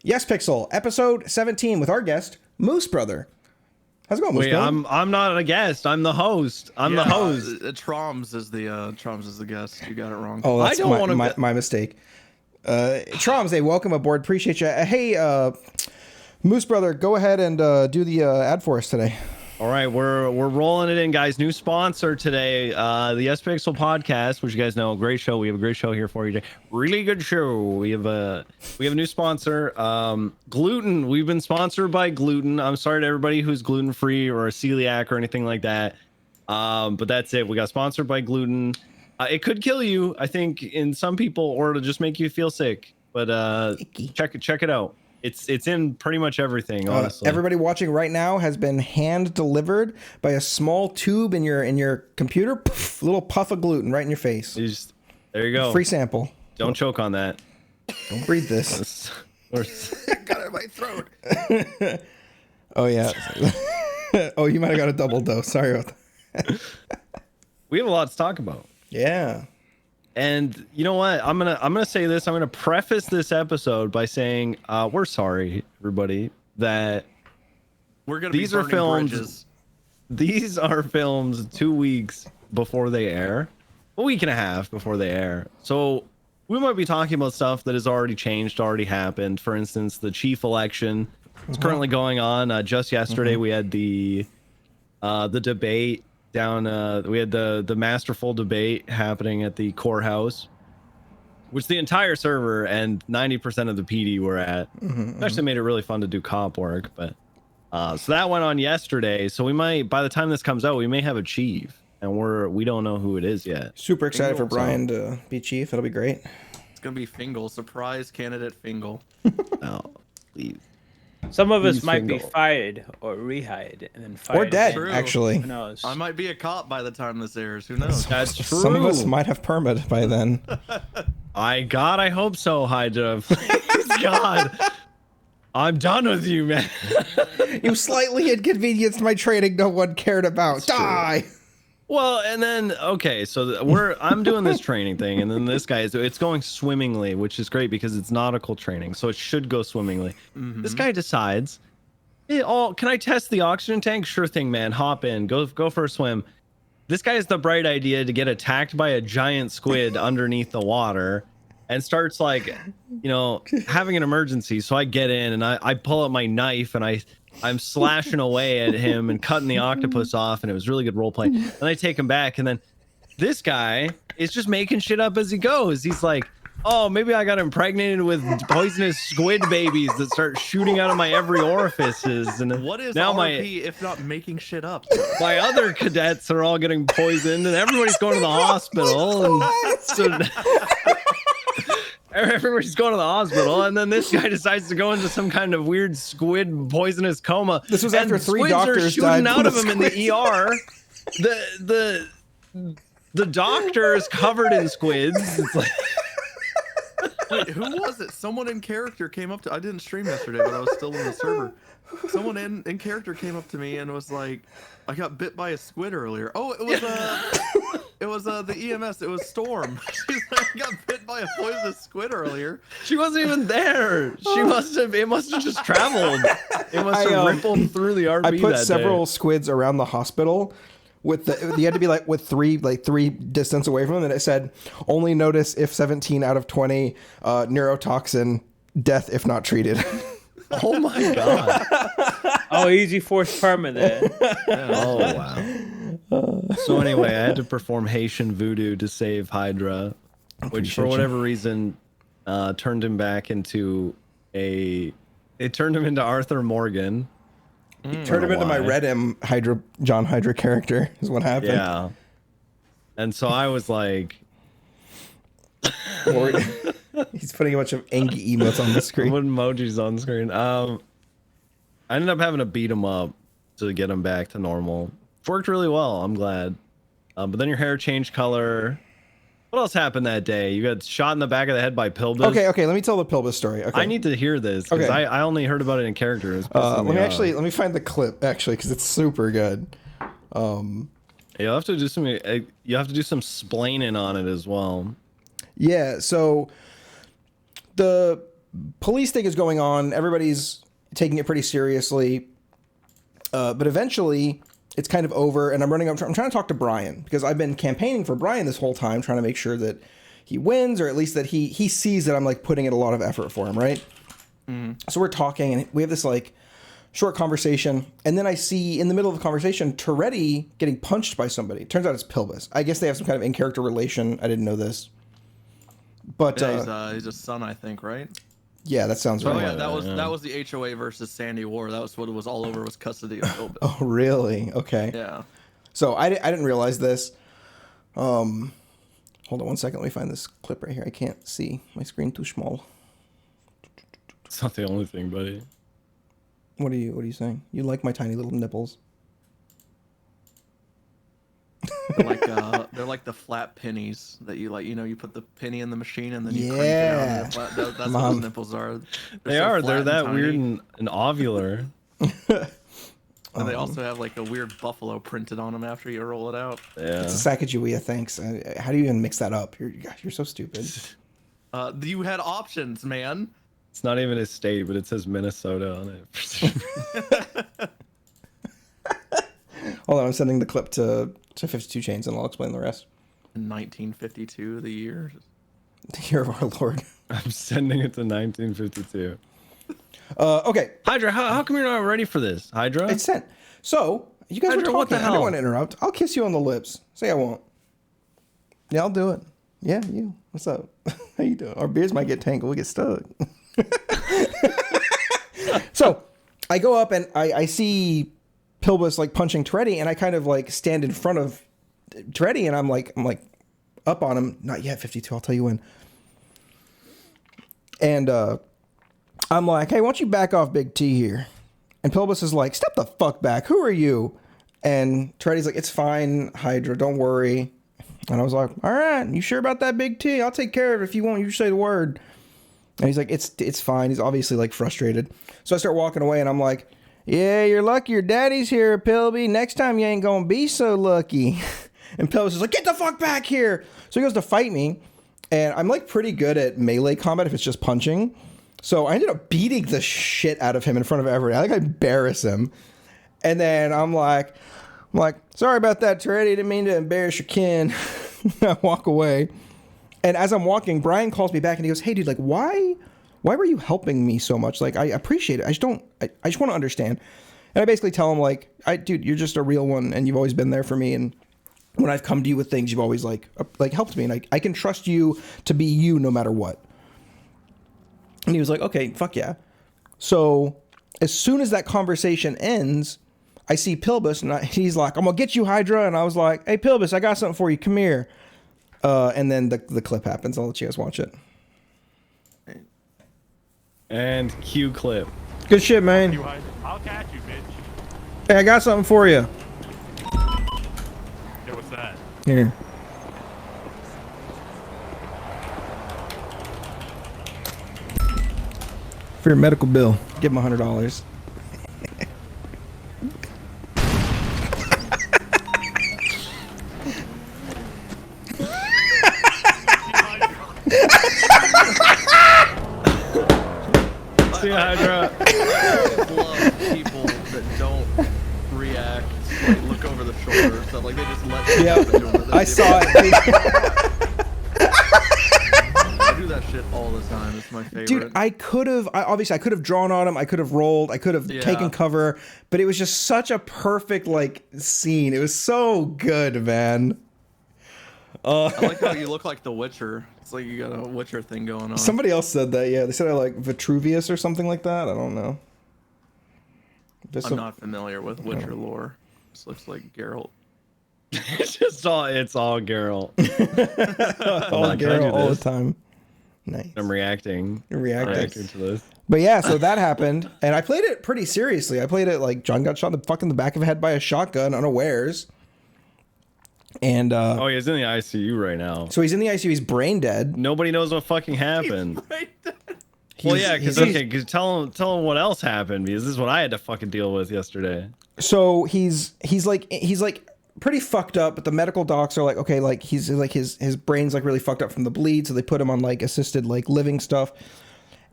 Yespixel, episode 17 with our guest, Moosebrother. How's it going, Wait, Moosebrother? I'm not a guest. I'm the host. I'm the host. Troms is the guest. You got it wrong. Oh, that's I don't wanna my mistake. Troms, hey, welcome aboard. Appreciate you. Hey, Moosebrother, go ahead and do the ad for us today. All right, we're rolling it in, guys. New sponsor today, the Yespixel podcast, which you guys know, great show. We have a great show here for you today. Really good show. We have a new sponsor, gluten. We've been sponsored by gluten. I'm sorry to everybody who's gluten free or a celiac or anything like that, but that's it. We got sponsored by gluten. It could kill you, I think, in some people, or to just make you feel sick. But check it out. It's in pretty much everything, honestly. Everybody watching right now has been hand delivered by a small tube in your computer. Poof, little puff of gluten right in your face. There you go. Free sample. Don't choke on that. Don't breathe this. Got it in my throat. Oh yeah. Oh, you might have got a double dose. Sorry about that. We have a lot to talk about. Yeah. And you know what? I'm gonna say this. I'm gonna preface this episode by saying we're sorry, everybody, that We're gonna these be are films. bridges. These are films 2 weeks before they air, a week and a half before they air. So we might be talking about stuff that has already changed, already happened. For instance, the chief election is currently going on. Just yesterday, we had the debate down. We had the masterful debate happening at the courthouse, which the entire server and 90% of the PD were at. Actually made it really fun to do cop work. But so that went on yesterday. So we might, by the time this comes out, we may have a chief, and we don't know who it is yet. Super excited for Brian to be chief. That'll be great. It's gonna be Fingal, surprise candidate Fingal. No, please. Some of us Please, might be Fingal. fired or rehired and then fired. Or dead, True. actually. Who knows? I might be a cop by the time this airs. Who knows? That's true. Some of us might have permit by then. I hope so, Hydra. Please, God. I'm done with you, man. You slightly inconvenienced my training no one cared about. Die! Well, and then okay, so I'm doing this training thing, and then this guy it's going swimmingly, which is great because it's nautical training, so it should go swimmingly. This guy decides, hey, can I test the oxygen tank? Sure thing, man. Hop in, go for a swim. This guy has the bright idea to get attacked by a giant squid underneath the water, and starts like, having an emergency. So I get in and I pull out my knife and I'm slashing away at him and cutting the octopus off, and it was really good role play. Then I take him back, and then this guy is just making shit up as he goes. He's like, oh, maybe I got impregnated with poisonous squid babies that start shooting out of my every orifices. And What is now RP if not making shit up? my other cadets are all getting poisoned, and everybody's going to the hospital. And so everybody's going to the hospital, and then this guy decides to go into some kind of weird squid poisonous coma. This was and after 3 squids doctors are shooting died out from of the him in the ER. The doctor is covered in squids. It's like, Wait, who was it? Someone in character came up to. I didn't stream yesterday, but I was still in the server. Someone in character came up to me and was like, "I got bit by a squid earlier." Oh, it was the EMS. It was Storm. She's like, "I got bit by a poisonous squid earlier." she wasn't even there. It must have just traveled. It must have rippled through the RV. I put that several day. squids around the hospital. You had to be with three distance away from them, and it said only notice if 17 out of 20 neurotoxin, death if not treated. Oh my god. Oh, easy force perma there. Oh wow. So anyway, I had to perform Haitian voodoo to save Hydra, which for whatever reason turned him back into Arthur Morgan. Turned him into my Red M John Hydra character is what happened. Yeah. And so I was like, He's putting a bunch of angry emotes on the screen. what emojis on screen. I ended up having to beat him up to get him back to normal. Worked really well. I'm glad. But then your hair changed color. What else happened that day? You got shot in the back of the head by pilbus. Okay, let me tell the pilbus story. Okay. I need to hear this because Okay. I only heard about it in characters. let me find the clip actually because it's super good. You'll have to do some. You have to do some splaining on it as well. Yeah, so the police thing is going on. Everybody's taking it pretty seriously. But eventually, it's kind of over, and I'm trying to talk to Brian, because I've been campaigning for Brian this whole time, trying to make sure that he wins, or at least that he sees that I'm like putting in a lot of effort for him, right? So we're talking, and we have this like short conversation, and then I see in the middle of the conversation Toretti getting punched by somebody. Turns out it's Pilbus. I guess they have some kind of in-character relation. I didn't know this, but Yeah, he's a son, I think, right? yeah, that sounds Oh right. yeah, that was the HOA versus Sandy war. That was what it was all over, was custody of Pilbus. Oh, really? Okay. Yeah. So I didn't realize this. Hold on one second. Let me find this clip right here. I can't see. My screen too small. It's not the only thing, buddy. What are you saying? You like my tiny little nipples? They're like the flat pennies that you like. You know, you put the penny in the machine and then you Yeah. crank it out. That's what Mom. those nipples are. They so are. flat They're and that tiny. weird and ovular. And they also have like a weird buffalo printed on them after you roll it out. Yeah. It's a Sacagawea, thanks. How do you even mix that up? You're so stupid. You had options, man. It's not even a state, but it says Minnesota on it. Hold on, I'm sending the clip to 52 Chains, and I'll explain the rest. In 1952, the year. The year of our Lord. I'm sending it to 1952. Okay, Hydra, how come you're not ready for this? Hydra? it's sent. So, you guys were Hydra, talking. what the I didn't hell? want to interrupt. I'll kiss you on the lips. Say I won't. Yeah, I'll do it. Yeah, you. What's up? How you doing? Our beards might get tangled. We get stuck. So, I go up and I see Pilbus like punching Toretti, and I kind of like stand in front of Toretti, and I'm like up on him. Not yet, 52. I'll tell you when. And I'm like, hey, why don't you back off Big T here? And Pilbus is like, step the fuck back. Who are you? And Toretti's like, it's fine, Hydra. Don't worry. And I was like, all right, you sure about that, Big T? I'll take care of it if you want. You say the word. And he's like, it's fine. He's obviously like frustrated. So I start walking away, and I'm like, yeah, you're lucky your daddy's here, Pilby. Next time you ain't gonna be so lucky. And Pilbus is like, get the fuck back here. So he goes to fight me, and I'm like pretty good at melee combat if it's just punching. So I ended up beating the shit out of him in front of everyone. I think I embarrass him. And then I'm like, sorry about that, Toretti. Didn't mean to embarrass your kin. I walk away. And as I'm walking, Brian calls me back and he goes, hey, dude, like, why were you helping me so much? Like, I appreciate it. I just want to understand. And I basically tell him, like, dude, you're just a real one, and you've always been there for me. And when I've come to you with things, you've always like helped me. And I can trust you to be you no matter what. And he was like, okay, fuck yeah. So as soon as that conversation ends, I see Pilbus, and he's like, I'm going to get you, Hydra. And I was like, hey, Pilbus, I got something for you. Come here. And then the clip happens. I'll let you guys watch it. And cue clip. Good shit, man. I'll catch you, bitch. Hey, I got something for you. Hey, what's that? Here. For your medical bill. Give him $100. See you, Hydra. I love people that don't react, like look over the shoulder or stuff. Like they just let shit happen to them. I saw it. I do that shit all the time. It's my favorite. Dude, I could have drawn on him. I could have rolled. I could have taken cover. But it was just such a perfect like scene. It was so good, man. I like how you look like the Witcher. It's like you got a Witcher thing going on. Somebody else said that. Yeah, they said I like Vitruvius or something like that. I don't know. I'm not familiar with Witcher lore. This looks like Geralt. It's all Geralt. all on, can I do Geralt all the this? time. Nice. I'm reacting. Reacting. To this. But yeah, so that happened, and I played it pretty seriously. I played it like John got shot in the back of the head by a shotgun unawares. And Oh, he's in the ICU right now. so he's in the ICU. He's brain dead. Nobody knows what fucking happened. Right there. Well, yeah, because he's- tell him what else happened, because this is what I had to fucking deal with yesterday. So he's like pretty fucked up, but the medical docs are like, okay, like he's like his brain's like really fucked up from the bleed, so they put him on like assisted like living stuff.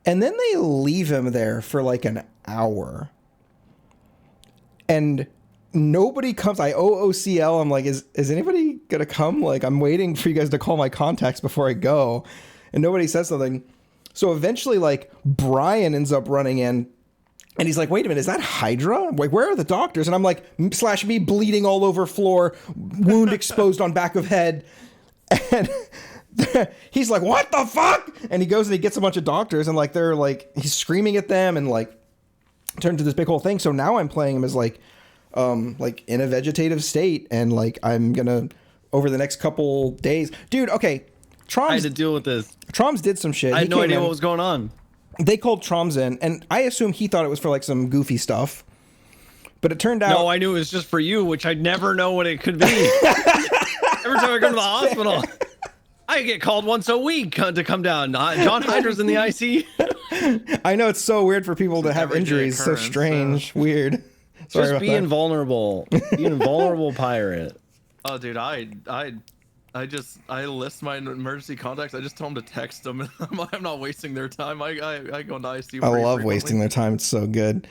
And then they leave him there for like an hour. And nobody comes. I OOCL. I'm like, is anybody going to come? Like, I'm waiting for you guys to call my contacts before I go. And nobody says something. So eventually, like, Brian ends up running in. And he's like, wait a minute, is that Hydra? Like, where are the doctors? And I'm like, slash me bleeding all over floor, wound exposed on back of head. And he's like, what the fuck? And he goes and he gets a bunch of doctors and like, they're like, he's screaming at them and like turned into this big whole thing. So now I'm playing him as like in a vegetative state. And like, I'm gonna, over the next couple days, dude, okay. I had to deal with this. Troms did some shit. I had no idea what was going on. They called Troms in, and I assume he thought it was for like some goofy stuff. But it turned out... No, I knew it was just for you, which I never know what it could be. Every time I go to the hospital, I get called once a week to come down. John Hydra's in the ICU. I know, it's so weird for people to have injuries. So strange. Weird. Sorry just being vulnerable. Being a vulnerable pirate. Oh, dude, I list my emergency contacts. I just tell them to text them. I'm not wasting their time. I go into ICU. I love wasting their time. It's so good.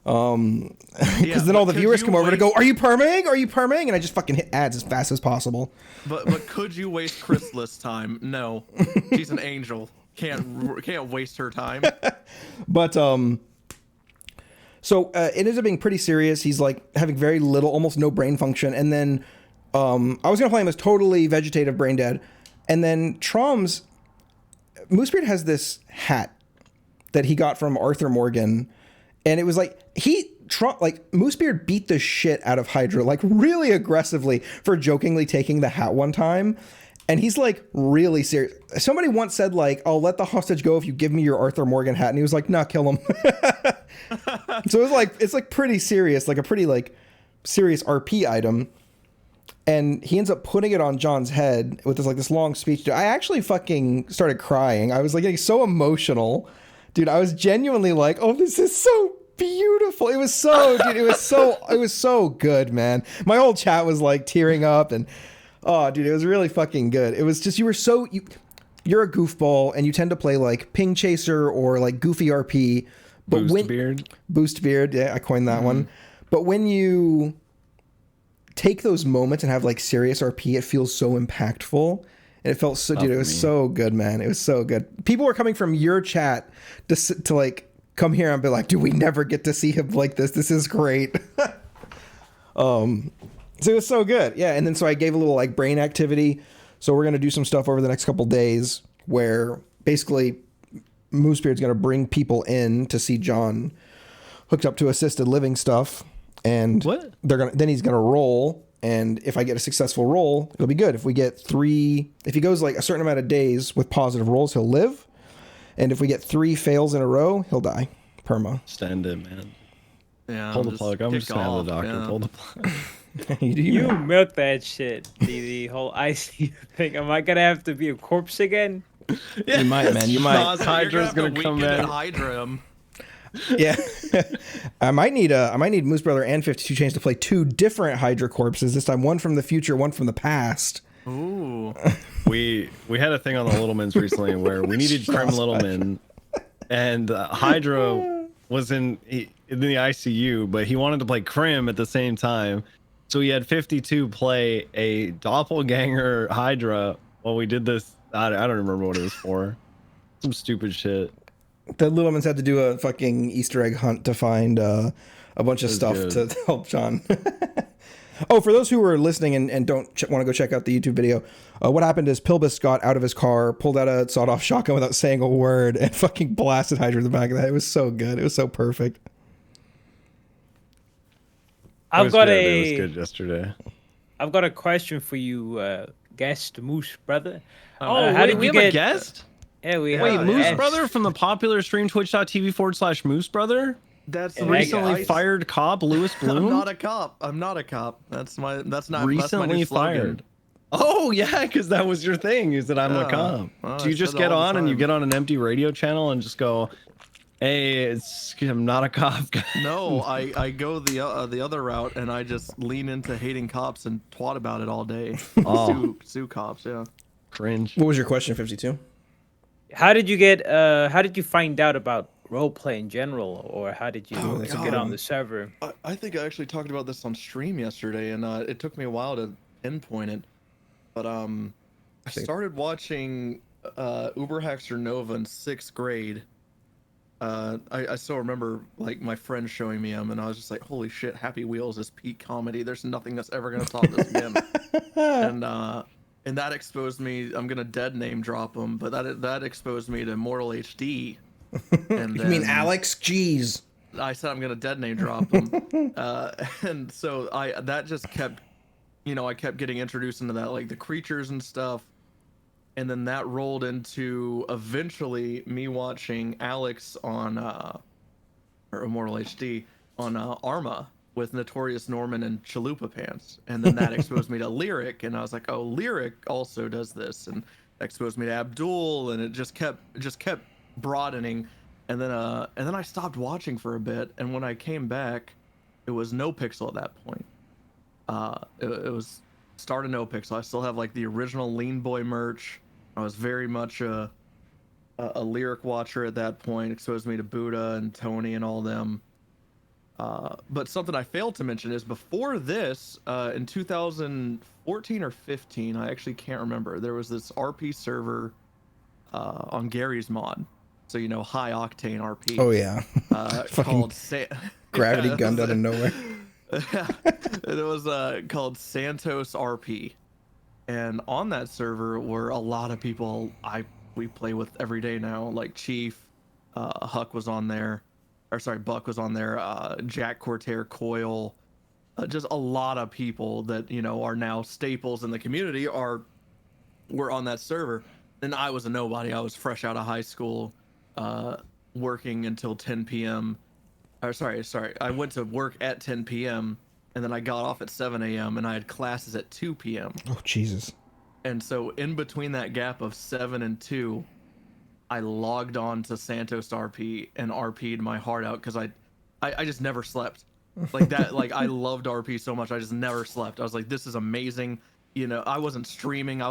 Because then all the viewers come over to go, are you perming? Are you perming? And I just fucking hit ads as fast as possible. But could you waste Chrysalis time? No, she's an angel. Can't waste her time. But so it ends up being pretty serious. He's like having very little, almost no brain function, and then. I was going to play him as totally vegetative, brain dead. And then Troms, Moosebeard has this hat that he got from Arthur Morgan. And it was like, Moosebeard beat the shit out of Hydra, like really aggressively for jokingly taking the hat one time. And he's like really serious. Somebody once said like, I'll let the hostage go if you give me your Arthur Morgan hat. And he was like, nah, kill him. So it's like pretty serious, like a pretty like serious RP item. And he ends up putting it on John's head with this long speech. I actually fucking started crying. I was like getting so emotional. Dude, I was genuinely like, oh, this is so beautiful. It was so, dude, it was so good, man. My whole chat was like tearing up and oh, dude, it was really fucking good. It was just, you're a goofball and you tend to play like Ping Chaser or like Goofy RP. But Boost Beard, yeah, I coined that one. But when you take those moments and have like serious RP, it feels so impactful. And it felt so, dude, it was so good, man. It was so good. People were coming from your chat to like come here and be like, dude, we never get to see him like this. This is great. So it was so good. Yeah. And then so I gave a little like brain activity. So we're going to do some stuff over the next couple days where basically Moosebeard's going to bring people in to see John hooked up to assisted living stuff. And then he's gonna roll, and if I get a successful roll, it'll be good. If we get 3, if he goes like a certain amount of days with positive rolls, he'll live. And if we get 3 fails in a row, he'll die. Perma. Stand it, man. Yeah. Pull the plug. I'm just gonna have the doctor pull the plug. You milk that shit. The whole ICU thing. Am I gonna have to be a corpse again? Yeah, you might, man. You might. Hydra's gonna come in. Hydra. Yeah, I might need Moosebrother and 52 Chains to play 2 different Hydra corpses this time. One from the future, one from the past. Ooh. We had a thing on the Littlemans recently where we needed Creme Littleman, and Hydra was in the ICU, but he wanted to play Crim at the same time, so he had 52 play a doppelganger Hydra while we did this. I don't remember what it was for. Some stupid shit. The Littlemans had to do a fucking Easter egg hunt to find a bunch of stuff to help John. Oh, for those who were listening and don't want to go check out the YouTube video, what happened is Pilbus got out of his car, pulled out a sawed-off shotgun without saying a word, and fucking blasted Hydra in the back of the head. It was so good. It was so perfect. It was good yesterday. I've got a question for you, guest Moosebrother. How did we have a guest? Yeah, we Wait, have Moosebrother from the popular stream twitch.tv/Moosebrother? That's the recently fired cop, Lewis Bloom? I'm not a cop. I'm not a cop. That's not recently that's my fired. Oh yeah, because that was your thing. Is that I'm a cop? Do you just get on and you get on an empty radio channel and just go, "Hey, I'm not a cop." No, I go the other route and I just lean into hating cops and twat about it all day. Sue cops, yeah. Cringe. What was your question, 52? How did you get? How did you find out about roleplay in general, or how did you Oh, that's a get good on one. the server? I think I actually talked about this on stream yesterday, and it took me a while to pinpoint it. But I See. started watching Uberhaxter Nova in 6th grade. I still remember like my friend showing me him, and I was just like, "Holy shit! Happy Wheels is peak comedy. There's nothing that's ever gonna top this again." And that exposed me. I'm gonna dead name drop him, but that exposed me to Mortal HD. And You mean then Alex? Jeez. I said I'm gonna dead name drop him, and so that just kept, I kept getting introduced into that, like the creatures and stuff, and then that rolled into eventually me watching Alex on or Immortal HD on Arma with Notorious Norman and Chalupa Pants, and then that exposed me to Lyric, and I was like, oh, Lyric also does this, and exposed me to Abdul, and it just kept broadening, and then I stopped watching for a bit, and when I came back, it was NoPixel at that point. It was start of NoPixel. I still have like the original Lean Boy merch. I was very much a Lyric watcher at that point. Exposed me to Buddha and Tony and all them. But something I failed to mention is before this, in 2014 or 15, I actually can't remember. There was this RP server on Gary's mod, so high octane RP. Oh yeah. Fucking called gravity yeah, gunned out of nowhere. it was called Santos RP, and on that server were a lot of people we play with every day now, like Chief, Huck was on there, or sorry, Buck was on there, Jack Cortair, Coil, just a lot of people that are now staples in the community were on that server. And I was a nobody. I was fresh out of high school, working until 10 p.m. Or sorry, I went to work at 10 p.m. and then I got off at 7 a.m. and I had classes at 2 p.m. Oh Jesus. And so in between that gap of 7 and 2, I logged on to Santos RP and RP'd my heart out because I just never slept. Like that, like I loved RP so much, I just never slept. I was like, this is amazing. I wasn't streaming.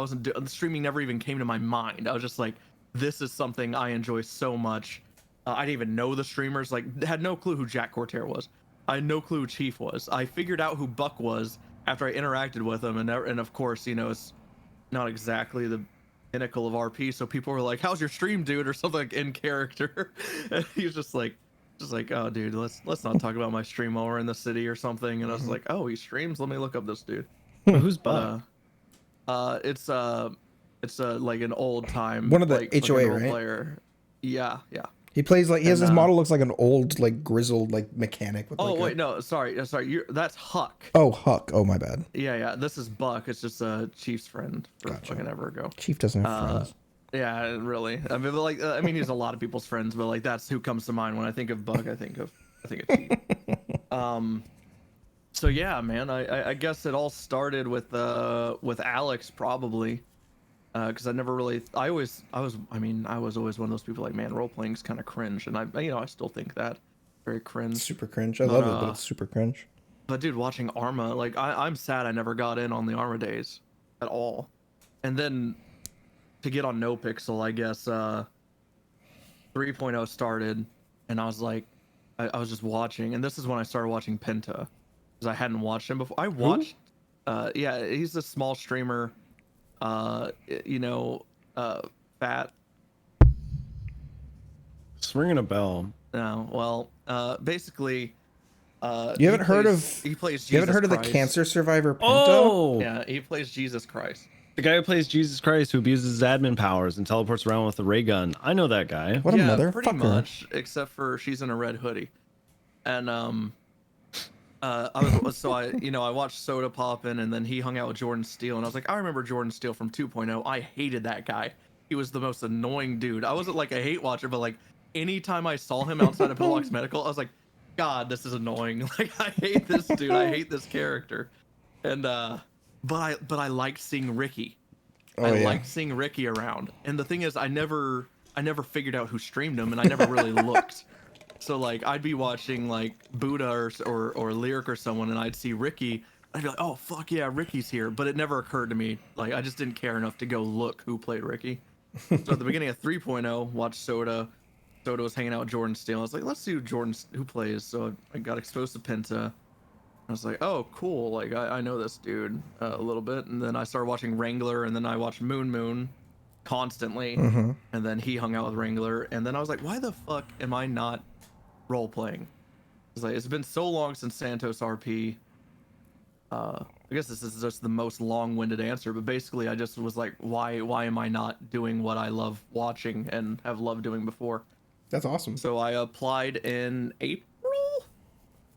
Streaming never even came to my mind. I was just like, this is something I enjoy so much. I didn't even know the streamers, like had no clue who Jack Cortair was. I had no clue who Chief was. I figured out who Buck was after I interacted with him. And of course, it's not exactly the pinnacle of RP. So people were like, how's your stream, dude? Or something like in character. And he was just like, oh dude, let's not talk about my stream while we're in the city or something. And I was like, oh, he streams? Let me look up this dude. Who's Buck? It's like an old time One of the like, HOA, like an old right? player. Yeah. He plays like his And, model looks like an old like grizzled like mechanic with Oh like wait, no, sorry. That's Huck. Oh Huck. Oh my bad. Yeah. This is Buck. It's just a Chief's friend for fucking ever ago. Chief doesn't have friends. Yeah, really. I mean, but like, he's a lot of people's friends, but like, that's who comes to mind when I think of Buck. I think of Chief. So yeah, man. I guess it all started with Alex probably, because I never really. I was always one of those people like, man, role playing is kind of cringe, and I still think that very cringe. Super cringe. I love it, but it's super cringe. But dude, watching Arma, like I'm sad I never got in on the Arma days at all. And then to get on NoPixel, I guess 3.0 started, and I was like, I was just watching, and this is when I started watching Penta, because I hadn't watched him before. I watched, yeah, he's a small streamer, fat. It's ringing a bell. No, well, basically. You haven't heard of? He plays. Jesus You haven't heard of the Christ. cancer survivor Penta? Oh, Yeah, he plays Jesus Christ. the guy who plays Jesus Christ, who abuses his admin powers and teleports around with a ray gun. I know that guy. What a Yeah, motherfucker! pretty much, except for she's in a red hoodie. And I watched Soda Poppin', and then he hung out with Jordan Steele, and I was like, I remember Jordan Steele from 2.0. I hated that guy. He was the most annoying dude. I wasn't like a hate watcher, but like anytime I saw him outside of Pillbox Medical, I was like, God, this is annoying. Like I hate this dude. I hate this character. And but I liked seeing Ricky. I liked seeing Ricky around. And the thing is, I never figured out who streamed him, and I never really looked. So like I'd be watching like Buddha or Lyric or someone, and I'd see Ricky. I'd be like, oh fuck yeah, Ricky's here. But it never occurred to me. Like I just didn't care enough to go look who played Ricky. So at the beginning of 3.0, watched Soda. Soda was hanging out with Jordan Steele. I was like, let's see who who plays. So I got exposed to Penta. I was like, oh, cool. Like, I know this dude a little bit. And then I started watching Wrangler, and then I watched Moon constantly. Mm-hmm. And then he hung out with Wrangler. And then I was like, why the fuck am I not role playing? It's like, it's been so long since Santos RP. I guess this is just the most long-winded answer, but basically I just was like, why am I not doing what I love watching and have loved doing before? That's awesome. So I applied in April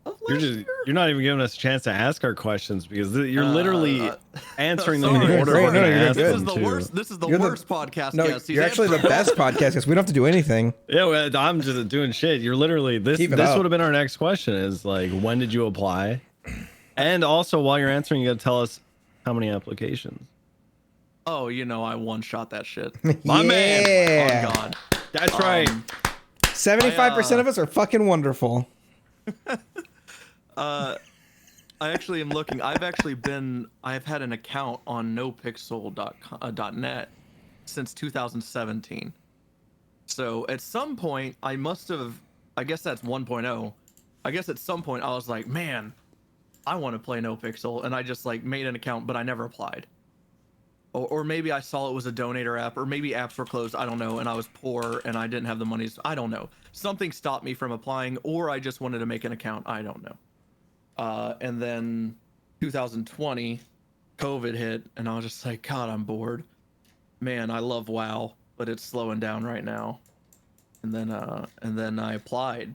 of last year. You're not even giving us a chance to ask our questions because you're literally answering them in sorry, the order sorry. we're going to No, you're ask good. This is them the to. worst. This is the You're the- worst podcast No, guest. He's you're actually the answering- best podcast because we don't have to do anything. Yeah, well, I'm just doing shit. You're literally this. Keep it This up. would have been our next question: is like, when did you apply? And also, while you're answering, you got to tell us how many applications. Oh, you know, I one-shot that shit. My man. Oh God. That's right. 75% of us are fucking wonderful. I actually am looking. I've had an account on NoPixel.net since 2017. So at some point, I guess that's 1.0. I guess at some point I was like, man, I want to play NoPixel, and I just like made an account, but I never applied. Or maybe I saw it was a donator app, or maybe apps were closed. I don't know, and I was poor and I didn't have the money. So I don't know. Something stopped me from applying, or I just wanted to make an account. I don't know. And then 2020, COVID hit, and I was just like, God, I'm bored. Man, I love WoW, but it's slowing down right now. And then I applied,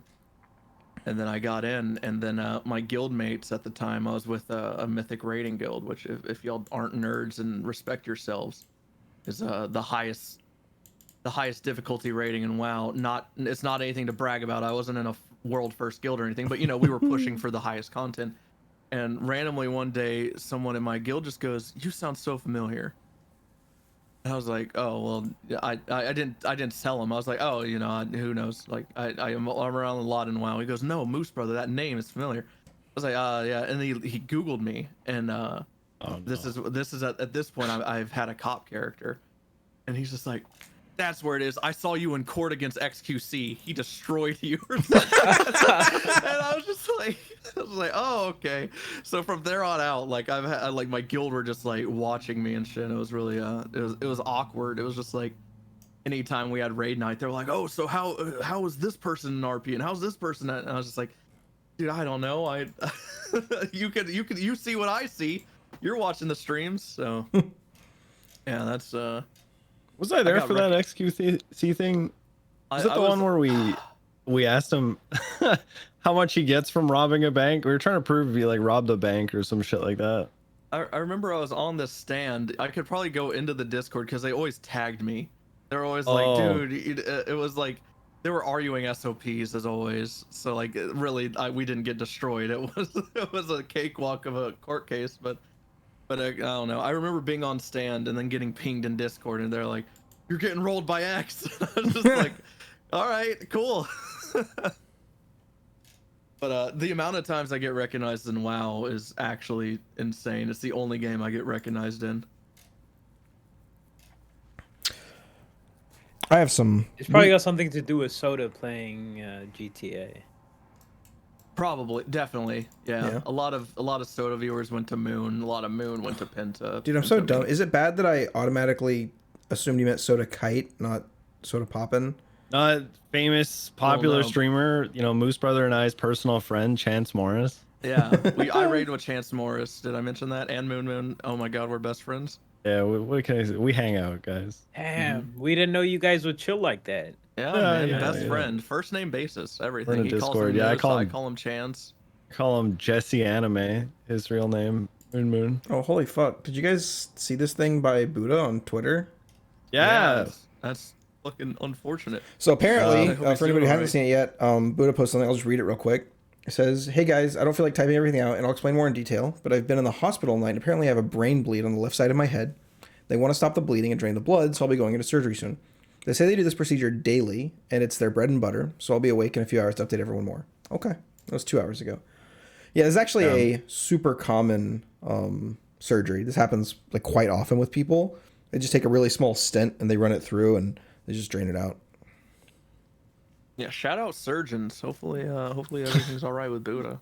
and then I got in, and then my guild mates at the time, I was with a mythic raiding guild, which if y'all aren't nerds and respect yourselves, is the highest difficulty rating in WoW. It's not anything to brag about. I wasn't in a world first guild or anything, but you know, we were pushing for the highest content. And randomly one day, someone in my guild just goes, "You sound so familiar." And I was like, "Oh well," I didn't tell him. I was like, "Oh, you know, who knows? Like, I'm around a lot in WoW." He goes, "No, Moosebrother, that name is familiar." I was like, yeah." And he Googled me, and Oh, no. this is at this point I've had a cop character, and he's just like, "That's where it is. I saw you in court against XQC. He destroyed you." Or something. And I was just like, "Oh, okay." So from there on out, like I've had like my guild were just like watching me and shit. And it was really it was awkward. It was just like anytime we had raid night, they were like, "Oh, so how is this person in RP and how's this person at?" And I was just like, "Dude, I don't know. You see what I see. You're watching the streams, so yeah, that's Was I there got for that XQC thing? Was it the one where we asked him how much he gets from robbing a bank? We were trying to prove if he like robbed a bank or some shit like that. I remember I was on this stand. I could probably go into the Discord because they always tagged me. They're always like, "Dude," it was like they were arguing SOPs as always. So like really, we didn't get destroyed. It was a cakewalk of a court case, but I don't know. I remember being on stand and then getting pinged in Discord, and they're like, "You're getting rolled by X." I was just like, "All right, cool." But the amount of times I get recognized in WoW is actually insane. It's the only game I get recognized in. I have some. It's probably got something to do with Soda playing GTA. Probably, definitely, yeah. A lot of Soda viewers went to Moon. A lot of Moon went to Penta. Dude, I'm so dumb. Is it bad that I automatically assumed you meant Soda Kite, not Soda Poppin'? Famous, popular no. streamer, you know, Moosebrother and I's personal friend, Chance Morris. Yeah, I raided with Chance Morris. Did I mention that? And Moon. Oh my God, we're best friends. Yeah, we hang out, guys. Damn, we didn't know you guys would chill like that. Yeah, Yeah, man, yeah, best yeah. friend, first name basis, We're everything. in He calls Discord. him Yeah, I Moose, call him Chance. Call him Jesse Anime, his real name, Moon. Oh, holy fuck. Did you guys see this thing by Buddha on Twitter? Yeah. That's fucking unfortunate. So apparently, I hope he's for anybody who doing hasn't alright. seen it yet, Buddha posted something. I'll just read it real quick. It says, "Hey guys, I don't feel like typing everything out, and I'll explain more in detail, but I've been in the hospital all night and apparently I have a brain bleed on the left side of my head. They want to stop the bleeding and drain the blood, so I'll be going into surgery soon. They say they do this procedure daily, and it's their bread and butter, so I'll be awake in a few hours to update everyone more." Okay. That was 2 hours ago. Yeah, this is actually a super common surgery. This happens like quite often with people. They just take a really small stent and they run it through and they just drain it out. Yeah, shout out surgeons. Hopefully everything's all right with Buddha.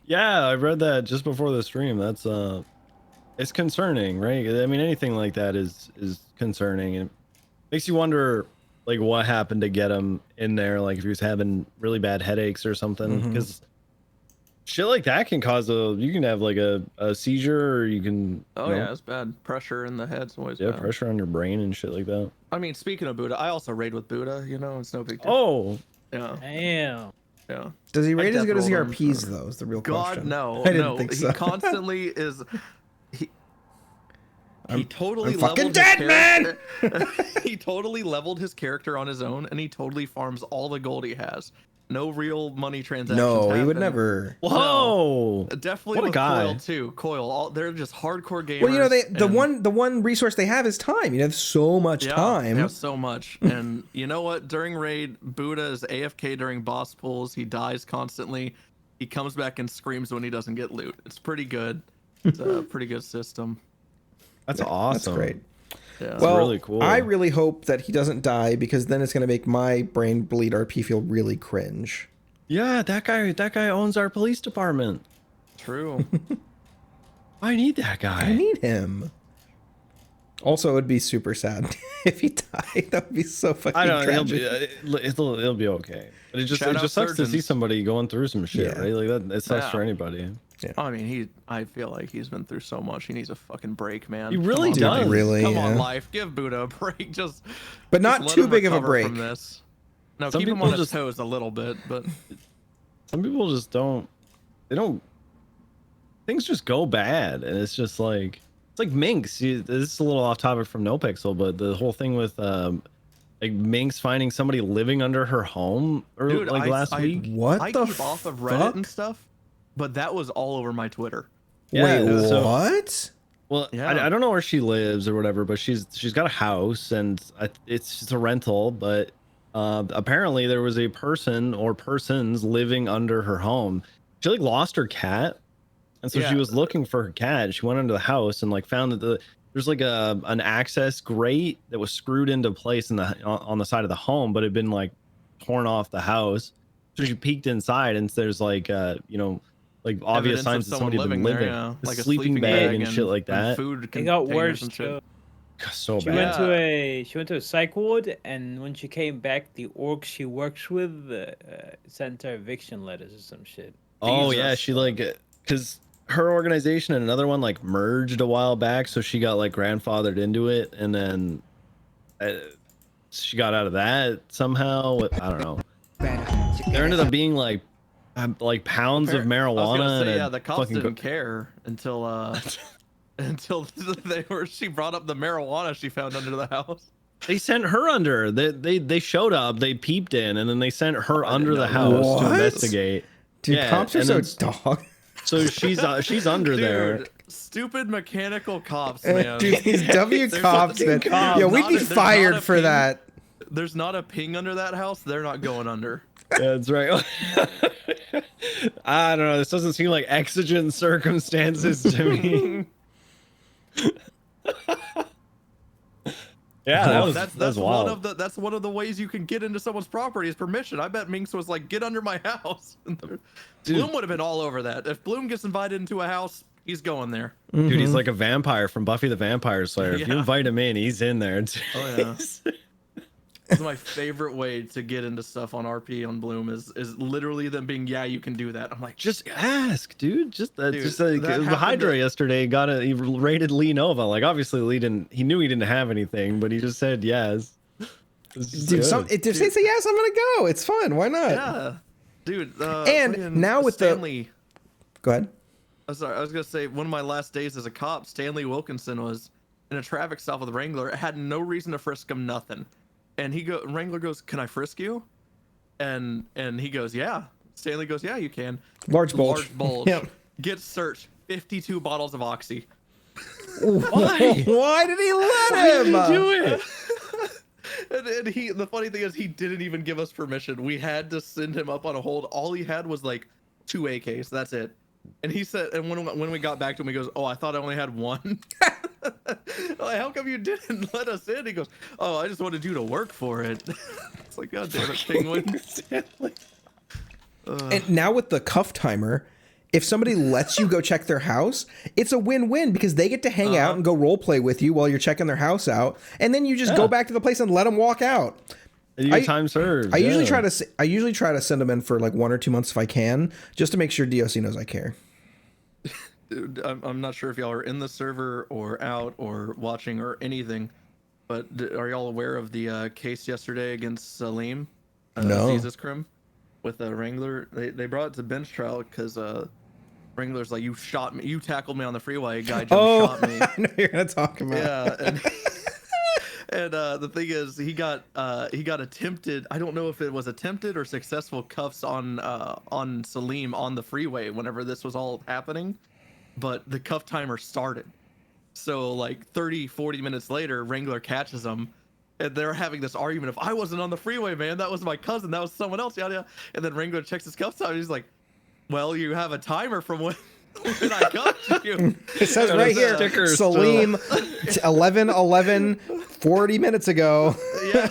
Yeah, I read that just before the stream. That's it's concerning, right? I mean, anything like that is concerning, and it makes you wonder, like, what happened to get him in there, like if he was having really bad headaches or something, because shit like that can cause you can have like a seizure, or you can Yeah, it's bad. Pressure in the head's always bad. pressure on your brain and shit like that. I mean, speaking of Buddha, I also raid with Buddha, it's no big deal. Oh, Yeah. Damn. Yeah. Does he rate as good as death rolled him ERPs for- though? Is the real God, question. no. I didn't no. think so. He constantly is. He totally I'm fucking leveled his dead, character- he totally leveled his character on his own, and he totally farms all the gold he has. No real money transactions. No, he would happen. never. whoa! Definitely What a with guy. Coil too. Coil, they're just hardcore gamers. Well, the and- one resource they have is time. You have so much time. They have so much. And you know what? During raid, Buddha is AFK during boss pulls. He dies constantly. He comes back and screams when he doesn't get loot. It's pretty good. It's a pretty good system. That's awesome. That's great. Yeah. Well, really cool. I really hope that he doesn't die because then it's going to make my brain bleed RP feel really cringe. Yeah, that guy owns our police department. True. I need that I guy. need him. Also, it would be super sad if he died. That would be so fucking I don't know. tragic. It'll be okay. But it just Shout out sucks to see surgeons. somebody going through some shit, Yeah. right? Like that. It sucks Yeah. for anybody. I mean, I feel like he's been through so much. He needs a fucking break, man. He really Come on, does. life. Really, Come on, yeah. life. Give Buddha a break. But not let too him big of a recover break. From this. No, Some keep him people on his just- toes a little bit, but Some people just don't. They don't. Things just go bad, and it's just like it's like Minx. This is a little off topic from NoPixel, but the whole thing with like Minx finding somebody living under her home or Dude, like last week. What I the keep off of Reddit fuck? and stuff, but that was all over my Twitter. Yeah, Wait, so- what? Well, Yeah. I don't know where she lives or whatever, but she's got a house and it's just a rental. But apparently there was a person or persons living under her home. She like lost her cat, and so she Yeah. was looking for her cat. She went into the house and like found that there's like an access grate that was screwed into place on the side of the home, but had been like torn off the house. So she peeked inside and there's like like obvious Evidence signs of that someone somebody had been there, living. yeah. A Like a sleeping bag and shit like that. Food It got containers worse. and shit. So She bad. went to a psych ward, and when she came back, the org she works with sent her eviction letters or some shit. Oh yeah, Jesus. she like because her organization and another one like merged a while back, so she got like grandfathered into it, and then she got out of that somehow. I don't know. There ended up being like pounds of marijuana. I was gonna say, and yeah, the cops fucking didn't care until until she brought up the marijuana she found under the house. They sent her under. They showed up. They peeped in, and then they sent her under the know house that. to What? investigate. Dude, Yeah, cops are and so then- dog. So she's under there. Dude, stupid mechanical cops, man. Dude, these W There's cops, fucking man. cops. Yeah, we'd Not be a- there's not fired a for ping. that. There's not a ping under that house. They're not going under. Yeah, that's right. I don't know. This doesn't seem like exigent circumstances to me. Yeah, that was that's wild. one of the ways you can get into someone's property is permission. I bet Minx was like, "Get under my house." Bloom would have been all over that. If Bloom gets invited into a house, he's going there. Dude, he's like a vampire from Buffy the Vampire Slayer. If you Yeah. invite him in, he's in there. Oh yeah. It's my favorite way to get into stuff on RP on Bloom is literally them being, "Yeah, you can do that." I'm like, Just ask, dude. Just like that happened Hydra to- yesterday he rated Lee Nova. Like obviously Lee didn't. He knew he didn't have anything, but he just said yes. It's just Dude, good. if they say yes, I'm gonna go. It's fun. Why not? yeah, dude. And fucking now with Stanley. Go ahead. I'm sorry, I was gonna say one of my last days as a cop, Stanley Wilkinson was in a traffic stop with Wrangler. Had no reason to frisk him, nothing. And Wrangler goes, "Can I frisk you?" And he goes, "Yeah." Stanley goes, "Yeah, you can." Large bulge. Large bulge. Yep. Gets searched. 52 bottles of Oxy. Why? Why did he let Why did him? he do it? And the funny thing is, he didn't even give us permission. We had to send him up on a hold. All he had was like 2 AKs. That's it. And he said, and when we got back to him, he goes, "Oh, I thought I only had one." Like, how come you didn't let us in? He goes, oh, I just wanted you to work for it. It's like, God damn it, Penguin. And now with the cuff timer, if somebody lets you go check their house, it's a win-win because they get to hang out and go role play with you while you're checking their house out, and then you just go back to the place and let them walk out. You get time served. I usually try to send them in for like 1 or 2 months if I can, just to make sure DOC knows I care. Dude, I'm not sure if y'all are in the server or out or watching or anything, but are y'all aware of the case yesterday against Salim? No. Jesus Krim with a Wrangler. They brought it to bench trial because Wrangler's like, you shot me, you tackled me on the freeway, guy just shot me. I know you're gonna talk about. Yeah, and the thing is, he got attempted. I don't know if it was attempted or successful cuffs on Salim on the freeway whenever this was all happening, but the cuff timer started. So like 30-40 minutes later, Wrangler catches him, and they're having this argument of, I wasn't on the freeway, man. That was my cousin. That was someone else. Yada yada. And then Wrangler checks his cuff time. And he's like, well, you have a timer from when I got you. It says right here, Salim, 11:11, 40 minutes ago. Yeah.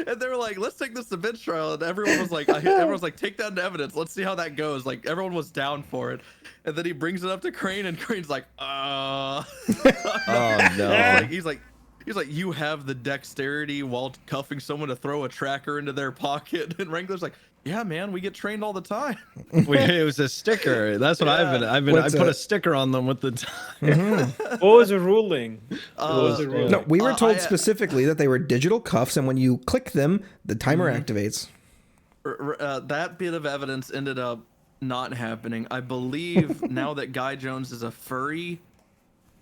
And they were like, let's take this to bench trial. And everyone was like, take that into evidence. Let's see how that goes. Like, everyone was down for it. And then he brings it up to Crane, and Crane's like, oh no. He's like, you have the dexterity while cuffing someone to throw a tracker into their pocket. And Wrangler's like, yeah, man, we get trained all the time. It was a sticker. That's what I put a sticker on them with the time. What was the ruling? No, we were told specifically that they were digital cuffs, and when you click them, the timer activates. That bit of evidence ended up not happening. I believe now that Guy Jones is a furry,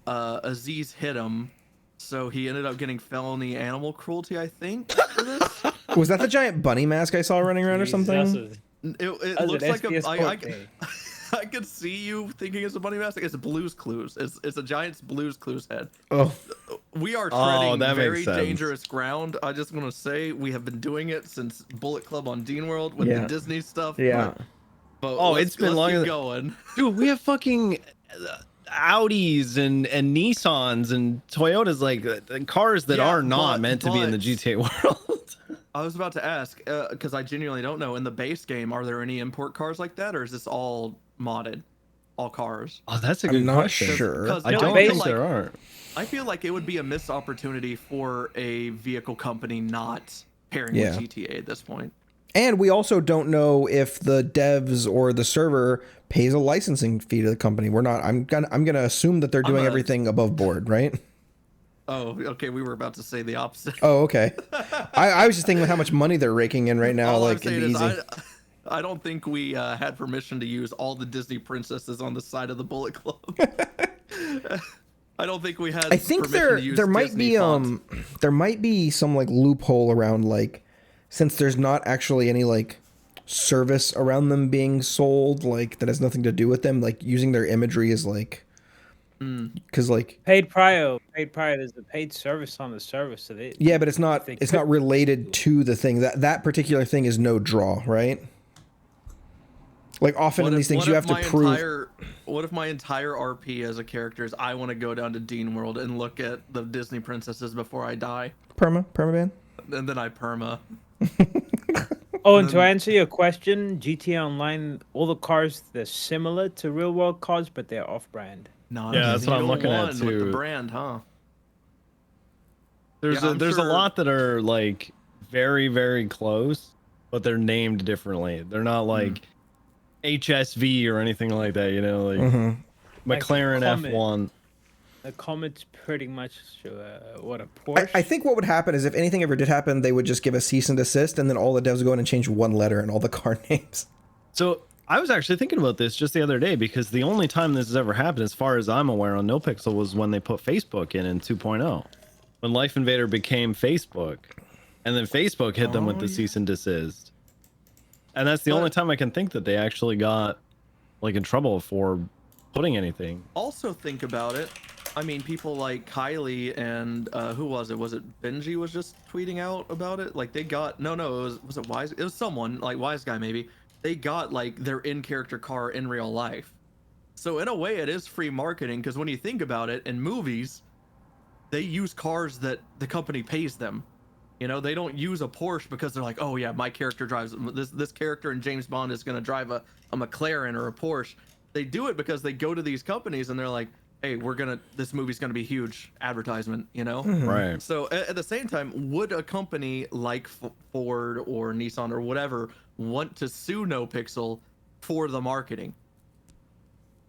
Aziz hit him, so he ended up getting felony animal cruelty, I think, for this. Was that the giant bunny mask I saw running around or something? It looks like I could see you thinking it's a bunny mask. It's a Blue's Clues. It's a giant Blue's Clues head. Oh, we are treading very dangerous ground. I just want to say we have been doing it since Bullet Club on Dean World with the Disney stuff. Yeah. But it's been longer than going. Dude, we have fucking Audis and Nissans and Toyotas, like cars that are not meant to be in the GTA world. I was about to ask, because I genuinely don't know. In the base game, are there any import cars like that, or is this all modded? All cars? Oh, that's a good question. Sure. I don't think there are. I feel like it would be a missed opportunity for a vehicle company not pairing with GTA at this point. And we also don't know if the devs or the server pays a licensing fee to the company. We're not. I'm gonna assume that they're doing everything above board, right? Oh, okay. We were about to say the opposite. Oh, okay. I was just thinking how much money they're raking in right now. All like, I'm saying easy. is I don't think we had permission to use all the Disney princesses on the side of the Bullet Club. I don't think we had. I think there might be some like loophole around, like, since there's not actually any like service around them being sold, like that has nothing to do with them, like using their imagery is like. Because like paid prior, there's a paid service on the service, so they but it's not related to the thing. That particular thing is no draw, right? Like often in these things you have to prove. What if my entire RP as a character is I want to go down to Dean World and look at the Disney princesses before I die? Permaban? And then I perma. Oh, and to answer your question, GTA Online, all the cars, they're similar to real world cars, but they're off-brand. That's what I'm looking at too. With the brand, huh? There's a lot that are like very, very close, but they're named differently. They're not like HSV or anything like that, you know, like McLaren F1. The Comet's pretty much what a Porsche. I think what would happen is if anything ever did happen, they would just give a cease and desist, and then all the devs would go in and change one letter in all the car names. So I was actually thinking about this just the other day, because the only time this has ever happened, as far as I'm aware, on NoPixel was when they put Facebook in 2.0, when Life Invader became Facebook, and then Facebook hit them with the cease and desist. And that's the only time I can think that they actually got like in trouble for putting anything. Also think about it. I mean, people like Kylie and who was it? Was it Benji was just tweeting out about it? Like they got was it Wise? It was someone like Wise Guy maybe. They got like their in-character car in real life. So in a way, it is free marketing, because when you think about it, in movies, they use cars that the company pays them. You know, they don't use a Porsche because they're like, oh yeah, my character drives this character in James Bond is going to drive a McLaren or a Porsche. They do it because they go to these companies and they're like, hey, this movie's going to be huge advertisement, you know? Right. So at the same time, would a company like Ford or Nissan or whatever want to sue NoPixel for the marketing?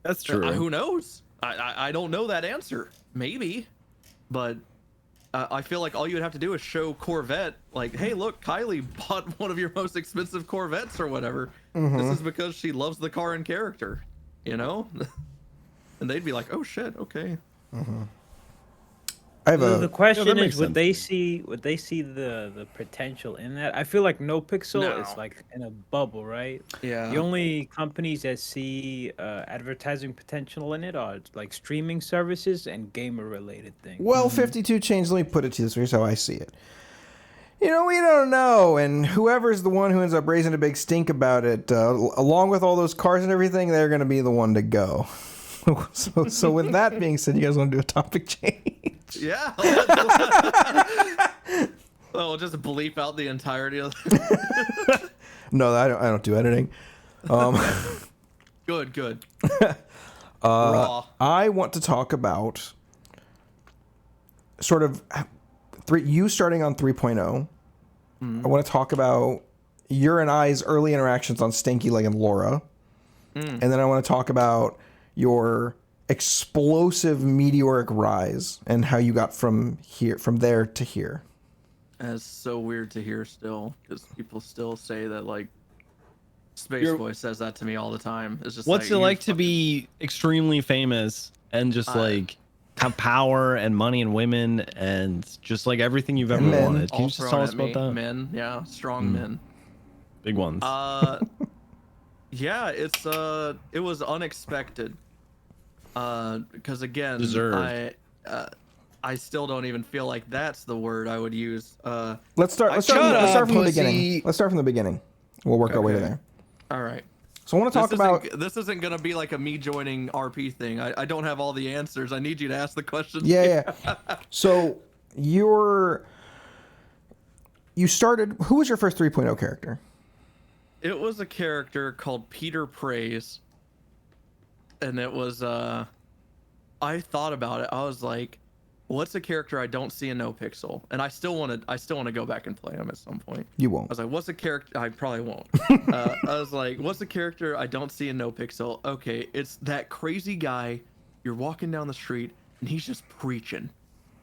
That's true. Who knows? I don't know that answer. Maybe, but I feel like all you would have to do is show Corvette, like, hey, look, Kylie bought one of your most expensive Corvettes or whatever. This is because she loves the car and character, you know? And they'd be like, oh shit, okay. I have The question makes is, would sense. they see the potential in that? I feel like NoPixel No. is like in a bubble, right? Yeah. The only companies that see advertising potential in it are like streaming services and gamer related things. Well, 52 Chains, let me put it to you. Here's how I see it. You know, we don't know. And whoever's the one who ends up raising a big stink about it, along with all those cars and everything, they're going to be the one to go. So with that being said, you guys want to do a topic change? Yeah. Well, just bleep out the entirety of No, I don't do editing. Good. Raw. I want to talk about sort of you starting on 3.0. I want to talk about your and I's early interactions on Stanky Leg and Laura. And then I want to talk about your explosive meteoric rise and how you got from there to here. That's so weird to hear still, because people still say that, like, Space Boy says that to me all the time. It's just What's it like to be extremely famous and just like have power and money and women and just like everything you've ever men. wanted? Can you all just thrown tell us at about me? that? Men, yeah, strong men. Big ones. Yeah, it was unexpected. Because again, Deserved. I still don't even feel like that's the word I would use. Let's start from the beginning. Let's start from the beginning. We'll work our way to Okay. there. All right. So I want to talk about This isn't gonna be like a me joining RP thing. I don't have all the answers. I need you to ask the questions. yeah. So you started. Who was your first 3.0 character? It was a character called Peter Praise, and it was I thought about it. I was like, what's a character I don't see in NoPixel? And I still want to go back and play him at some point. You I won't. was like, what's a character? I probably won't. I was like, what's a character I don't see in NoPixel? Okay, it's that crazy guy. You're walking down the street and he's just preaching.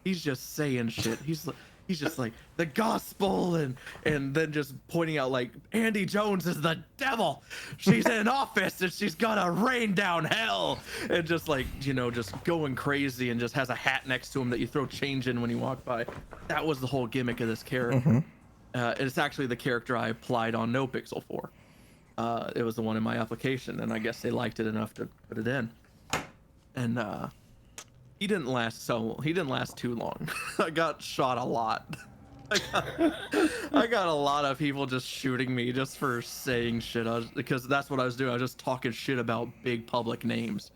He's just saying shit. He's just like the gospel and then just pointing out like Andy Jones is the devil. She's in office and she's gonna rain down hell, and just like, you know, just going crazy, and just has a hat next to him that you throw change in when you walk by. That was the whole gimmick of this character. It's actually the character I applied on NoPixel for. It was the one in my application, and I guess they liked it enough to put it in. And he didn't last too long. I got shot a lot. I got a lot of people just shooting me just for saying shit. Because that's what I was doing. I was just talking shit about big public names.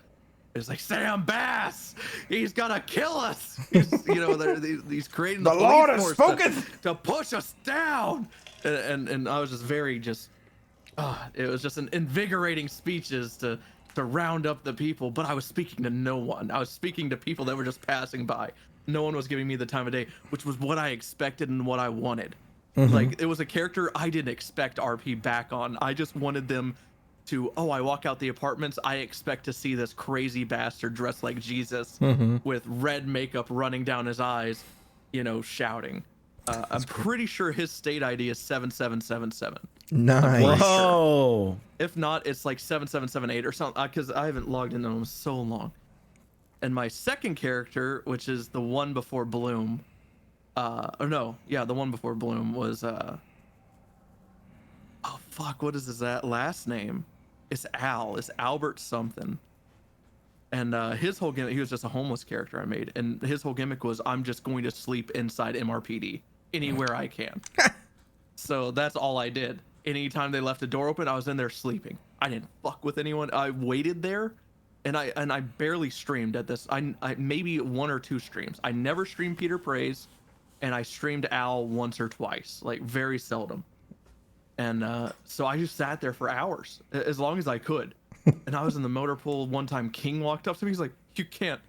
It's like, Sam Bass, he's gonna kill us. You know, he's creating the Lord has force spoken to push us down. And I was just very it was just an invigorating speeches to round up the people, but I was speaking to no one. I was speaking to people that were just passing by. No one was giving me the time of day, which was what I expected and what I wanted. Like, it was a character I didn't expect RP back on. I just wanted them to, I walk out the apartments, I expect to see this crazy bastard dressed like Jesus with red makeup running down his eyes, you know, shouting. I'm pretty sure his state ID is 7777. Nice. Whoa. If not, it's like 7778 or something, because I haven't logged into them so long. And my second character, which is the one before Bloom, the one before Bloom was what is his last name? It's Al. It's Albert something. And his whole gimmick, he was just a homeless character I made, and his whole gimmick was, I'm just going to sleep inside MRPD anywhere I can. So that's all I did. Anytime they left a door open, I was in there sleeping. I didn't fuck with anyone. I waited there I barely streamed at this. I maybe 1 or 2 streams. I never streamed Peter Praise, and I streamed Al once or twice, like very seldom. And so I just sat there for hours, as long as I could. And I was in the motor pool one time. King walked up to me. He's like, "You can't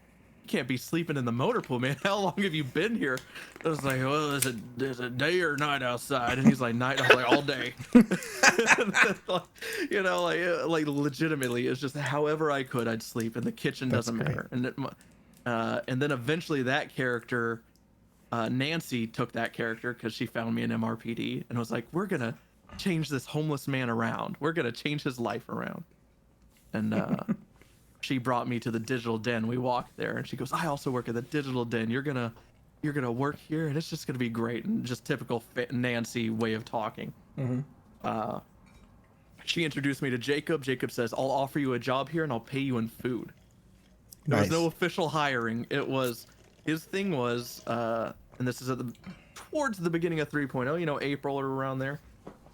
be sleeping in the motor pool, man. How long have you been here?" I was like, "Well, there's a day or night outside." And he's like, "Night." I was like, "All day." You know, like legitimately, it's just however I could, I'd sleep, and the kitchen doesn't matter. And then eventually that character, Nancy took that character because she found me in MRPD and was like, "We're gonna change this homeless man around. We're gonna change his life around." And she brought me to the digital den. We walked there, and she goes, "I also work at the digital den. You're gonna work here, and it's just gonna be great." And just typical Nancy way of talking. She introduced me to Jacob. Jacob says, "I'll offer you a job here, and I'll pay you in food." There was no official hiring. It was his thing was, and this is towards the beginning of 3.0, you know, April or around there.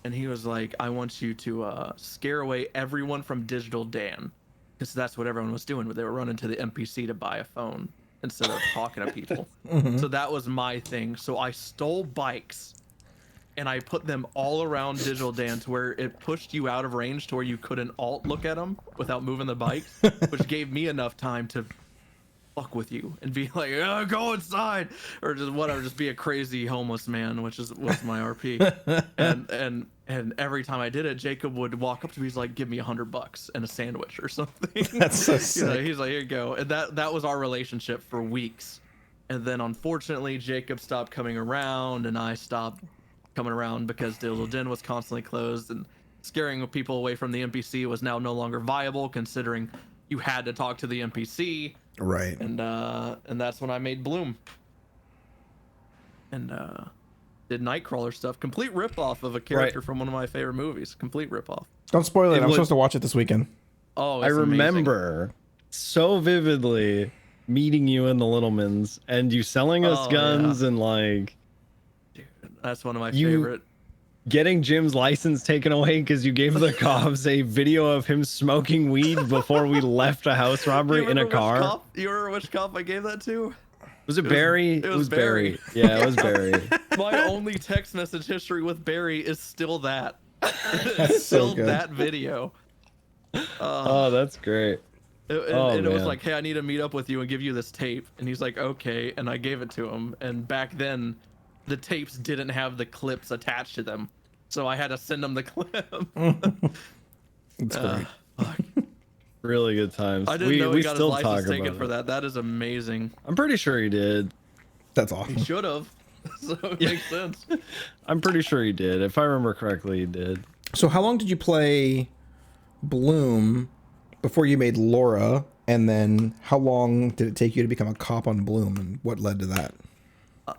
And he was like, "I want you to scare away everyone from Digital Dan," because that's what everyone was doing. But they were running to the NPC to buy a phone instead of talking to people. So that was my thing. So I stole bikes, and I put them all around Digital Dan to where it pushed you out of range to where you couldn't alt look at them without moving the bikes, which gave me enough time to fuck with you and be like, "Oh, go inside," or just whatever, just be a crazy homeless man, which was my RP. and every time I did it, Jacob would walk up to me. He's like, "Give me $100 and a sandwich or something." That's so sick. You know, he's like, "Here you go." And that was our relationship for weeks. And then unfortunately, Jacob stopped coming around, and I stopped coming around because Digital Den was constantly closed, and scaring people away from the NPC was now no longer viable, considering you had to talk to the NPC. Right. And that's when I made Bloom. And did Nightcrawler stuff. Complete ripoff of a character from one of my favorite movies. Complete ripoff. Don't spoil it. I'm supposed to watch it this weekend. Oh, I remember so vividly meeting you in the Littlemans and you selling us guns and like. Dude, that's one of my favorite. Getting Jim's license taken away because you gave the cops a video of him smoking weed before we left a house robbery in a car. You remember which cop I gave that to? Was it Barry? It was Barry. Yeah, it was Barry. My only text message history with Barry is still that. That's still so good. that video. Oh, that's great. And it was like, "Hey, I need to meet up with you and give you this tape." And he's like, "Okay." And I gave it to him. And back then, the tapes didn't have the clips attached to them, so I had to send him the clip. It's great. Really good times. I didn't know he got his license talk taken about for it. that. That is amazing. I'm pretty sure he did. That's awesome. He should have. So it makes sense. I'm pretty sure he did. If I remember correctly, he did. So how long did you play Bloom before you made Laura? And then how long did it take you to become a cop on Bloom? And what led to that?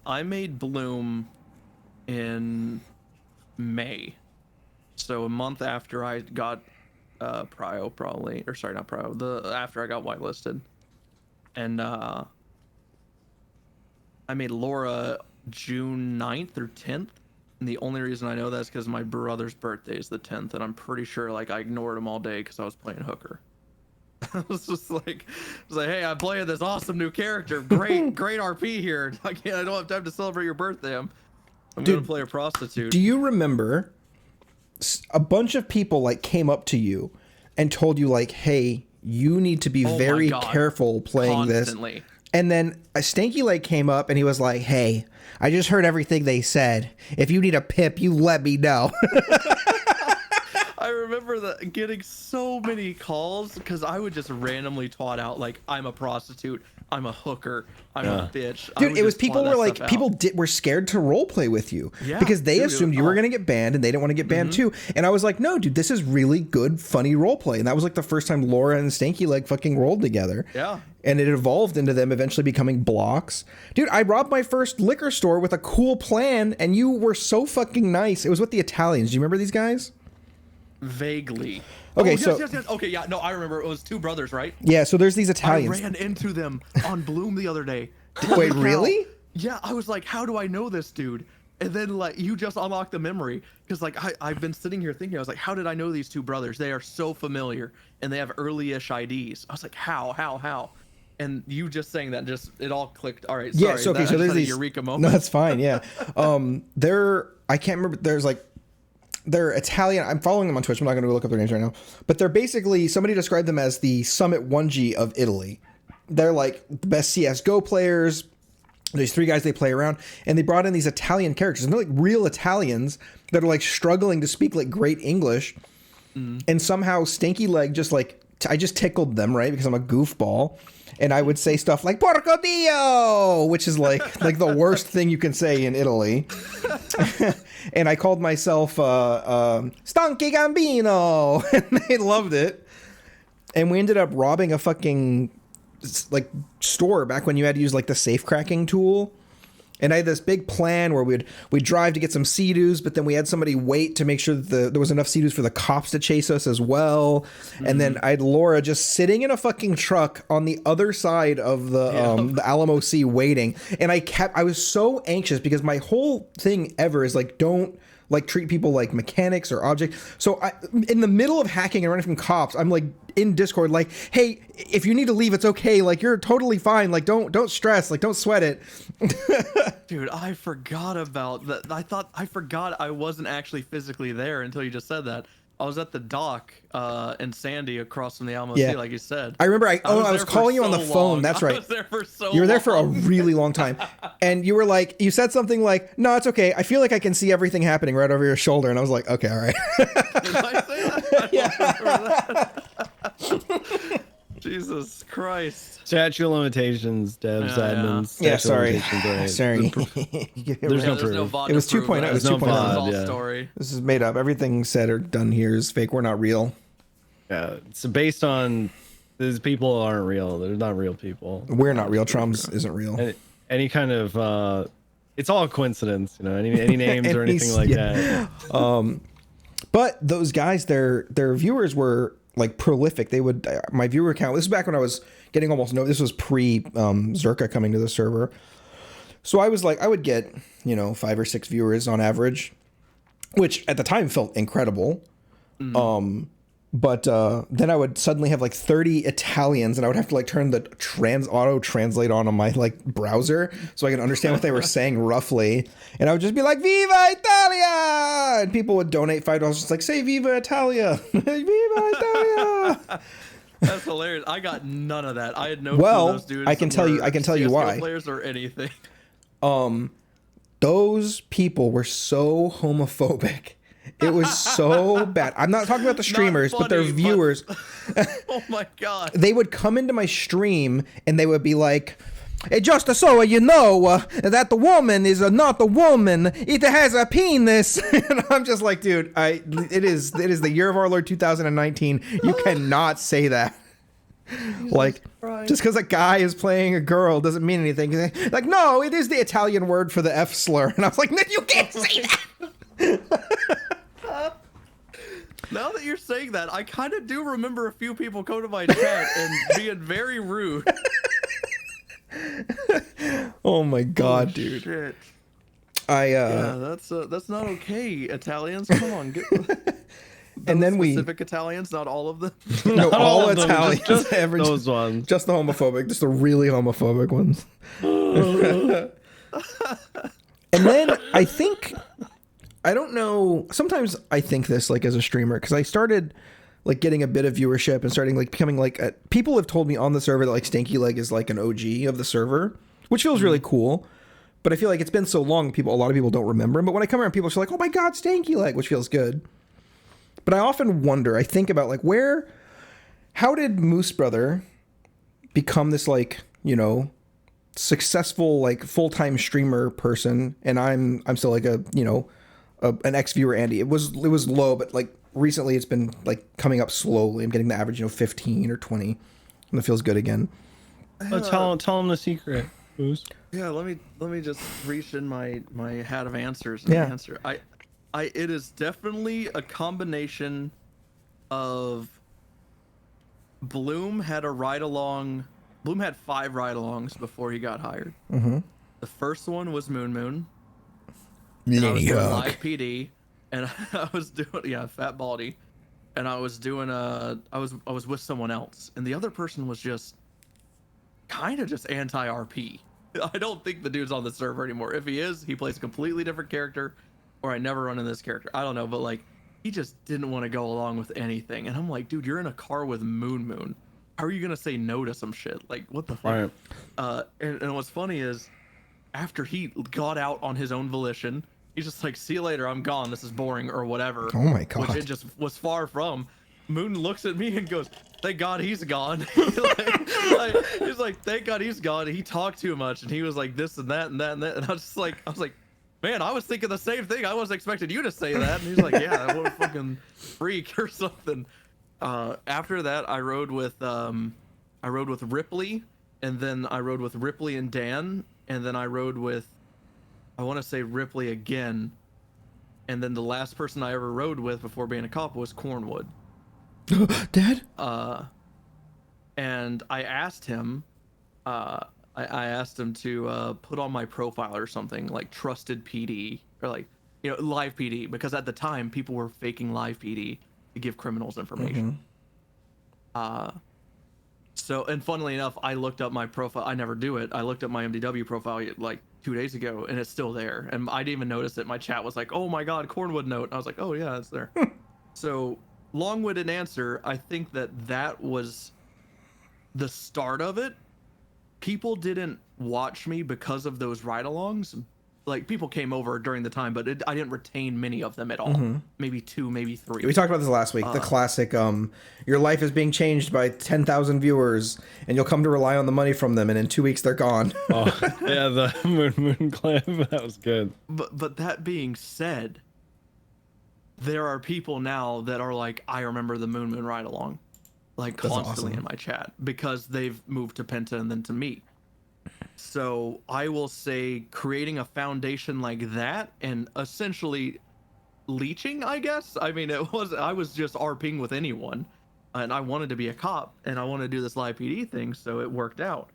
I made Bloom in May. So a month after I got Prio, probably. Or sorry, not Prio. After I got whitelisted. And I made Laura June 9th or 10th. And the only reason I know that is because my brother's birthday is the 10th. And I'm pretty sure like I ignored him all day because I was playing hooker. I was just like, "Hey, I'm playing this awesome new character. Great RP here. I don't have time to celebrate your birthday. I'm gonna play a prostitute." Do you remember a bunch of people like came up to you and told you like, "Hey, you need to be very careful playing Constantly. this." And then a Stanky Leg came up and he was like, "Hey, I just heard everything they said. If you need a pip, you let me know." I remember getting so many calls because I would just randomly twat out like, "I'm a prostitute, I'm a hooker, I'm a bitch." Dude, it was people were like, were scared to roleplay with you because they assumed you were going to get banned and they didn't want to get banned too. And I was like, "No, dude, this is really good, funny roleplay." And that was like the first time Laura and Stanky Leg fucking rolled together. Yeah. And it evolved into them eventually becoming blocks. Dude, I robbed my first liquor store with a cool plan and you were so fucking nice. It was with the Italians. Do you remember these guys? Vaguely. Okay, yes. Okay, yeah, no, I remember. It was two brothers, right? Yeah, so there's these Italians. I ran into them on Bloom the other day. Wait, really? Yeah, I was like, "How do I know this dude?" And then like you just unlock the memory because like I've been sitting here thinking, I was like, how did I know these two brothers? They are so familiar and they have early-ish IDs. I was like, how? And you just saying that, just it all clicked. All right, sorry. Yeah, so okay, that, so I just there's had a these eureka moment. No, that's fine. Yeah. I can't remember. They're Italian. I'm following them on Twitch. I'm not going to look up their names right now. But they're basically, somebody described them as the Summit 1G of Italy. They're like the best CSGO players. There's 3 guys they play around, and they brought in these Italian characters. And they're like real Italians that are like struggling to speak like great English. And somehow Stanky Leg just like, I just tickled them, right? Because I'm a goofball. And I would say stuff like "Porco Dio," which is like the worst thing you can say in Italy. And I called myself Stanky Gambino, and they loved it. And we ended up robbing a fucking like store back when you had to use like the safe cracking tool. And I had this big plan where we'd drive to get some Sea-Doos, but then we had somebody wait to make sure that there was enough Sea-Doos for the cops to chase us as well. And then I had Laura just sitting in a fucking truck on the other side of the Alamo Sea waiting. And I was so anxious because my whole thing ever is like, don't like treat people like mechanics or objects. So in the middle of hacking and running from cops, I'm like in Discord, like, hey, if you need to leave, it's okay. Like, you're totally fine. Like, don't stress. Like, don't sweat it. Dude, I forgot about that. I forgot I wasn't actually physically there until you just said that. I was at the dock in Sandy across from the Alamo Sea, like you said. I remember I was calling you on the phone. That's right. I was there for so long. You were there for a really long time. And you were like, you said something like, no, it's okay. I feel like I can see everything happening right over your shoulder. And I was like, okay, all right. Did I say that? I don't remember that. Jesus Christ. Statute of limitations, devs, admins. Yeah, statute sorry. of Sorry. There's no There's proof. no VOD It was to prove 2.0. that. It was There's no 2.0. It's VOD, all yeah. story. This is made up. Everything said or done here is fake. We're not real. Yeah, it's based on these people aren't real. They're not real people. We're not real. Trumps isn't real. Any kind of it's all a coincidence, you know. Any names or anything like that. But those guys, their viewers were like prolific. They would my viewer count. This is back when I was getting almost no. This was pre Zerka coming to the server. So I was like, I would get 5 or 6 viewers on average, which at the time felt incredible. But then I would suddenly have like 30 Italians, and I would have to like turn the auto translate on my like browser so I could understand what they were saying roughly. And I would just be like, "Viva Italia!" And people would donate $5, just like, say "Viva Italia," "Viva Italia." That's hilarious. I got none of that. I had no Well, clue those dudes I can tell you CS:GO why. Players or anything. Those people were so homophobic. It was so bad. I'm not talking about the streamers, but their funny, viewers. Oh my god. They would come into my stream and they would be like, "Hey, just so you know that the woman is not a woman. It has a penis." And I'm just like, dude, it is the year of our Lord 2019. You cannot say that. Like, just because a guy is playing a girl doesn't mean anything. Like, no, it is the Italian word for the F slur. And I was like, no, you can't say that. Now that you're saying that, I kind of do remember a few people come to my chat and being very rude. Oh my god, dude. Shit. Yeah, that's not okay, Italians. Come on, get and then specific Italians, not all of them. No, all of them, Italians. just Average, those ones. just the homophobic, just the really homophobic ones. And then I don't know. Sometimes I think this like as a streamer because I started like getting a bit of viewership and starting like becoming like people have told me on the server that like Stanky Leg is like an OG of the server, which feels really cool. But I feel like it's been so long, a lot of people don't remember him. But when I come around, people are like, "Oh my god, Stanky Leg," which feels good. But I often wonder. I think about like how did Moosebrother become this like successful like full-time streamer person, and I'm still like an ex-viewer Andy. It was low, but like recently it's been like coming up slowly. I'm getting the average 15 or 20, and it feels good again. Tell them the secret. Moose. Yeah, let me just reach in my hat of answers and answer. It is definitely a combination of Bloom had a ride-along. Bloom had 5 ride-alongs before he got hired. Mm-hmm. The first one was Moon. And I was Lady doing Hawk. live PD, and I was doing fat baldy, and I was doing I was with someone else, and the other person was just kind of just anti-RP. I don't think the dude's on the server anymore. If he is, he plays a completely different character, or I never run in this character. I don't know, but like he just didn't want to go along with anything, and I'm like, dude, you're in a car with Moon. How are you gonna say no to some shit? Like, what the fuck? Right. And what's funny is, after he got out on his own volition, he's just like, see you later, I'm gone, this is boring, or whatever. Oh my God. Which it just was far from. Moon looks at me and goes, thank God he's gone. He's like, thank God he's gone. He talked too much, and he was like this and that and that and that. And I was like, man, I was thinking the same thing. I wasn't expecting you to say that. And he's like, yeah, what a fucking freak or something. After that, I rode with Ripley, and then I rode with Ripley and Dan, and then I rode with, I want to say Ripley again, and then the last person I ever rode with before being a cop was Cornwood. Dad? And I asked him, I asked him to put on my profile or something like trusted PD or like, you know, live PD, because at the time people were faking live PD to give criminals information. So, and funnily enough, I looked up my profile. I never do it. I looked up my MDW profile like 2 days ago, and it's still there. And I didn't even notice it. My chat was like, "Oh my God, Cornwood note." And I was like, "Oh yeah, it's there." So, long-winded answer. I think that was the start of it. People didn't watch me because of those ride-alongs. Like, people came over during the time, but I didn't retain many of them at all. Maybe 2, maybe 3. We talked about this last week. The classic, your life is being changed by 10,000 viewers, and you'll come to rely on the money from them, and in 2 weeks they're gone. Oh, yeah, the moon clip. That was good. But that being said, there are people now that are like, I remember the Moon ride along, like That's constantly awesome. in my chat, because they've moved to Penta and then to me. So I will say creating a foundation like that and essentially leeching, I guess. I mean, I was just RPing with anyone, and I wanted to be a cop, and I wanted to do this live PD thing, so it worked out.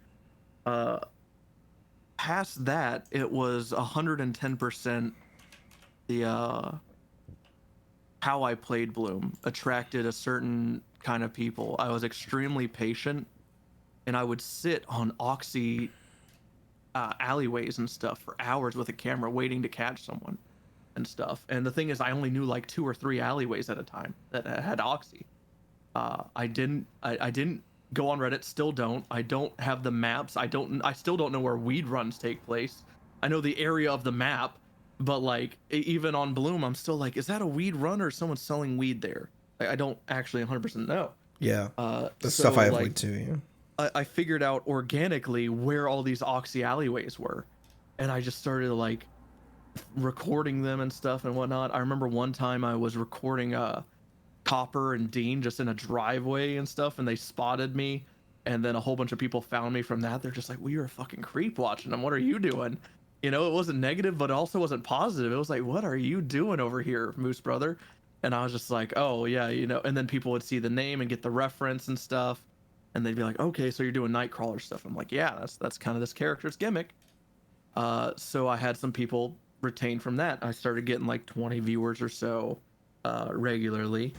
Past that, it was 110% the how I played Bloom attracted a certain kind of people. I was extremely patient, and I would sit on Oxy alleyways and stuff for hours with a camera waiting to catch someone and stuff. And the thing is, I only knew like 2 or 3 alleyways at a time that had Oxy. I didn't go on Reddit, still don't. I don't have the maps. I still don't know where weed runs take place. I know the area of the map, but like even on Bloom, I'm still like, is that a weed run or someone selling weed there? I don't actually 100% know. Yeah. The So, stuff I like, avoid too, yeah. I figured out organically where all these Oxy alleyways were, and I just started like recording them and stuff and whatnot. I remember one time I was recording Copper and Dean just in a driveway and stuff, and they spotted me, and then a whole bunch of people found me from that. They're just like, well, you're a fucking creep watching them. What are you doing? You know, it wasn't negative, but it also wasn't positive. It was like, what are you doing over here, Moosebrother? And I was just like, oh yeah, you know. And then people would see the name and get the reference and stuff, and they'd be like, okay, so you're doing Nightcrawler stuff. I'm like, yeah, that's kind of this character's gimmick. So I had some people retain from that. I started getting like 20 viewers or so regularly,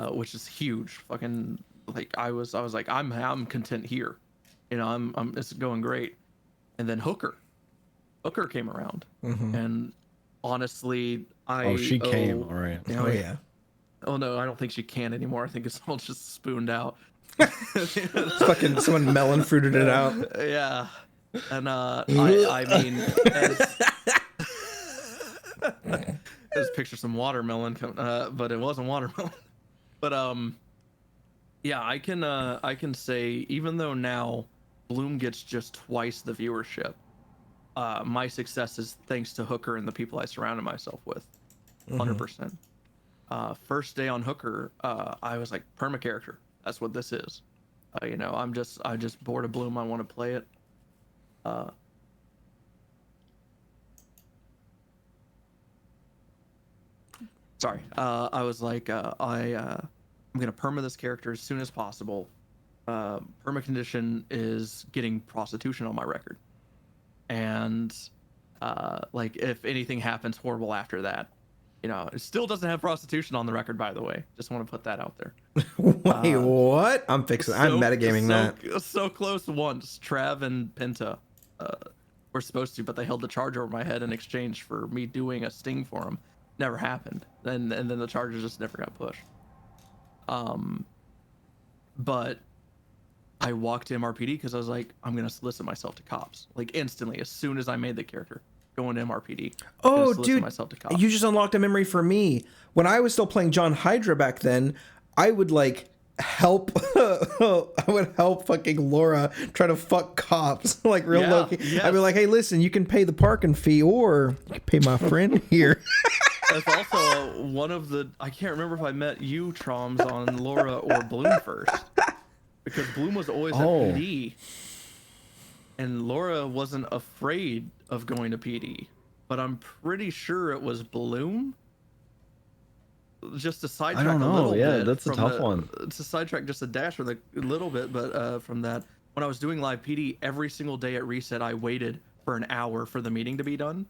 which is huge. Fucking like I was like, I'm content here, you know. It's going great. And then Hooker came around, and honestly, She came. All right. Oh, yeah. Oh no, I don't think she can anymore. I think it's all just spooned out. It's fucking someone melon fruited it out. Yeah. And I mean, just picture some watermelon, but it wasn't watermelon. But yeah, I can say, even though now Bloom gets just twice the viewership, my success is thanks to Hooker and the people I surrounded myself with, 100%. First day on Hooker, I was like, perma character. That's what this is. You know, I just bored of Bloom. I want to play it. Sorry. I was like, I'm gonna perma this character as soon as possible. Perma condition is getting prostitution on my record, and like if anything happens horrible after that. You know, it still doesn't have prostitution on the record, by the way. Just want to put that out there. Wait, what? I'm fixing. I'm metagaming that. So close once. Trav and Penta were supposed to, but they held the charge over my head in exchange for me doing a sting for them. Never happened. And then the charges just never got pushed. But I walked to MRPD because I was like, I'm gonna solicit myself to cops, like instantly as soon as I made the character. Going to MRPD. Oh, dude, you just unlocked a memory for me. When I was still playing John Hydra back then, I would like help. I would help fucking Laura try to fuck cops, like real low key. Yes. I'd be like, hey, listen, you can pay the parking fee, or you can pay my friend here. That's also one of the. I can't remember if I met you, Troms, on Laura or Bloom first, because Bloom was always at PD. And Laura wasn't afraid of going to PD, but I'm pretty sure it was Bloom. Just to sidetrack a little bit. Yeah, that's a tough one. To sidetrack just a dash with a little bit, but from that, when I was doing live PD, every single day at reset, I waited for an hour for the meeting to be done,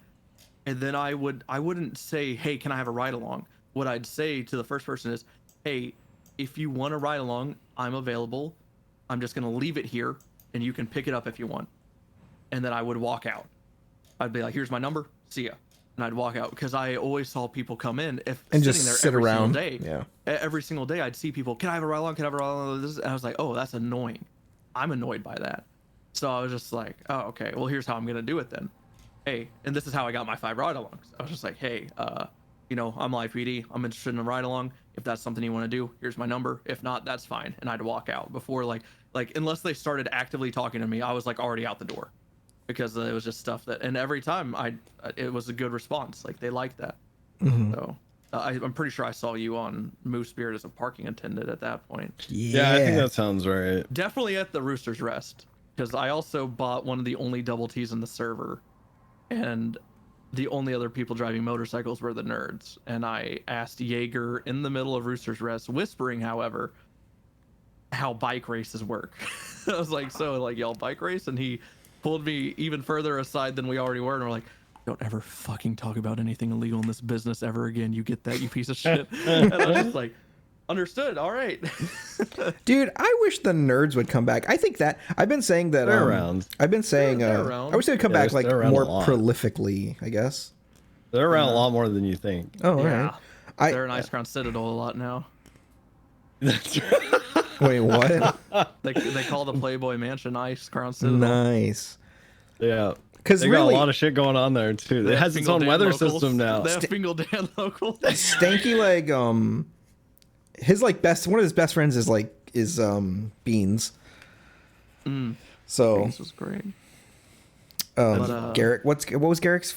and then I wouldn't say, hey, can I have a ride along? What I'd say to the first person is, hey, if you want to ride along, I'm available. I'm just gonna leave it here, and you can pick it up if you want. And then I would walk out. I'd be like, here's my number, see ya. And I'd walk out because I always saw people come in and just sit every around. Single day. Yeah. Every single day I'd see people, can I have a ride along? Can I have a ride along? And I was like, oh, that's annoying. I'm annoyed by that. So I was just like, oh, okay, well, here's how I'm gonna do it then. Hey, and this is how I got my 5 ride alongs. I was just like, hey, you know, I'm live PD. I'm interested in a ride along. If that's something you want to do, here's my number. If not, that's fine. And I'd walk out before like unless they started actively talking to me, I was like already out the door. Because it was just stuff that, and every time it was a good response. Like they liked that. Mm-hmm. So I'm pretty sure I saw you on Moose Spirit as a parking attendant at that point. Yeah, I think that sounds right. Definitely at the Rooster's Rest, because I also bought one of the only double T's in the server, and the only other people driving motorcycles were the nerds. And I asked Jaeger in the middle of Rooster's Rest, whispering, however, how bike races work. I was like, so like y'all bike race, and he pulled me even further aside than we already were, and we're like, don't ever fucking talk about anything illegal in this business ever again. You get that, you piece of shit. And I was just like, understood, all right. Dude, I wish the nerds would come back. I think that I've been saying that they're around. I've been saying I wish they would come back like more prolifically, I guess. They're around a lot more than you think. Oh, yeah. Right. They're in Ice Crown Citadel a lot now. That's right. Wait, what? They call the Playboy Mansion Ice Crown Citadel. Nice. Yeah. Because they got a lot of shit going on there too. It has its own weather system now. They have Fingal Dan locals. Stanky Leg, his like one of his best friends is Beans. So Beans was great. Garrick, what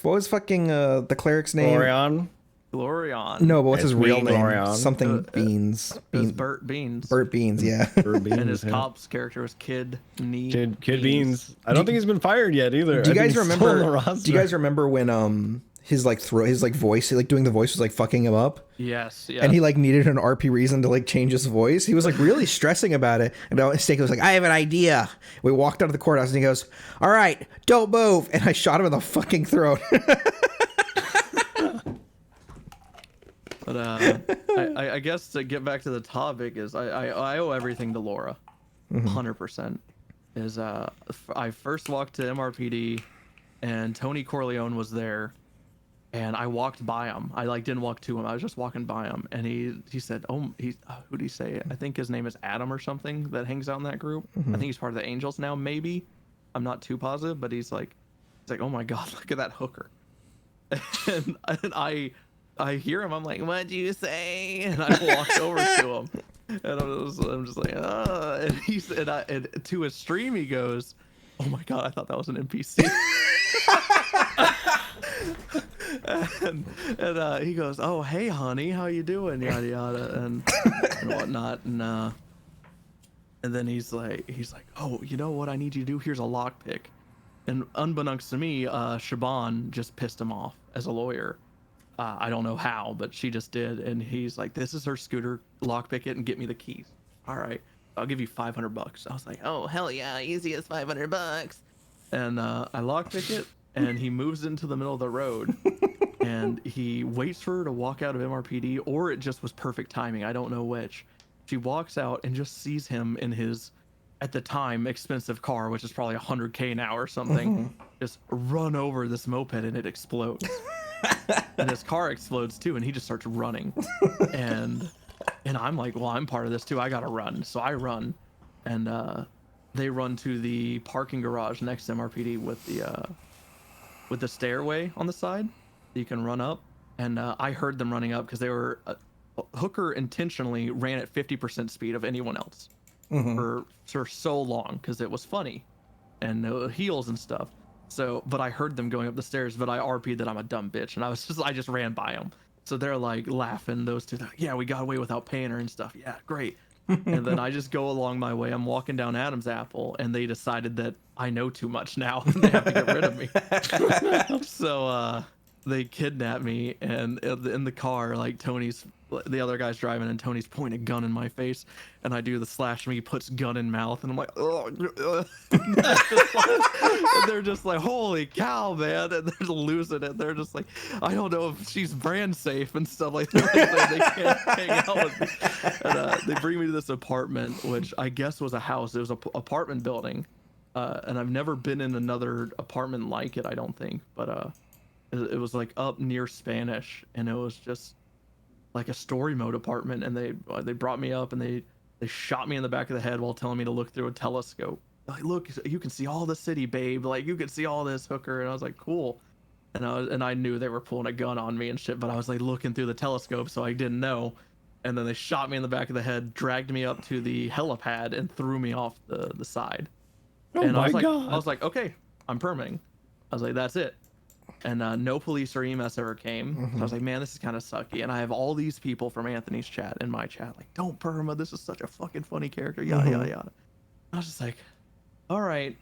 was fucking the cleric's name? Glorion. No, but what's his real name? Glorion. Something Beans. Burt Beans. Burt Beans, yeah. Burt Beans, and his cop's character was Kid Beans. I don't think he's been fired yet either. Do you guys remember? Do you guys remember when his voice, like doing the voice was like fucking him up? Yes. And he like needed an RP reason to like change his voice. He was like really stressing about it. And Stanky was like, I have an idea. We walked out of the courthouse and he goes, all right, don't move. And I shot him in the fucking throat. But I guess to get back to the topic is I owe everything to Laura, 100%. Is I first walked to MRPD, and Tony Corleone was there, and I walked by him. I like didn't walk to him. I was just walking by him, and he said, who did he say? I think his name is Adam or something that hangs out in that group. I think he's part of the Angels now, maybe. I'm not too positive, but he's like, oh my god, look at that hooker, and I hear him. I'm like, what'd you say? And I walked over to him, and I'm just like, and he said, and to his stream he goes, oh my god, I thought that was an NPC. and he goes, oh hey honey, how you doing? Yada yada and whatnot, and then he's like, oh, you know what I need you to do? Here's a lockpick. And unbeknownst to me, Shaban just pissed him off as a lawyer. I don't know how, but she just did. And he's like, this is her scooter, lockpick it and get me the keys. All right, I'll give you $500. I was like, oh, hell yeah, easy as $500. And I lockpick it, and he moves into the middle of the road, and he waits for her to walk out of MRPD, or it just was perfect timing. I don't know which. She walks out and just sees him in his, at the time, expensive car, which is probably $100K now or something, just run over this moped, and it explodes. And his car explodes too, and he just starts running. And I'm like, well, I'm part of this too. I gotta run. So I run, and they run to the parking garage next to MRPD with the stairway on the side that you can run up. And I heard them running up because they were Hooker intentionally ran at 50% speed of anyone else for so long because it was funny and heels and stuff. So, but I heard them going up the stairs, but I RP'd that I'm a dumb bitch, and I just ran by them. So they're like laughing, those two. Like, yeah, we got away without paying her and stuff. Yeah, great. And then I just go along my way. I'm walking down Adam's Apple, and they decided that I know too much now. They have to get rid of me. So they kidnap me, and in the car, like the other guy's driving, and Tony's pointing a gun in my face, and I do the slash me, puts gun in mouth, and I'm like, oh. And they're just like, holy cow, man, and they're losing it. They're just like, I don't know if she's brand safe and stuff like that. They can't hang out with me. And they bring me to this apartment, which I guess was a house. It was an apartment building, and I've never been in another apartment like it, I don't think, but it was like up near Spanish, and it was just like a story mode apartment, and they brought me up, and they shot me in the back of the head while telling me to look through a telescope. Like, look, you can see all the city, babe. Like, you can see all this, Hooker. And I was like, cool. And I knew they were pulling a gun on me and shit, but I was like looking through the telescope, so I didn't know. And then they shot me in the back of the head, dragged me up to the helipad, and threw me off the side. Oh and my God. God. I was like, okay, I'm perming. I was like, that's it. And no police or EMS ever came. So I was like, man, this is kind of sucky. And I have all these people from Anthony's chat in my chat, like, don't perma. This is such a fucking funny character. Yada, yada, yada. I was just like, all right.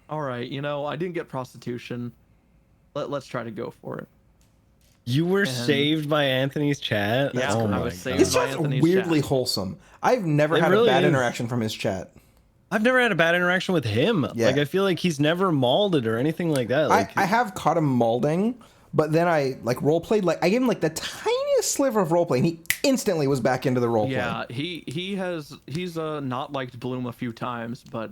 You know, I didn't get prostitution. Let's try to go for it. You were saved by Anthony's chat? Yeah, Oh I my was God. saved His by chat's Anthony's weirdly chat. wholesome. I've never It had really a bad is. interaction from his chat. I've never had a bad interaction with him. Yeah. Like, I feel like he's never mauled or anything like that. Like, I have caught him malding, but then I like roleplayed. Like I gave him like the tiniest sliver of roleplay, and he instantly was back into the roleplay. Yeah, he's not liked Bloom a few times, but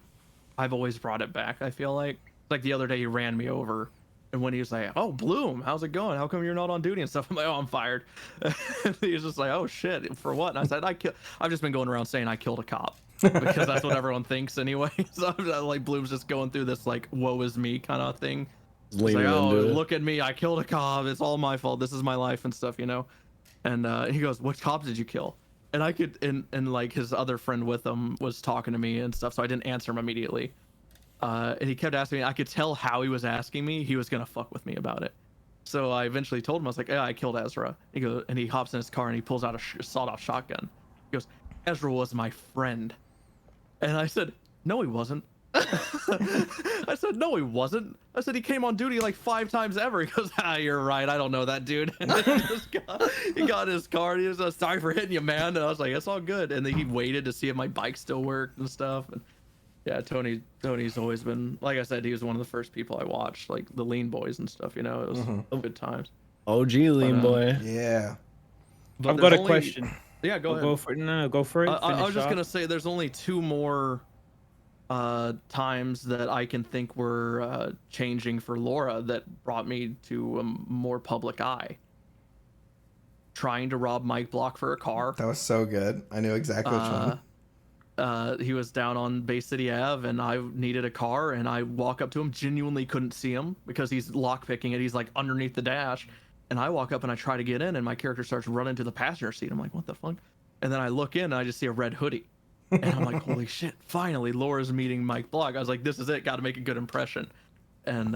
I've always brought it back. I feel like the other day he ran me over, and when he was like, "Oh, Bloom, how's it going? How come you're not on duty and stuff?" I'm like, "Oh, I'm fired." And he was just like, "Oh shit, for what?" And I said, I've just been going around saying I killed a cop because that's what everyone thinks anyway. So I'm like, Bloom's just going through this like woe is me kind of thing. He's like, leaning oh, into it. look at me, I killed a cop, it's all my fault, this is my life and stuff, you know. And he goes, what cops did you kill? And I could, and like his other friend with him was talking to me and stuff, so I didn't answer him immediately. And he kept asking me, I could tell how he was asking me, he was gonna fuck with me about it. So I eventually told him, I was like, yeah, I killed Ezra. He goes, and he hops in his car and he pulls out a sawed-off shotgun. He goes, Ezra was my friend. And I said, no, he wasn't. I said, no, he wasn't. I said, he came on duty like 5 times ever. He goes, you're right. I don't know that dude. And then he got in his car and he was like, sorry for hitting you, man. And I was like, it's all good. And then he waited to see if my bike still worked and stuff. And yeah, Tony's always been, like I said, he was one of the first people I watched, like the Lean Boys and stuff, you know. It was good times. OG Lean Boy. Yeah. But I've got there's a only- question. Yeah, go ahead. Go for it. No, go for it. I was Finish just off. gonna say there's only 2 more times that I can think were changing for Laura that brought me to a more public eye. Trying to rob Mike Block for a car. That was so good. I knew exactly which one. He was down on Bay City Ave and I needed a car and I walk up to him, genuinely couldn't see him because he's lockpicking it. He's like underneath the dash. And I walk up and I try to get in and my character starts running to the passenger seat. I'm like, what the fuck? And then I look in and I just see a red hoodie. And I'm like, holy shit, finally Laura's meeting Mike Block. I was like, this is it, gotta make a good impression. And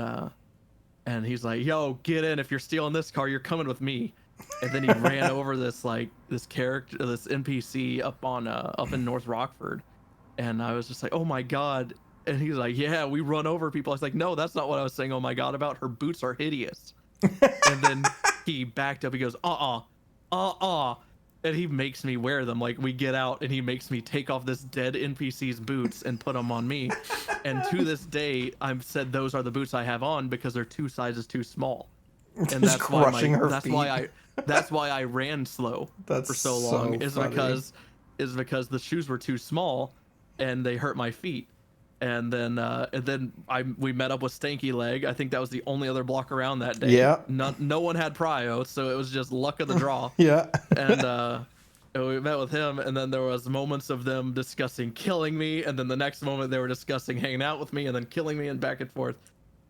he's like, yo, get in. If you're stealing this car, you're coming with me. And then he ran over this character, this NPC up in North Rockford. And I was just like, oh my God. And he's like, yeah, we run over people. I was like, no, that's not what I was saying. Oh my God, about her boots are hideous. And then he backed up. He goes, and he makes me wear them. Like we get out and he makes me take off this dead NPC's boots and put them on me. And to this day, I've said those are the boots I have on because they're 2 sizes too small. And Just that's why crushing her that's why I ran slow That's for so long. so funny. Is because the shoes were too small and they hurt my feet. And then we met up with Stanky Leg. I think that was the only other block around that day. Yeah. No one had prio, so it was just luck of the draw. Yeah. And we met with him, and then there was moments of them discussing killing me, and then the next moment they were discussing hanging out with me, and then killing me, and back and forth.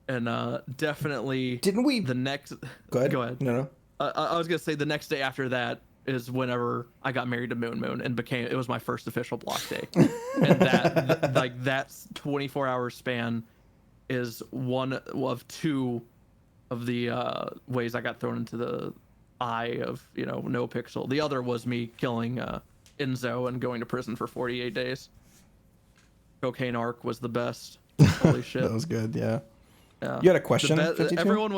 And definitely Didn't we? the next. Go ahead. Go ahead. No. I was gonna say the next day after that is whenever I got married to Moon and it was my first official block day. And that 24-hour span is one of 2 of the ways I got thrown into the eye of NoPixel. The other was me killing Enzo and going to prison for 48 days. Cocaine arc was the best. Holy shit. That was good. Yeah. Yeah. You had a question? 52? Everyone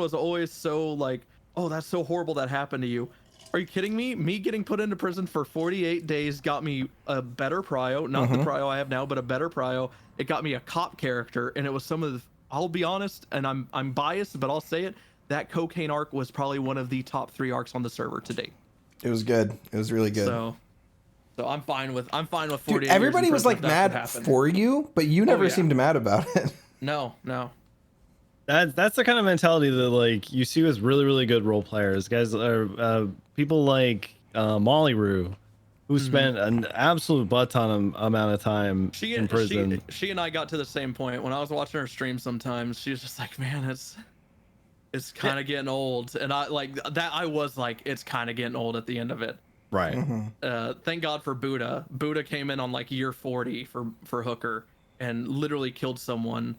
was always so like, oh, that's so horrible that happened to you. Are you kidding me? Me getting put into prison for 48 days got me a better prio, not the prio I have now, but a better prio. It got me a cop character, and it was some of the, I'll be honest, and I'm biased, but I'll say it, that cocaine arc was probably one of the top 3 arcs on the server to date. It was good. It was really good. So I'm fine with 48 Dude, years everybody in was prison like if that's what mad happened. for you, but you never yeah. seemed mad about it. No. That's the kind of mentality that like you see with really, really good role players. Guys are people like Molly Roo, who spent an absolute butt ton amount of time in prison. She and I got to the same point when I was watching her stream. Sometimes she was just like, man, it's kind of getting old. And I like that. I was like, it's kind of getting old at the end of it. Right. Thank God for Buddha. Buddha came in on like year 40 for Hooker and literally killed someone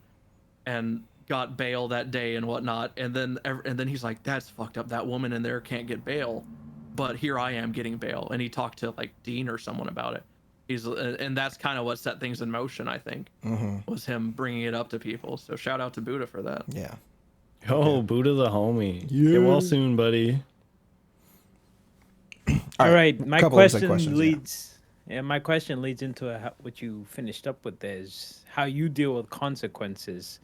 and got bail that day and whatnot. And then he's like, that's fucked up. That woman in there can't get bail, but here I am getting bail. And he talked to like Dean or someone about it. And that's kind of what set things in motion, I think, was him bringing it up to people. So shout out to Buddha for that. Yeah. Oh, Buddha the homie. Yeah. Get well soon, buddy. All right, my couple of question questions, leads. Yeah, my question leads into what you finished up with. There is how you deal with consequences.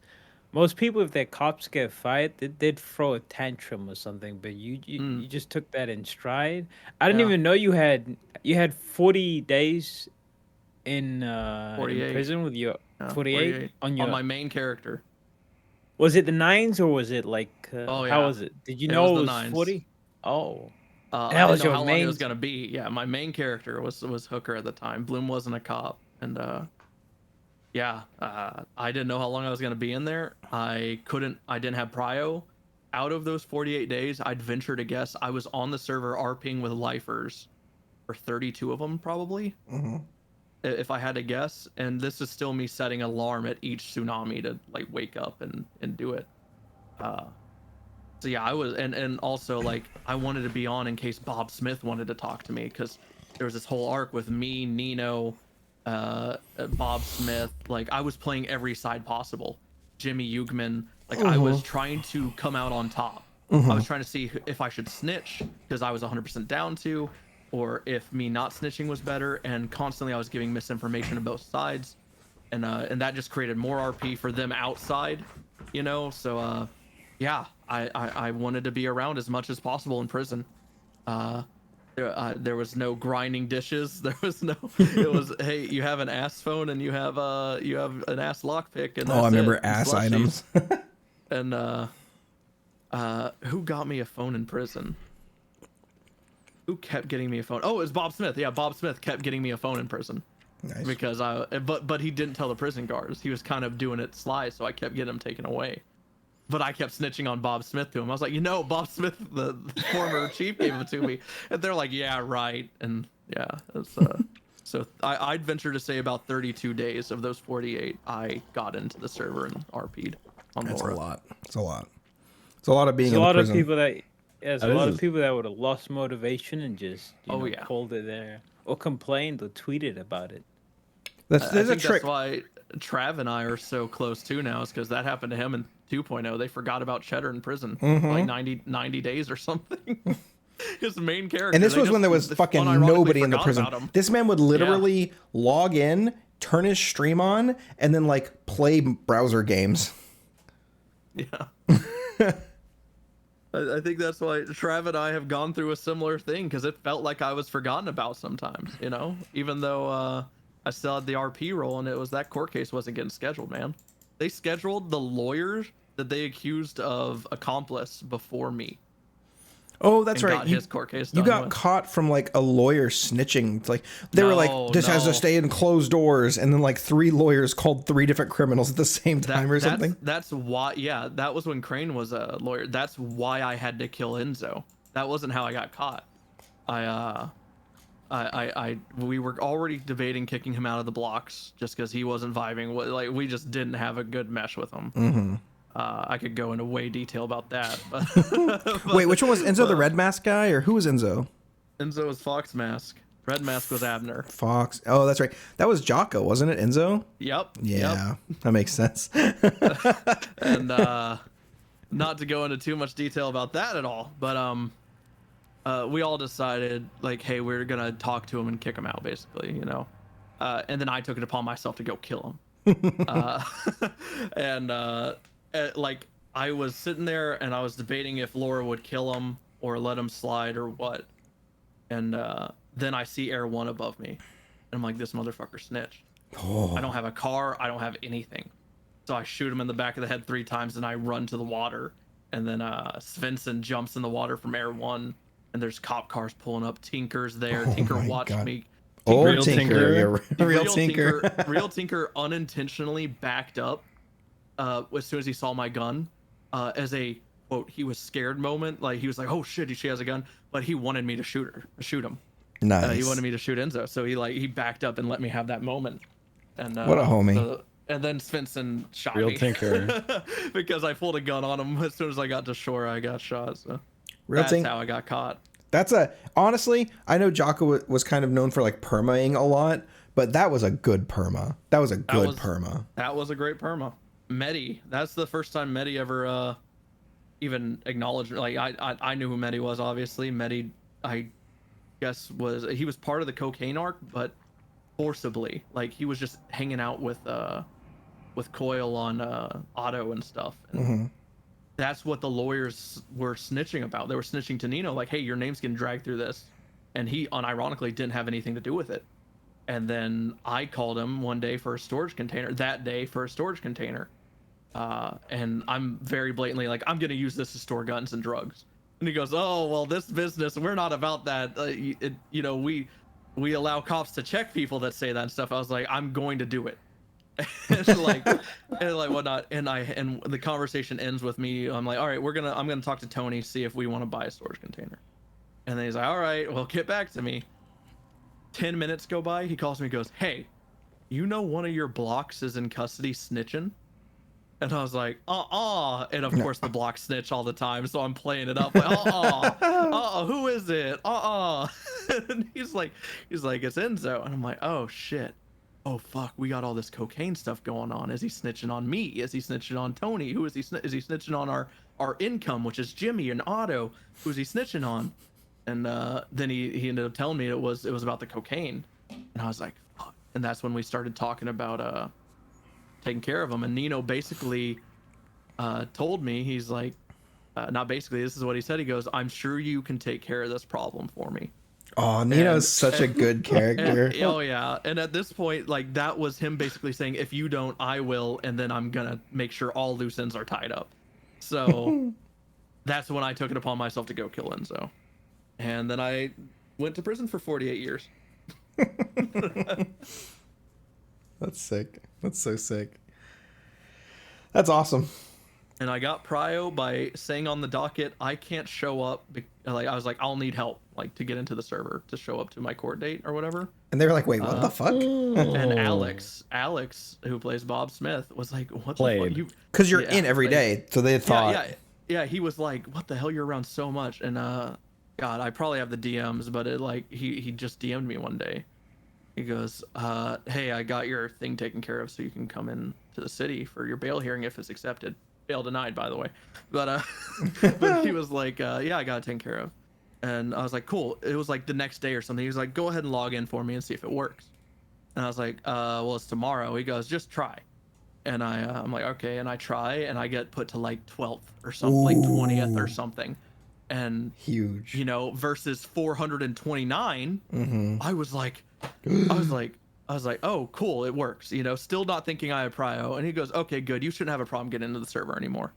Most people, if their cops get fired, they'd throw a tantrum or something. But you just took that in stride. I didn't even know you had 40 days in 48. prison with your 48 on my main character. Was it the 9s or was it like? How was it? Did you know it was 9s. 40? Oh. I That was didn't know your how long main. it was gonna be. Yeah, my main character was Hooker at the time. Bloom wasn't a cop, and I didn't know how long I was gonna be in there. I didn't have prio. Out of those 48 days, I'd venture to guess I was on the server RPing with lifers for 32 of them probably, if I had to guess. And this is still me setting alarm at each tsunami to like wake up and do it. So yeah, I was, and also like I wanted to be on in case Bob Smith wanted to talk to me, because there was this whole arc with me, Nino, Bob Smith. Like I was playing every side possible. Jimmy Yugman. Like I was trying to come out on top. I was trying to see if I should snitch because I was 100% down to, or if me not snitching was better. And constantly I was giving misinformation to both sides, and that just created more RP for them outside, So yeah, I wanted to be around as much as possible in prison. There was no grinding dishes. There was no. It was, hey, you have an ass phone and you have an ass lockpick, and I remember it. ass Slushies. items. And who got me a phone in prison? Who kept getting me a phone? Oh, it was Bob Smith. Yeah, Bob Smith kept getting me a phone in prison. Nice. Because but he didn't tell the prison guards. He was kind of doing it sly, so I kept getting him taken away. But I kept snitching on Bob Smith to him. I was like, Bob Smith, the former chief, gave it to me. And they're like, yeah, right. And yeah, it's, so I'd venture to say about 32 days of those 48, I got into the server and RP'd on That's Laura. a lot. It's a lot. It's a lot of being There's in a lot prison. of people that there's a That lot is- of people that would have lost motivation and just yeah. pulled it there or complained or tweeted about it. There's I a think trick. that's why Trav and I are so close too now, is because that happened to him in 2.0. They forgot about Cheddar in prison like 90 days or something. his main character. And this They was when just- there was they fucking unironically nobody in the forgot prison. about him. This man would literally log in, turn his stream on, and then like play browser games. Yeah. I think that's why Trav and I have gone through a similar thing, because it felt like I was forgotten about sometimes, you know, even though I still had the RP role, and it was that court case wasn't getting scheduled, man. They scheduled the lawyers that they accused of accomplice before me. Oh, that's And right. got You, his court case you done got with. caught from like a lawyer snitching. Like they were No, like, this has to no. stay in closed doors, and then like 3 lawyers called 3 different criminals at the same time or something. That's why. Yeah, that was when Crane was a lawyer. That's why I had to kill Enzo. That wasn't how I got caught. We were already debating kicking him out of the blocks just because he wasn't vibing. Like we just didn't have a good mesh with him. Mm-hmm. I could go into way detail about that. But Wait, which one was Enzo? The red mask guy, or who was Enzo? Enzo was Fox Mask. Red Mask was Abner. Fox. Oh, that's right. That was Jocko, wasn't it? Enzo. Yep. Yeah, that makes sense. And not to go into too much detail about that at all, but we all decided like, hey, we're gonna talk to him and kick him out, basically, you know. And then I took it upon myself to go kill him. Like I was sitting there and I was debating if Laura would kill him or let him slide or what. And then I see Air 1 above me, and I'm like, this motherfucker snitched. Oh. I don't have a car. I don't have anything. So I shoot him in the back of the head 3 times, and I run to the water. And then Svensson jumps in the water from Air 1, and there's cop cars pulling up. Tinker's there. Oh Tinker my watched God. me. Old Real Tinker. Tinker. Yeah, real Tinker. Real Tinker unintentionally backed up as soon as he saw my gun, as a quote, he was scared moment. Like he was like, oh shit, she has a gun, but he wanted me to shoot him. Nice. He wanted me to shoot Enzo, so he backed up and let me have that moment. And What a homie. And then Svensson shot Real me. Tinker. Because I pulled a gun on him. As soon as I got to shore, I got shot. So Real that's Tinker. how I got caught. That's honestly, I know Jocko was kind of known for like permaing a lot, but that was a good perma. That was a good perma. That was a great perma. Medi, that's the first time Medi ever even acknowledged. Like I knew who Medi was, obviously. Medi, I guess he was part of the cocaine arc, but forcibly. Like he was just hanging out with Coil on Otto and stuff. And that's what the lawyers were snitching about. They were snitching to Nino, like, hey, your name's getting dragged through this. And he unironically didn't have anything to do with it. And then I called him one day for a storage container, and I'm very blatantly like, I'm going to use this to store guns and drugs. And he goes, oh, well, this business, we're not about that. We allow cops to check people that say that and stuff. I was like, I'm going to do it. and like whatnot. And the conversation ends with me. I'm like, all right, I'm going to talk to Tony, see if we want to buy a storage container. And then he's like, all right, well, get back to me. 10 minutes go by. He calls me and goes, hey, you know one of your blocks is in custody snitching? And I was like, and of course the blocks snitch all the time, so I'm playing it up like, who is it? And he's like, it's Enzo. And I'm like, oh shit. Oh fuck, we got all this cocaine stuff going on. Is he snitching on me? Is he snitching on Tony? Who is he? Is he snitching on our income, which is Jimmy and Otto? Who's he snitching on? And then he ended up telling me it was about the cocaine, and I was like, fuck. And that's when we started talking about taking care of him. And Nino basically told me, he's like, not basically, this is what he said. He goes, I'm sure you can take care of this problem for me. Oh, Nino's such a good character. Oh yeah. And at this point, like, that was him basically saying, if you don't, I will, and then I'm gonna make sure all loose ends are tied up. So that's when I took it upon myself to go kill Enzo. And then I went to prison for 48 years. That's sick. That's so sick. That's awesome. And I got prio by saying on the docket, I can't show up. Like, I was like, I'll need help, like, to get into the server to show up to my court date or whatever. And they were like, wait, what the fuck? And Alex, who plays Bob Smith, was like, what the fuck? Because you're in every day, so they thought. Yeah, he was like, what the hell, you're around so much. And God, I probably have the DMs, but it like he just DM'd me one day. He goes, hey, I got your thing taken care of, so you can come in to the city for your bail hearing if it's accepted. Bail denied, by the way. But but he was like, yeah, I got it taken care of. And I was like, cool. It was like the next day or something. He was like, go ahead and log in for me and see if it works. And I was like, well, it's tomorrow. He goes, just try. And I'm like, okay. And I try, and I get put to like 12th or something, like 20th or something. And Huge. you know, versus 429, I was like, oh, cool, it works. You know, still not thinking I had prio. And he goes, okay, good. You shouldn't have a problem getting into the server anymore.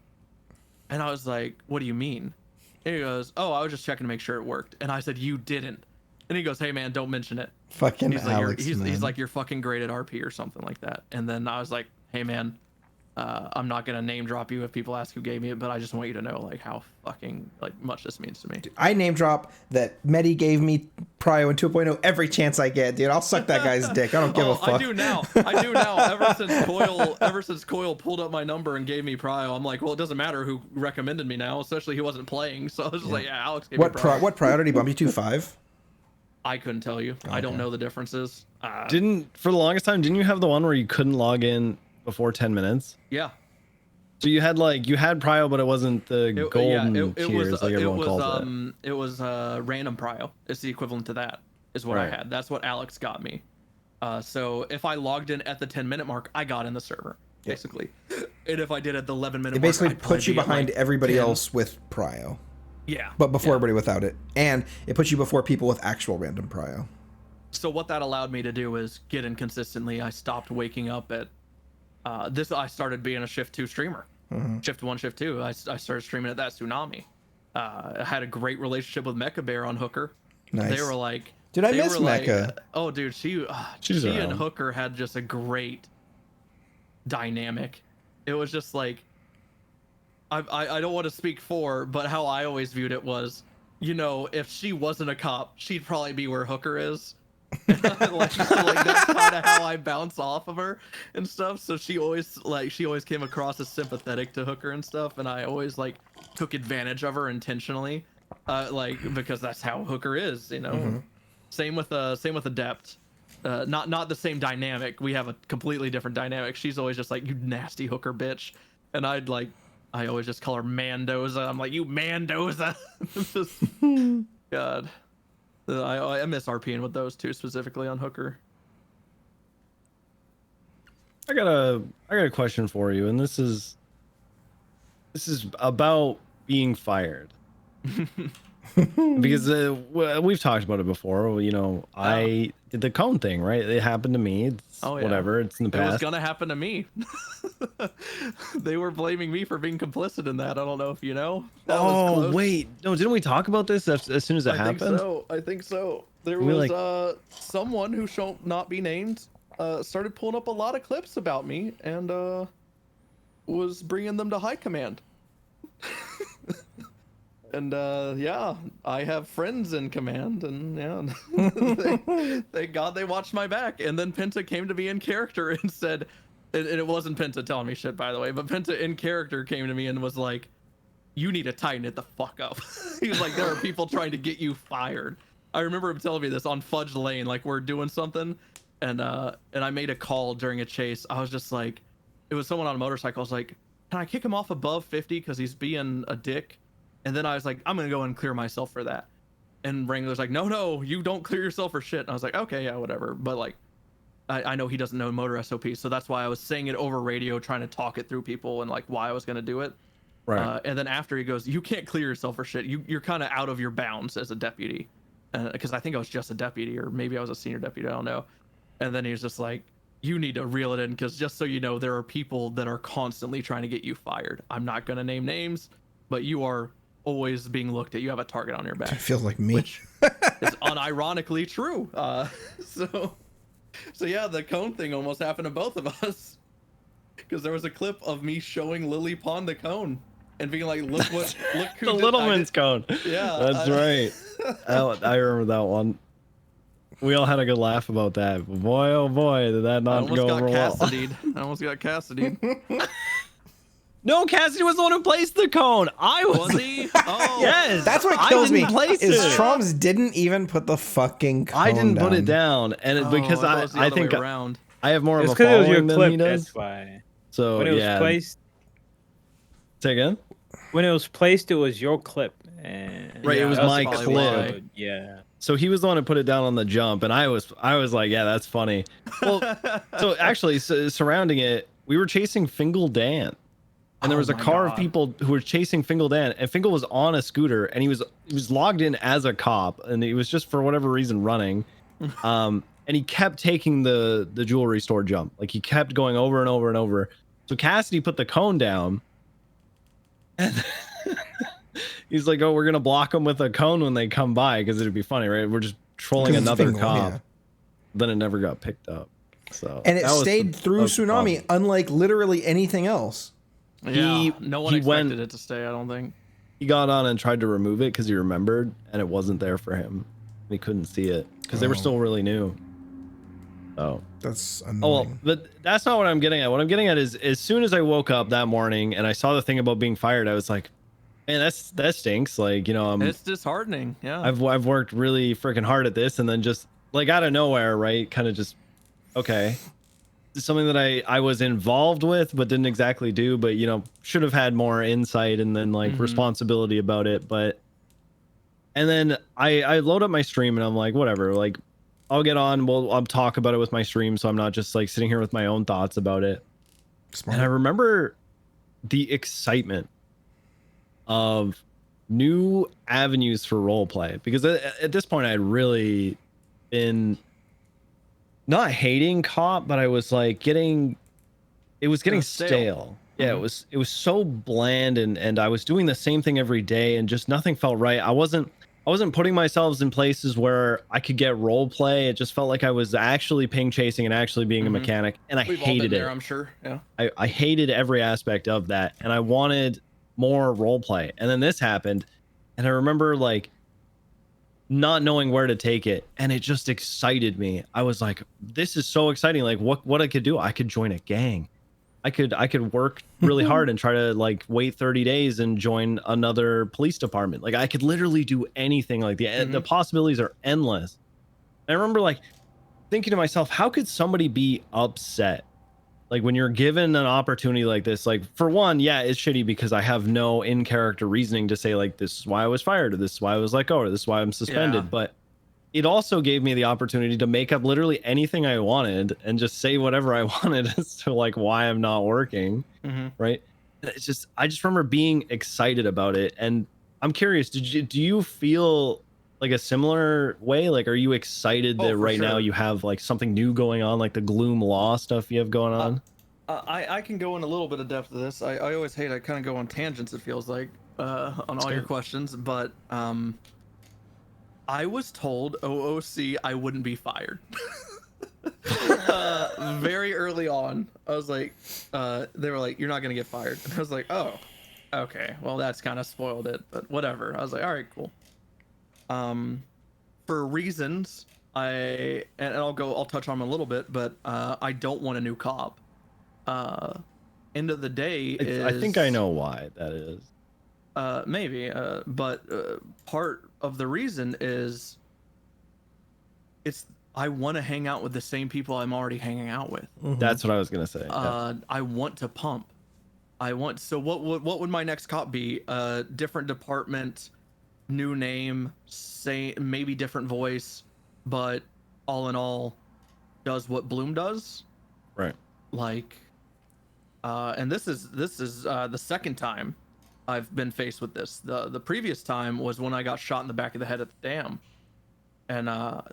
And I was like, what do you mean? And he goes, oh, I was just checking to make sure it worked. And I said, you didn't. And he goes, hey man, don't mention it. Fucking He's like, Alex, he's man. like, you're fucking great at RP or something like that. And then I was like, hey man, I'm not gonna name drop you if people ask who gave me it, but I just want you to know like how fucking like much this means to me. I name drop that Medi gave me Prio in 2.0 every chance I get, dude. I'll suck that guy's dick. I don't give a fuck. I do now. Ever since Coyle pulled up my number and gave me Prio, I'm like, well, it doesn't matter who recommended me now, especially he wasn't playing. So I was just like, yeah, Alex gave me Prio. What Prio did he bump you to? 5? I couldn't tell you. I don't know the differences. For the longest time, didn't you have the one where you couldn't log in before 10 minutes? Yeah. So you had Prio, but it wasn't the golden tiers like everyone calls it. It was random Prio. It's the equivalent to that is what I had. That's what Alex got me. So if I logged in at the 10-minute mark, I got in the server basically. And if I did at the 11-minute mark, it basically puts you behind like everybody 10. else with Prio. Yeah. But before everybody without it. And it puts you before people with actual random Prio. So what that allowed me to do is get in consistently. I stopped waking up at I started being a shift 2 streamer. Shift 1, shift 2. I started streaming at that Tsunami. I had a great relationship with Mecha Bear on Hooker. Nice. They were like, dude, I miss Mecha. Oh, dude, she and Hooker had just a great dynamic. It was just like, I don't want to speak for, but how I always viewed it was, you know, if she wasn't a cop, she'd probably be where Hooker is. Like that's kind of how I bounce off of her and stuff. So she always came across as sympathetic to Hooker and stuff, and I always like took advantage of her intentionally, because that's how Hooker is, you know. Same with Adept. Not the same dynamic. We have a completely different dynamic. She's always just like, you nasty Hooker bitch, and I always just call her Mandoza. I'm like, you Mandoza. Just, God. I miss RPing with those two specifically on Hooker. I got a question for you, and this is about being fired. Because we've talked about it before. You know, I did the cone thing, right? It happened to me. It's whatever. It's in the past. It was gonna happen to me. They were blaming me for being complicit in that. I don't know if you know. Wait, no, didn't we talk about this as soon as it happened? I think so. There was someone who shall not be named started pulling up a lot of clips about me and was bringing them to high command. And I have friends in command, and thank God they watched my back. And then Penta came to me in character and said, and it wasn't Penta telling me shit, by the way, but Penta in character came to me and was like, you need to tighten it the fuck up. He was like, there are people trying to get you fired. I remember him telling me this on Fudge Lane, like we're doing something, and I made a call during a chase. I was just like, it was someone on a motorcycle. I was like, can I kick him off above 50 because he's being a dick? And then I was like, I'm gonna go and clear myself for that. And Wrangler's like, no, you don't clear yourself for shit. And I was like, okay, yeah, whatever. But like, I know he doesn't know motor SOP, so that's why I was saying it over radio, trying to talk it through people and like why I was gonna do it. Right. And then after he goes, you can't clear yourself for shit. You're kind of out of your bounds as a deputy. Because I think I was just a deputy, or maybe I was a senior deputy, I don't know. And then he was just like, you need to reel it in, because just so you know, there are people that are constantly trying to get you fired. I'm not gonna name names, but you are always being looked at. You have a target on your back. It feels like me. Which is unironically true. So yeah, the cone thing almost happened to both of us, because there was a clip of me showing Lily Pond the cone and being like, look who the Littleman's cone. Yeah, that's right. I remember that one. We all had a good laugh about that. But boy, oh boy, did that not go over well. I almost got Cassidy. No, Cassidy was the one who placed the cone. I was he? Oh, yes. That's what kills me. Is it. Troms didn't even put the fucking cone I didn't down. put it down, and because I think I have more of a because it was your following than clip. he does. That's why. So when it was placed, say again. when it was placed, it was your clip, And Right, it was that my probably clip. why. Yeah. So he was the one who put it down on the jump, and I was like, yeah, that's funny. Well, so actually, surrounding it, we were chasing Fingal Dan, and there was a my car of God. people who were chasing Fingal Dan, and Fingal was on a scooter, and he was logged in as a cop, and he was just for whatever reason running, and he kept taking the jewelry store jump, like he kept going over and over and over. So Cassidy put the cone down, and he's like, oh, we're gonna block them with a cone when they come by because it'd be funny, right? We're just trolling 'Cause it's another Fingal, cop. yeah. Then it never got picked up. So And it that was stayed through that was the Tsunami, problem. unlike literally anything else. Yeah, no one he expected went- it to stay. I don't think. He got on and tried to remove it because he remembered, and it wasn't there for him. He couldn't see it because they were still really new. So That's oh annoying. well, but that's not what I'm getting at. What I'm getting at is, as soon as I woke up that morning and I saw the thing about being fired, I was like, man, that stinks. Like, you know, It's disheartening. Yeah. I've worked really freaking hard at this, and then just like out of nowhere, right? Kind of just okay. It's something that I was involved with but didn't exactly do, but you know, should have had more insight and then like responsibility about it. But and then I load up my stream and I'm like, whatever, like I'll get on, I'll talk about it with my stream, so I'm not just like sitting here with my own thoughts about it. Smart. And I remember the excitement of new avenues for roleplay, because at this point I'd really been not hating cop, but I was like it was getting stale. Yeah, it was so bland, and I was doing the same thing every day and just nothing felt right. I wasn't putting myself in places where I could get role play. It just felt like I was actually ping chasing and actually being a mechanic, and I We've all hated been it. there, I'm sure. Yeah. I hated every aspect of that, and I wanted more role play. And then this happened, and I remember like not knowing where to take it, and it just excited me. I was like, this is so exciting. Like what I could do, I could join a gang. I could work really hard and try to like wait 30 days and join another police department. Like I could literally do anything. Like the possibilities are endless. And I remember like thinking to myself, how could somebody be upset? Like when you're given an opportunity like this, like for one, yeah, it's shitty because I have no in-character reasoning to say like, this is why I was fired, or this is why I was let go, or this is why I'm suspended. Yeah. But it also gave me the opportunity to make up literally anything I wanted and just say whatever I wanted as to like why I'm not working. Right. And it's just, I just remember being excited about it. And I'm curious, do you feel like a similar way? Like, are you excited that right now you have like something new going on, like the Gloom Law stuff you have going on? I can go in a little bit of depth of this. I always hate, I kind of go on tangents, it feels like, on all your questions, but I was told OOC I wouldn't be fired. Very early on, I was like, they were like, you're not gonna get fired. And I was like, oh, okay, well that's kind of spoiled it, but whatever. I was like, all right, cool. For reasons, and I'll touch on them a little bit, but I don't want a new cop. End of the day I think I know why that is. Maybe, but part of the reason is I want to hang out with the same people I'm already hanging out with. That's what I was gonna say. Yeah. I want to pump. So what would my next cop be? Different department, new name, maybe different voice, but all in all, does what Bloom does. Right. Like, and this is the second time I've been faced with this. The previous time was when I got shot in the back of the head at the dam, and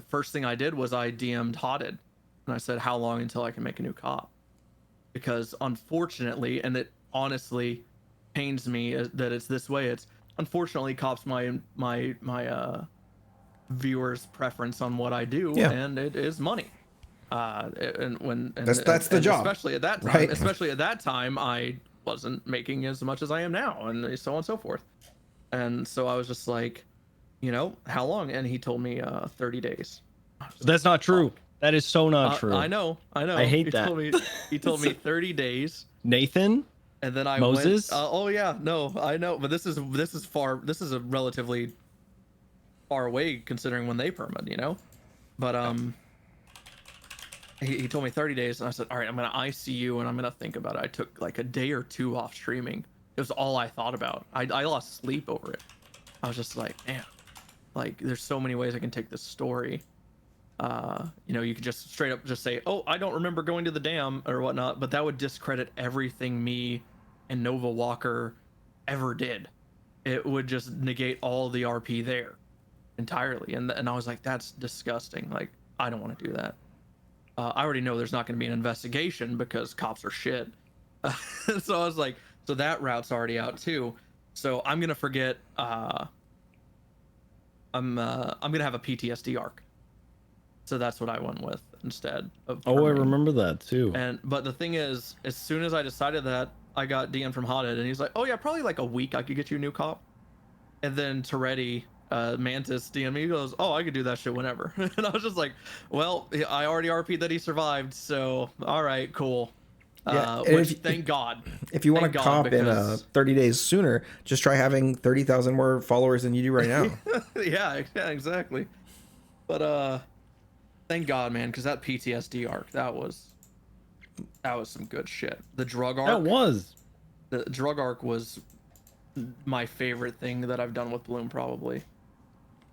first thing I did was I DM'd Hotted, and I said, how long until I can make a new cop? Because unfortunately, and it honestly pains me that it's this way. It's unfortunately cops my viewers' preference on what I do, and it is money. That's the job, especially at that time. right? Especially at that time, I wasn't making as much as I am now, and so on and so forth. And so I was just like, how long? And he told me 30 days. That's not true. That is so not true. I know. I hate that. He told me 30 days. Nathan? And then I Moses? went, oh yeah, no, I know, but this is a relatively far away considering when they permit, but he told me 30 days, and I said, all right, I'm gonna ICU and I'm gonna think about it. I took like a day or two off streaming. It was all I thought about. I lost sleep over it. I was just like, man, like there's so many ways I can take this story. You know, you could just straight up just say, oh, I don't remember going to the dam or whatnot, but that would discredit everything me and Nova Walker ever did. It would just negate all the RP there entirely. And I was like, that's disgusting. Like, I don't want to do that. I already know there's not going to be an investigation because cops are shit. So I was like, so that route's already out too. So I'm going to forget, I'm going to have a PTSD arc. So that's what I went with instead of Oh, I Permain. remember that too. But the thing is, as soon as I decided that, I got DM from Hothead, and he's like, "Oh yeah, probably like a week I could get you a new cop." And then Toretti, Mantis DM me, he goes, "Oh, I could do that shit whenever." And I was just like, "Well, I already RP'd that he survived, so all right, cool." Yeah, Which thank God. If you want Thank to God, cop in because- 30 days sooner, just try having 30,000 more followers than you do right now. yeah, exactly. But thank God, man, because that PTSD arc, that was some good shit. The drug arc, the drug arc was my favorite thing that I've done with Bloom, probably.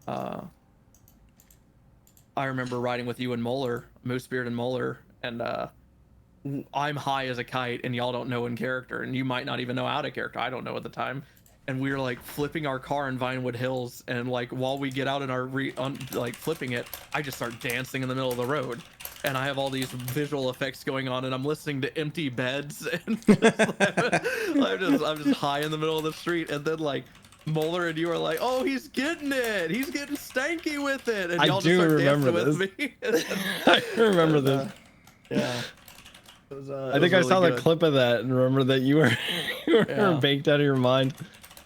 I remember riding with you and Moeller, Moosebeard and Moeller, and I'm high as a kite, and y'all don't know in character, and you might not even know out of character. I don't know at the time. And we were like flipping our car in Vinewood Hills, and like while we get out in our like flipping it, I just start dancing in the middle of the road, and I have all these visual effects going on, and I'm listening to empty beds, and I'm just high in the middle of the street, and then like Moeller and you are like, "Oh, he's getting it! He's getting stanky with it!" And y'all just start dancing with me. I remember this. Yeah. I think I saw the clip of that and remember that you were baked out of your mind.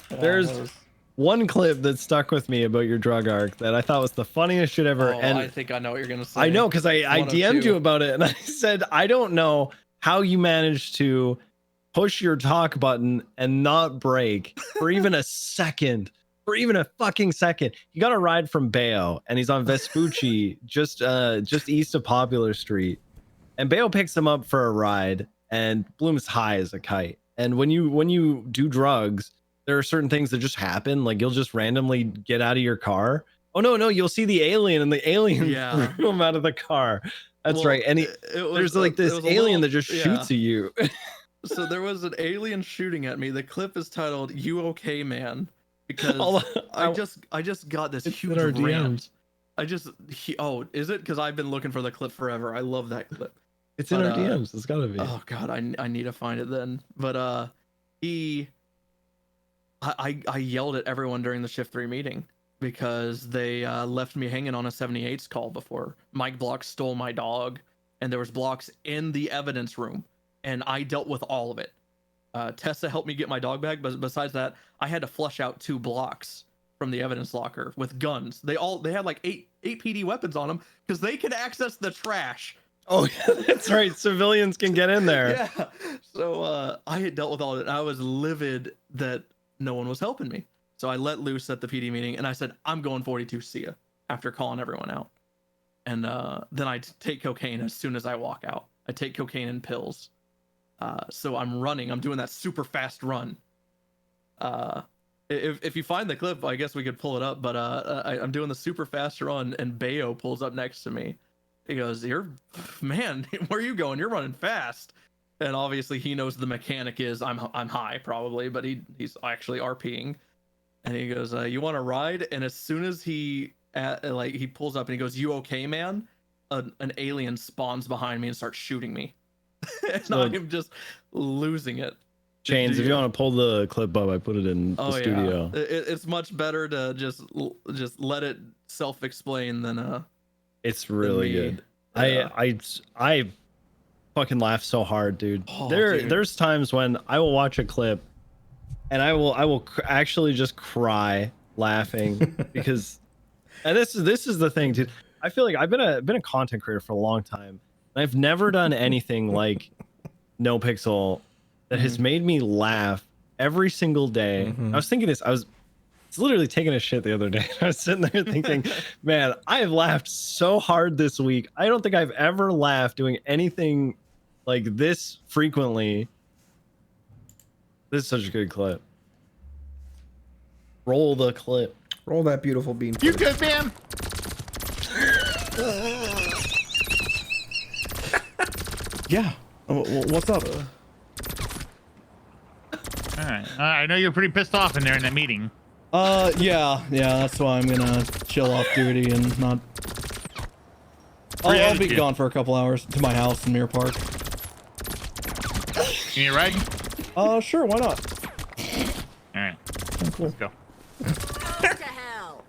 There's one clip that stuck with me about your drug arc that I thought was the funniest shit ever. Oh, and I think I know what you're gonna say. I know, because I DM'd you about it and I said, I don't know how you managed to push your talk button and not break for even a second, for even a fucking second. You got a ride from Bayo and he's on Vespucci, just east of Popular Street. And Bayo picks him up for a ride, and Bloom's high as a kite. And when you do drugs, there are certain things that just happen. Like you'll just randomly get out of your car. Oh no, you'll see the alien, and the alien threw him out of the car. That's right. And there's like this alien that just shoots at you. So there was an alien shooting at me. The clip is titled "You Okay, Man?" Because I just got this huge rant. Is it? Because I've been looking for the clip forever. I love that clip. It's in our DMs. It's gotta be. Oh God, I need to find it then. But I yelled at everyone during the shift 3 meeting because they left me hanging on a 78's call before. Mike Block stole my dog, and there was blocks in the evidence room, and I dealt with all of it. Tessa helped me get my dog back, but besides that, I had to flush out 2 blocks from the evidence locker with guns. They had like 8 PD weapons on them because they can access the trash. Oh, yeah, that's right. Civilians can get in there. Yeah. So I had dealt with all of it. And I was livid that no one was helping me. So I let loose at the PD meeting, and I said, "I'm going 42. See ya," after calling everyone out. And then I take cocaine as soon as I walk out. I take cocaine and pills. So I'm running. I'm doing that super fast run. If you find the clip, I guess we could pull it up. But I'm doing the super fast run, and Bayo pulls up next to me. He goes, "Man, where are you going? You're running fast." And obviously he knows the mechanic is I'm high probably, but he's actually RPing. And he goes, "You want to ride?" And as soon as he pulls up and he goes, "You okay, man?" An alien spawns behind me and starts shooting me. And I'm just losing it. Chains, if you want to pull the clip up, I put it in the studio. Yeah. It's much better to just let it self-explain than It's really good. Yeah. I fucking laugh so hard, dude. Oh, There's times when I will watch a clip and I will actually just cry laughing because, and this is the thing, dude. I feel like I've been a content creator for a long time, and I've never done anything like NoPixel that has made me laugh every single day. I was thinking this. I was literally taking a shit the other day. I was sitting there thinking, man, I have laughed so hard this week. I don't think I've ever laughed doing anything like this frequently. This is such a good clip. Roll the clip. Roll that beautiful bean. You good, man? Yeah. What's up? All right. I know you're pretty pissed off in there in that meeting. Yeah. That's why I'm gonna chill off duty and not. I'll be gone for a couple hours to my house in Mirror Park. You need a ride? Sure. Why not? All right. Cool. Let's go. Go to hell.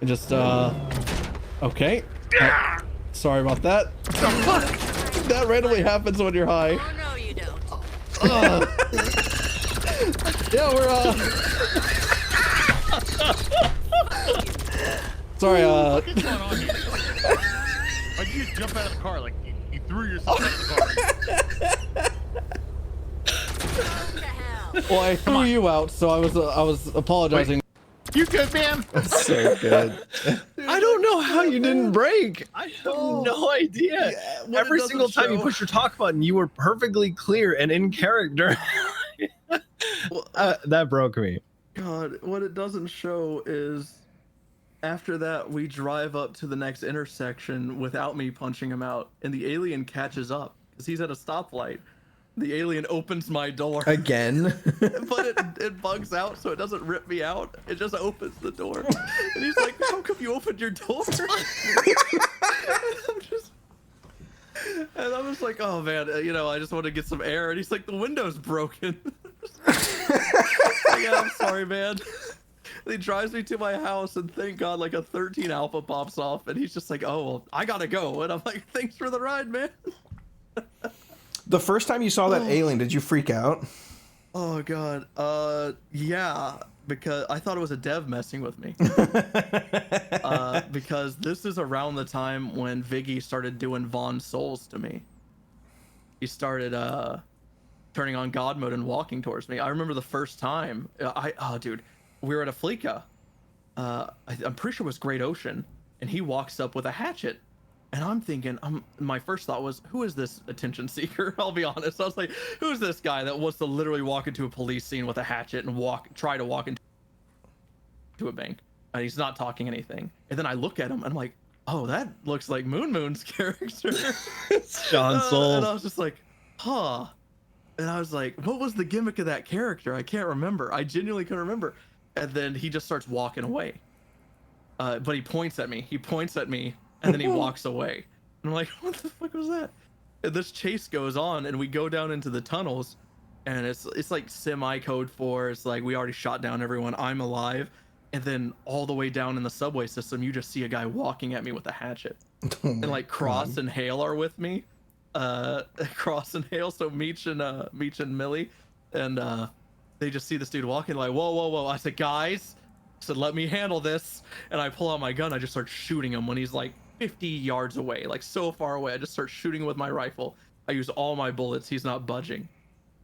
Just okay. Sorry about that. That randomly happens when you're high. Oh no, you don't. Yeah, we're sorry. What's going on here? Why'd you just jump out of the car? Like you threw yourself out of the car. Go to hell. Well, I threw you out, so I was apologizing. You good, man? So good. I don't know how you didn't break. I have no idea. what Every it single doesn't time you show- push your talk button, you were perfectly clear and in character. That broke me. God, what it doesn't show is after that we drive up to the next intersection without me punching him out, and the alien catches up because he's at a stoplight. The alien opens my door, Again. but it bugs out, so it doesn't rip me out. It just opens the door, and he's like, "How come you opened your door?" And I was like, "Oh man, I just want to get some air." And he's like, "The window's broken." Yeah, I'm sorry, man. And he drives me to my house, and thank God, like a 13 Alpha pops off, and he's just like, "Oh, well, I gotta go." And I'm like, "Thanks for the ride, man." The first time you saw that alien, did you freak out? Oh God, yeah, because I thought it was a dev messing with me. Because this is around the time when Viggy started doing Von Souls to me. He started turning on God mode and walking towards me. I remember the first time. Dude, we were at a Fleeka. I'm pretty sure it was Great Ocean, and he walks up with a hatchet. And I'm thinking, my first thought was, who is this attention seeker? I'll be honest. I was like, who's this guy that wants to literally walk into a police scene with a hatchet and try to walk into a bank? And he's not talking anything. And then I look at him and I'm like, oh, that looks like Moon's character. It's John And Souls. I was just like, huh. And I was like, what was the gimmick of that character? I can't remember. I genuinely couldn't remember. And then he just starts walking away. But he points at me. And then he walks away. And I'm like, what the fuck was that? And this chase goes on, and we go down into the tunnels, and it's like semi-code 4. It's like we already shot down everyone. I'm alive. And then all the way down in the subway system, you just see a guy walking at me with a hatchet. And like Cross and Hale are with me. Cross and Hale, so Meech and Millie. And they just see this dude walking like, whoa. I said, guys, let me handle this. And I pull out my gun. I just start shooting him when he's like 50 yards away, like so far away. I just start shooting with my rifle. I use all my bullets. He's not budging.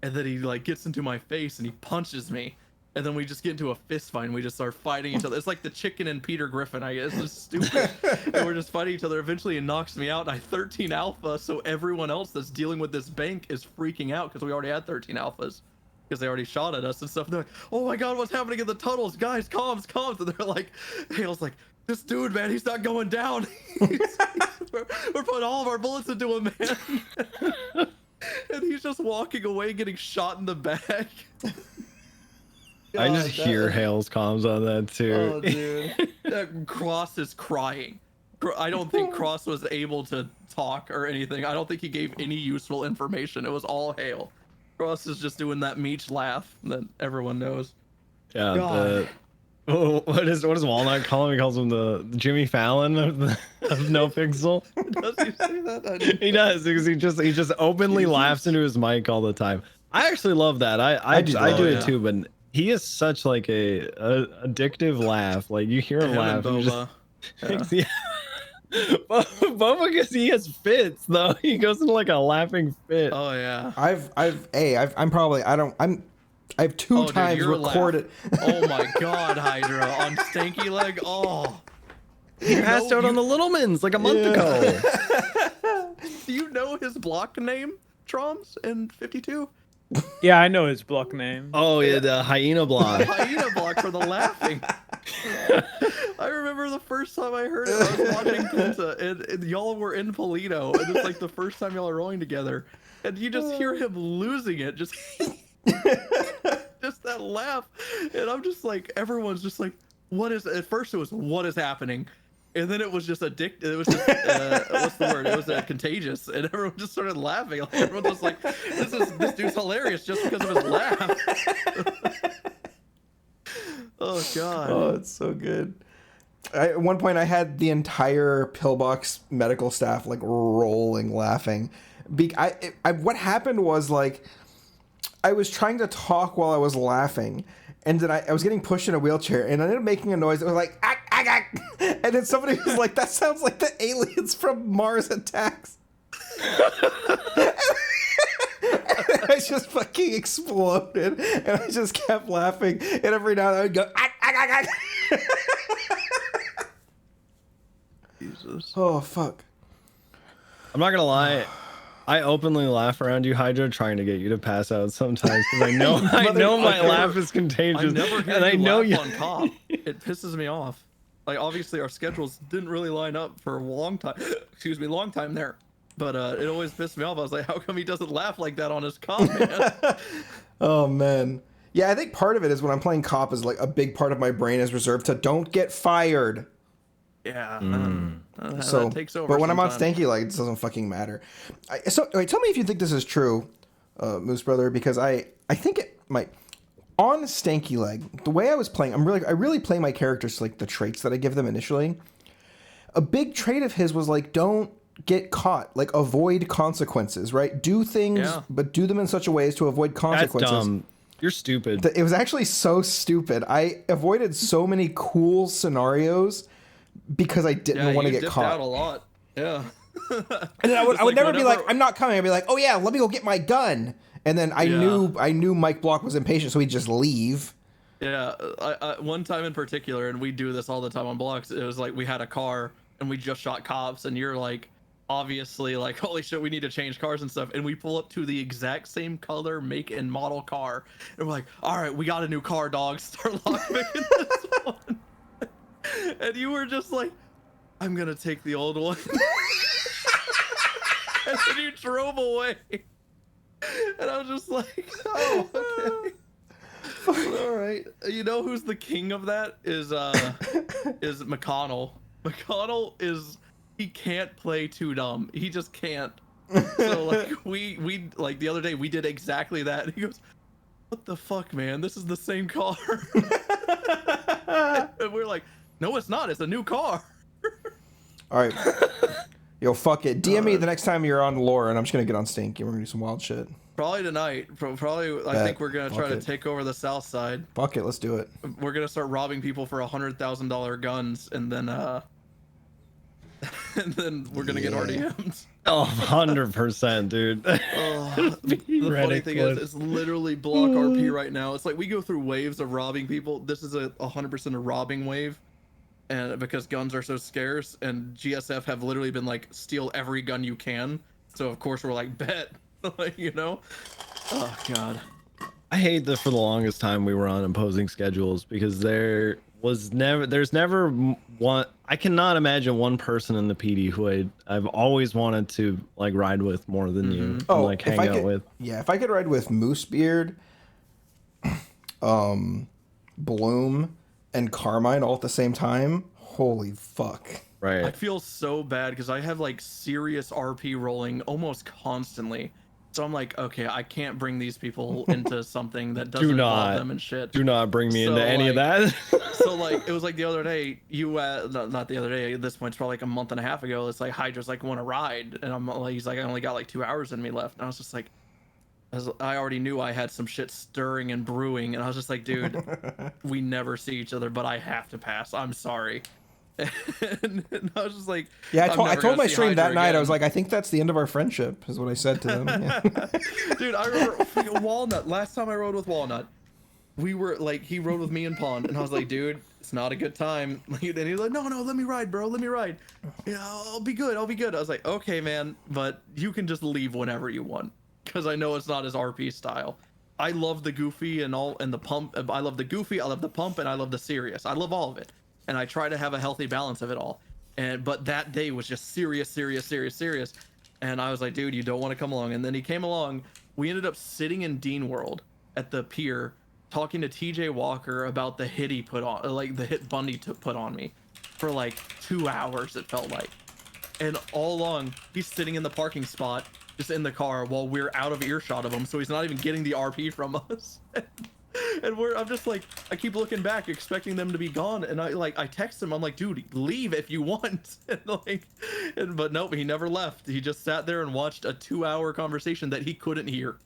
And then he like gets into my face and he punches me. And then we just get into a fist fight and we just start fighting each other. It's like the chicken and Peter Griffin, I guess. It's just stupid. And we're just fighting each other. Eventually he knocks me out and I 13 alpha. So everyone else that's dealing with this bank is freaking out because we already had 13 alphas. Because they already shot at us and stuff. They're like, oh my God, what's happening in the tunnels? Guys, comms. And they're like, Hale's like, this dude, man, he's not going down. We're putting all of our bullets into him, man. And he's just walking away, getting shot in the back. I just hear Hale's comms on that too. Oh, dude. Cross is crying. I don't think Cross was able to talk or anything. I don't think he gave any useful information. It was all Hale. Cross is just doing that Meech laugh that everyone knows. Yeah. God. What is Walnut call him? He calls him the Jimmy Fallon of NoPixel. Does he say that? He does, because he just openly laughs into his mic all the time. I actually love that. I do it too, but he is such like a addictive laugh. Like you hear him laugh. And you Boba. yeah. Boba, because he has fits though. He goes into like a laughing fit. Oh yeah. I have two Dude, times your recorded. Oh my God, Hydra on Stanky Leg. Oh. He passed out on the Littlemans like a month ago. Do you know his block name, Troms, in 52? Yeah, I know his block name. Oh yeah, the hyena block. Hyena block for the laughing. I remember the first time I heard it, I was watching Penta, and y'all were in Polito, and it's like the first time y'all are rowing together, and you just hear him losing it, just just that laugh, and I'm just like, everyone's just like, what is? At first it was, what is happening? And then it was just addictive. It was just what's the word? It was contagious, and everyone just started laughing. Like, everyone was like, "This dude's hilarious just because of his laugh." Oh god! Oh, it's so good. At one point, I had the entire pillbox medical staff like rolling, laughing. What happened was like, I was trying to talk while I was laughing, and then I was getting pushed in a wheelchair, and I ended up making a noise that was like, "Ah, ah, ah." And then somebody was like, "That sounds like the aliens from Mars Attacks." I just fucking exploded, and I just kept laughing, and every now and then I would go, "Ah, ah, ah, ah." Jesus. Oh fuck. I'm not gonna lie. I openly laugh around you, Hydra, trying to get you to pass out sometimes because I know my laugh is contagious, I never hear and I you know laugh you. on cop. It pisses me off. Like, obviously our schedules didn't really line up for a long time. Excuse me, long time there. But it always pissed me off. I was like, how come he doesn't laugh like that on his cop, man? Oh man. Yeah, I think part of it is when I'm playing cop is like a big part of my brain is reserved to don't get fired. Yeah. So, that takes over. but when I'm on sometimes. Stanky Leg, it doesn't fucking matter. So, wait, tell me if you think this is true, Moosebrother, because I think it might. On Stanky Leg, the way I was playing, I really play my characters like the traits that I give them initially. A big trait of his was like, don't get caught, like avoid consequences, right? Do things, but do them in such a way as to avoid consequences. That's dumb. You're stupid. It was actually so stupid. I avoided so many cool scenarios because I didn't want to get caught. Out a lot. Yeah. And then I would never be like, I'm not coming. I'd be like, oh yeah, let me go get my gun. And then I knew Mike Block was impatient, so he'd just leave. Yeah, I one time in particular, and we do this all the time on blocks. It was like we had a car and we just shot cops, and you're like, obviously like, holy shit, we need to change cars and stuff. And we pull up to the exact same color, make, and model car, and we're like, all right, we got a new car, dog. Start lockpicking this one. And you were just like, I'm gonna take the old one. And then you drove away. And I was just like, oh, okay. All right. You know who's the king of that is McConnell. McConnell he can't play too dumb. He just can't. So like we like the other day we did exactly that. And he goes, what the fuck, man? This is the same car. And we're like, no, it's not. It's a new car. All right. Yo, fuck it. DM me the next time you're on lore, and I'm just gonna get on Stanky. We're gonna do some wild shit. Probably tonight. Probably. I think we're gonna try to take over the south side. Fuck it. Let's do it. We're gonna start robbing people for $100,000 guns, and then and then we're gonna get RDMs. Oh, 100%, dude. The funny thing is, it's literally block RP right now. It's like we go through waves of robbing people. This is a 100% a robbing wave. And because guns are so scarce, and GSF have literally been like, steal every gun you can. So of course we're like, bet, you know? Oh god. I hate that for the longest time we were on opposing schedules because there's never one. I cannot imagine one person in the PD who I've always wanted to like ride with more than you. And, like hang out with. Yeah, if I could ride with Moosebeard, Bloom, and Carmine all at the same time, holy fuck. Right. I feel so bad because I have like serious RP rolling almost constantly. So I'm like, okay, I can't bring these people into something that doesn't involve them and shit. Do not bring me into any of that. So like, it was like the other day, not the other day, at this point, it's probably like a month and a half ago, it's like, Hydra's like, want to ride? And I'm like, he's like, I only got like 2 hours in me left. And I was just like, I already knew I had some shit stirring and brewing, and I was just like, dude, we never see each other, but I have to pass. I'm sorry. And I was just like, yeah, I told my stream that night, I was like, I think that's the end of our friendship, is what I said to them. Yeah. Dude, I remember freaking Walnut. Last time I rode with Walnut, we were like, he rode with me and Pond, and I was like, dude, it's not a good time. And he's like, no, let me ride, bro, let me ride. Yeah, I'll be good. I was like, okay, man, but you can just leave whenever you want. because I know it's not his RP style. I love the goofy and the pump. I love the goofy, I love the pump, and I love the serious. I love all of it, and I try to have a healthy balance of it all. But that day was just serious, and I was like, dude, you don't want to come along. And then he came along. We ended up sitting in Dean World at the pier, talking to TJ Walker about the hit he put on, like the hit Bundy put on me, for like 2 hours. It felt like, and all along he's sitting in the parking spot, just in the car, while we're out of earshot of him, so he's not even getting the RP from us. And I'm just like, I keep looking back, expecting them to be gone, and I text him, I'm like, dude, leave if you want. But nope, he never left. He just sat there and watched a 2-hour conversation that he couldn't hear.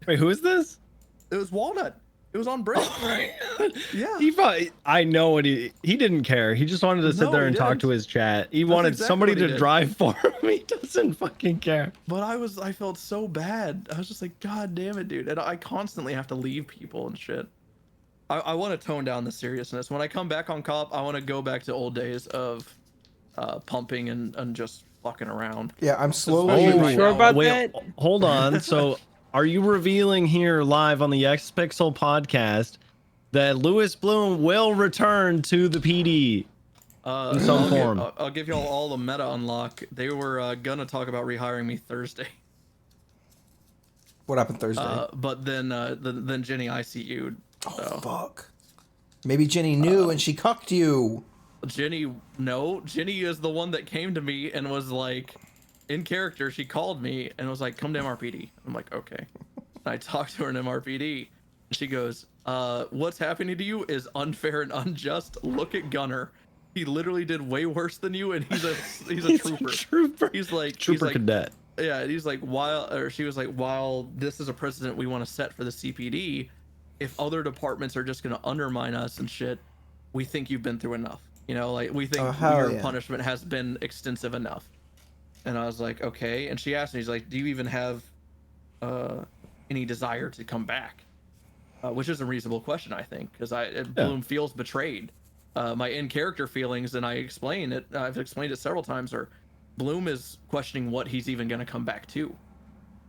Wait, who is this? It was Walnut. It was on break. Yeah. He probably, I know what he didn't care. He just wanted to sit there and talk to his chat. He wanted exactly somebody what he to did. drive for him. He doesn't fucking care. But I felt so bad. I was just like, God damn it, dude. And I constantly have to leave people and shit. I want to tone down the seriousness. When I come back on COP, I want to go back to old days of pumping and just fucking around. Yeah, I'm Are slowly. you right sure now. about Wait, that? hold on. So, are you revealing here live on the Yespixel podcast that Louis Bloom will return to the PD? In some form. I'll give y'all all the meta unlock. They were gonna talk about rehiring me Thursday. What happened Thursday? But then Jenny ICU'd. Oh fuck. Maybe Jenny knew and she cucked you. Jenny is the one that came to me and was like, in character, she called me and was like, come to MRPD. I'm like, okay. And I talked to her in MRPD. She goes, what's happening to you is unfair and unjust. Look at Gunner. He literally did way worse than you, and he's a trooper. He's like cadet. Yeah, he's like, she was like, while this is a precedent we want to set for the CPD, if other departments are just gonna undermine us and shit, we think you've been through enough. You know, like we think your punishment has been extensive enough. And I was like, okay. And she asked me, she's like, do you even have any desire to come back? Which is a reasonable question, I think, because Bloom feels betrayed. My in-character feelings, and I've explained it several times, are Bloom is questioning what he's even going to come back to.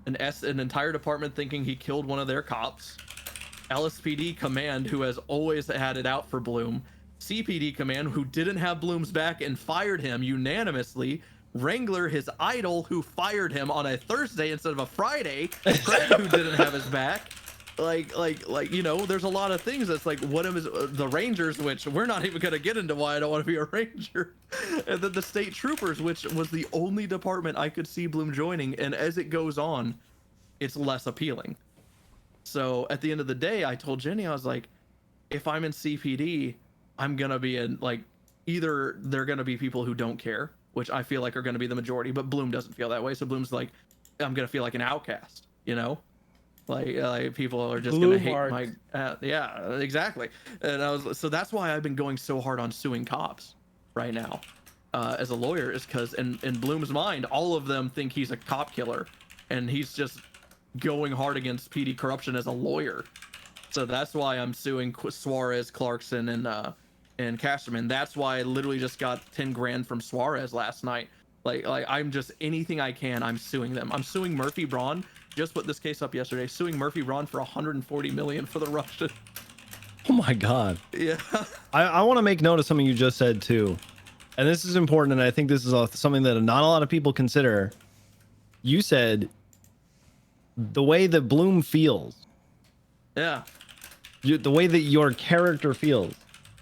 An entire department thinking he killed one of their cops. LSPD command, who has always had it out for Bloom. CPD command, who didn't have Bloom's back and fired him unanimously. Wrangler, his idol, who fired him on a Thursday instead of a Friday. Craig, who didn't have his back. Like, you know, there's a lot of things that's like, what is the Rangers, which we're not even going to get into why I don't want to be a Ranger. And then the state troopers, which was the only department I could see Bloom joining. And as it goes on, it's less appealing. So at the end of the day, I told Jenny, I was like, if I'm in CPD, I'm going to be in, like, either they're going to be people who don't care, which I feel like are going to be the majority, but Bloom doesn't feel that way. So Bloom's like, I'm going to feel like an outcast, you know? Like people are just going to hate my, yeah, exactly. And so that's why I've been going so hard on suing cops right now as a lawyer, is because in Bloom's mind, all of them think he's a cop killer, and he's just going hard against PD corruption as a lawyer. So that's why I'm suing Suarez, Clarkson, and Casterman. That's why I literally just got 10 grand from Suarez last night. Like I'm just, anything I can, I'm suing them. I'm suing Murphy Braun. Just put this case up yesterday, suing Murphy Braun for 140 million for the Russian. Oh my god. Yeah. I want to make note of something you just said too, and this is important, and I think this is something that not a lot of people consider. You said the way that Bloom feels. Yeah. The way that your character feels.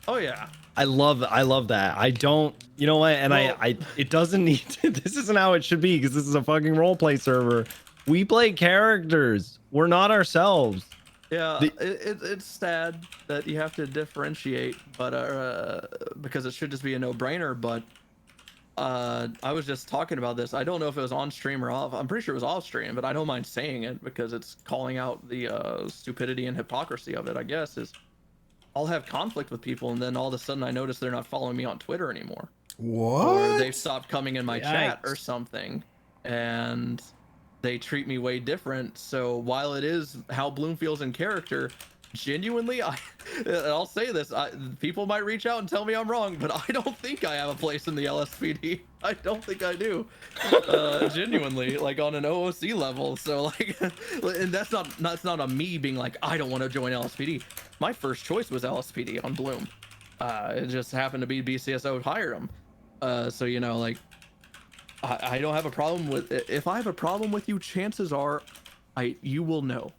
Oh yeah. I love that. I don't, you know what? And well, it doesn't need to, this isn't how it should be, because this is a fucking roleplay server. We play characters. We're not ourselves. Yeah, it's sad that you have to differentiate, but because it should just be a no-brainer. But I was just talking about this. I don't know if it was on stream or off. I'm pretty sure it was off stream, but I don't mind saying it because it's calling out the stupidity and hypocrisy of it. I guess is I'll have conflict with people, and then all of a sudden I notice they're not following me on Twitter anymore. What? Or they've stopped coming in my chat or something, and they treat me way different. So while it is how Bloom feels in character, genuinely, I'll say this, people might reach out and tell me I'm wrong, but I don't think I have a place in the LSPD. I don't think I do, genuinely, like on an OOC level. So like, and that's not a me being like, I don't want to join LSPD. My first choice was LSPD on Bloom. It just happened to be BCSO hired them. So, you know, like, I don't have a problem with it. If I have a problem with you, chances are you will know.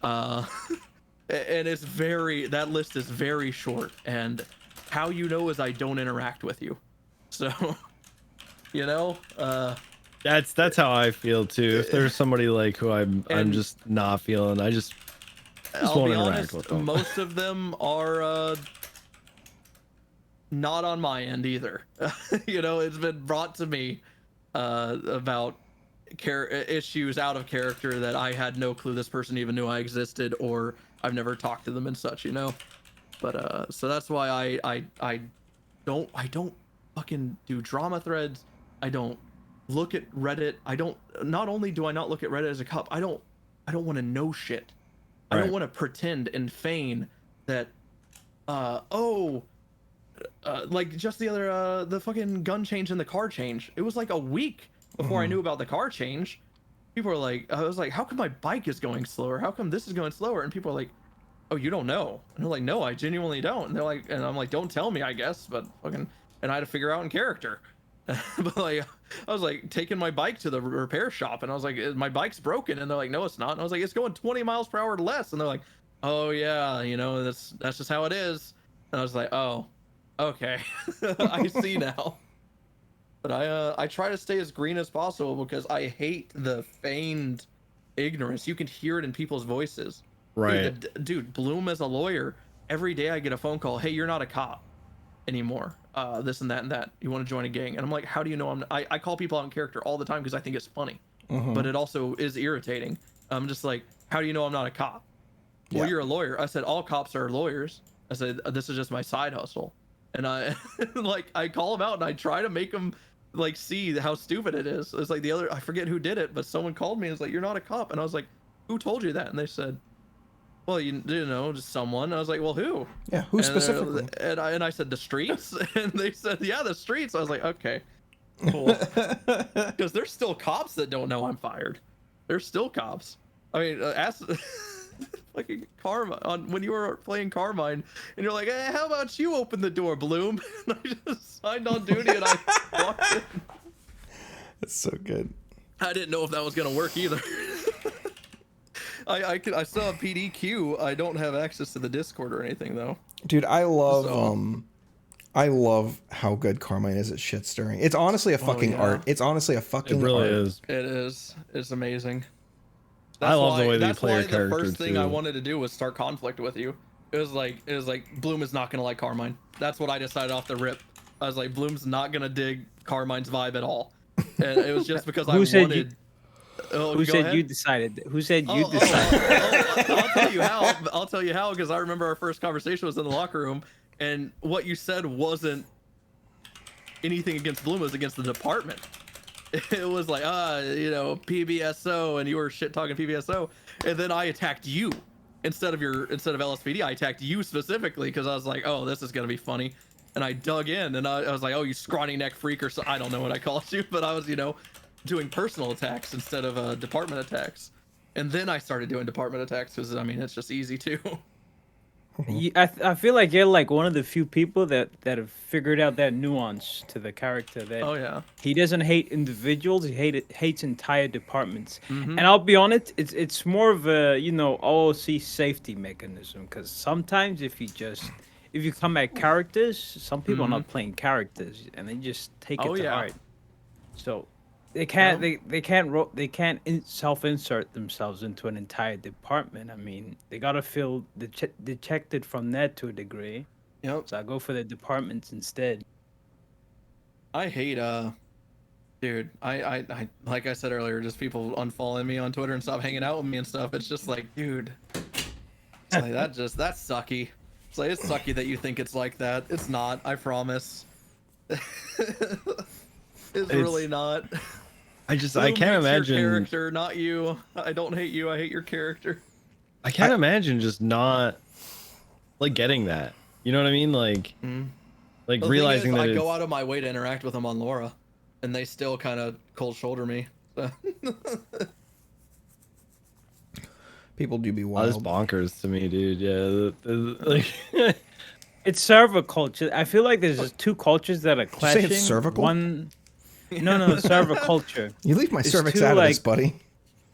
And it's that list is very short, and how you know is I don't interact with you. So, you know, That's how I feel too. If there's somebody like who I'm just not feeling, I just I'll won't be interact honest, with them. most of them are not on my end either. You know, it's been brought to me about issues out of character that I had no clue this person even knew I existed, or I've never talked to them and such, you know. But so that's why I don't fucking do drama threads. I don't look at Reddit. Not only do I not look at Reddit as a cop, I don't want to know shit. I don't want to pretend and feign that like just the other the fucking gun change and the car change. It was like a week before I knew about the car change. People were like, I was like, how come my bike is going slower? How come this is going slower? And people are like, oh, you don't know? And they're like, no, I genuinely don't. And they're like, and I'm like, don't tell me, I guess, but fucking, and I had to figure out in character. But like, I was like taking my bike to the repair shop, and I was like, my bike's broken, and they're like, no, it's not. And I was like, it's going 20 miles per hour less, and they're like, oh yeah, you know, that's just how it is. And I was like, oh, okay, I see now. But I try to stay as green as possible because I hate the feigned ignorance. You can hear it in people's voices. Right. Dude, Bloom as a lawyer, every day I get a phone call. Hey, you're not a cop anymore. This and that and that. You want to join a gang? And I'm like, how do you know I call people out in character all the time because I think it's funny. But it also is irritating. I'm just like, how do you know I'm not a cop? Well, you're a lawyer. I said, all cops are lawyers. I said, this is just my side hustle. And I like, I call them out and I try to make them like see how stupid it is. It's like I forget who did it, but someone called me and was like, you're not a cop. And I was like, who told you that? And they said, well, you know, just someone. And I was like, well, who? Yeah, who specifically? And I said, the streets. And they said, yeah, the streets. I was like, okay, cool. Because there's still cops that don't know I'm fired. There's still cops. I mean, ask fucking Carmine when you were playing Carmine, and you're like, hey, how about you open the door, Bloom? And I just signed on duty and I walked in. That's so good. I didn't know if that was gonna work either. I still have PDQ. I don't have access to the Discord or anything though. Dude, I love how good Carmine is at shit stirring. It's honestly a fucking art. It's honestly a fucking It really art. is. It is. It's amazing. I love the way that you play your That's character why the first thing I too. wanted to do was start conflict with you. It was like Bloom is not gonna like Carmine. That's what I decided off the rip. I was like, Bloom's not gonna dig Carmine's vibe at all. And it was just because I wanted. Who said you decided? Who said you decided? I'll tell you how. I'll tell you how, because I remember our first conversation was in the locker room, and what you said wasn't anything against Bloom. It was against the department. It was like, you know, PBSO, and you were shit talking PBSO, and then I attacked you instead of LSPD. I attacked you specifically because I was like, oh, this is gonna be funny, and I dug in, and I was like, oh, you scrawny neck freak, or so I don't know what I called you, but I was, you know, doing personal attacks instead of department attacks, and then I started doing department attacks because I mean it's just easy too. I feel like you're like one of the few people that have figured out that nuance to the character. That Oh yeah. he doesn't hate individuals; he hates entire departments. And I'll be honest, it's more of a, you know, OOC safety mechanism, because sometimes if you come at characters, some people are not playing characters and they just take it to heart. So they can't they can't self-insert themselves into an entire department. I mean, they gotta feel detected from that to a degree. Yep. So I go for the departments instead. I hate dude, I like I said earlier, just people unfollowing me on Twitter and stop hanging out with me and stuff. It's just like, dude, it's like that's sucky. It's like, it's sucky that you think it's like that. It's not, I promise. It's really not. I Bloom can't hates imagine. your character, not you. I don't hate you. I hate your character. I can't imagine just not like getting that. You know what I mean? Like, like The realizing thing is, that I go it's- out of my way to interact with them on Laura, and they still kind of cold shoulder me. So. People do be oh, this wild. bonkers to me, dude. Yeah, like It's server culture. I feel like there's just two cultures that are you say it's clashing. cervical? One, no, server culture. You leave my It's cervix too, out of this, like- buddy.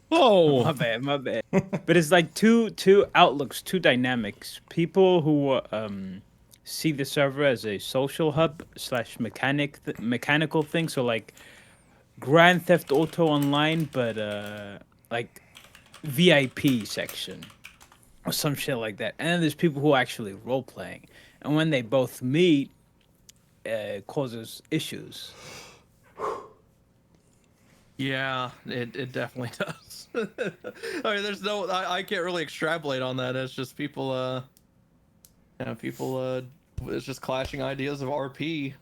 whoa. My bad, my bad. But it's like two outlooks, two dynamics. People who see the server as a social hub / mechanical thing. So like Grand Theft Auto Online, but like VIP section or some shit like that. And then there's people who are actually role playing, and when they both meet, it causes issues. Yeah, it definitely does. I mean, there's no, I can't really extrapolate on that. It's just people, it's just clashing ideas of RP,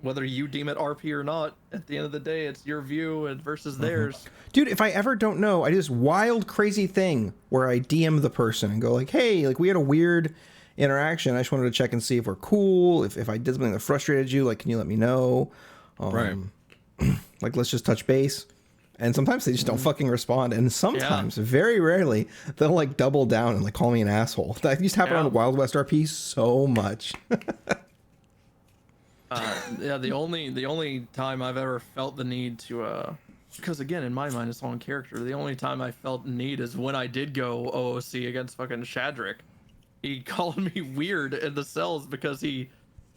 whether you deem it RP or not. At the end of the day, it's your view and versus theirs. Dude, if I ever don't know, I do this wild, crazy thing where I DM the person and go like, hey, like we had a weird interaction. I just wanted to check and see if we're cool. If I did something that frustrated you, like, can you let me know? Right. Like, let's just touch base. And sometimes they just don't fucking respond. And sometimes, very rarely, they'll like double down and like call me an asshole. That used to happen on Wild West RP so much. Yeah, the only time I've ever felt the need to, because again, in my mind, it's all in character. The only time I felt need is when I did go OOC against fucking Shadrick. He called me weird in the cells because he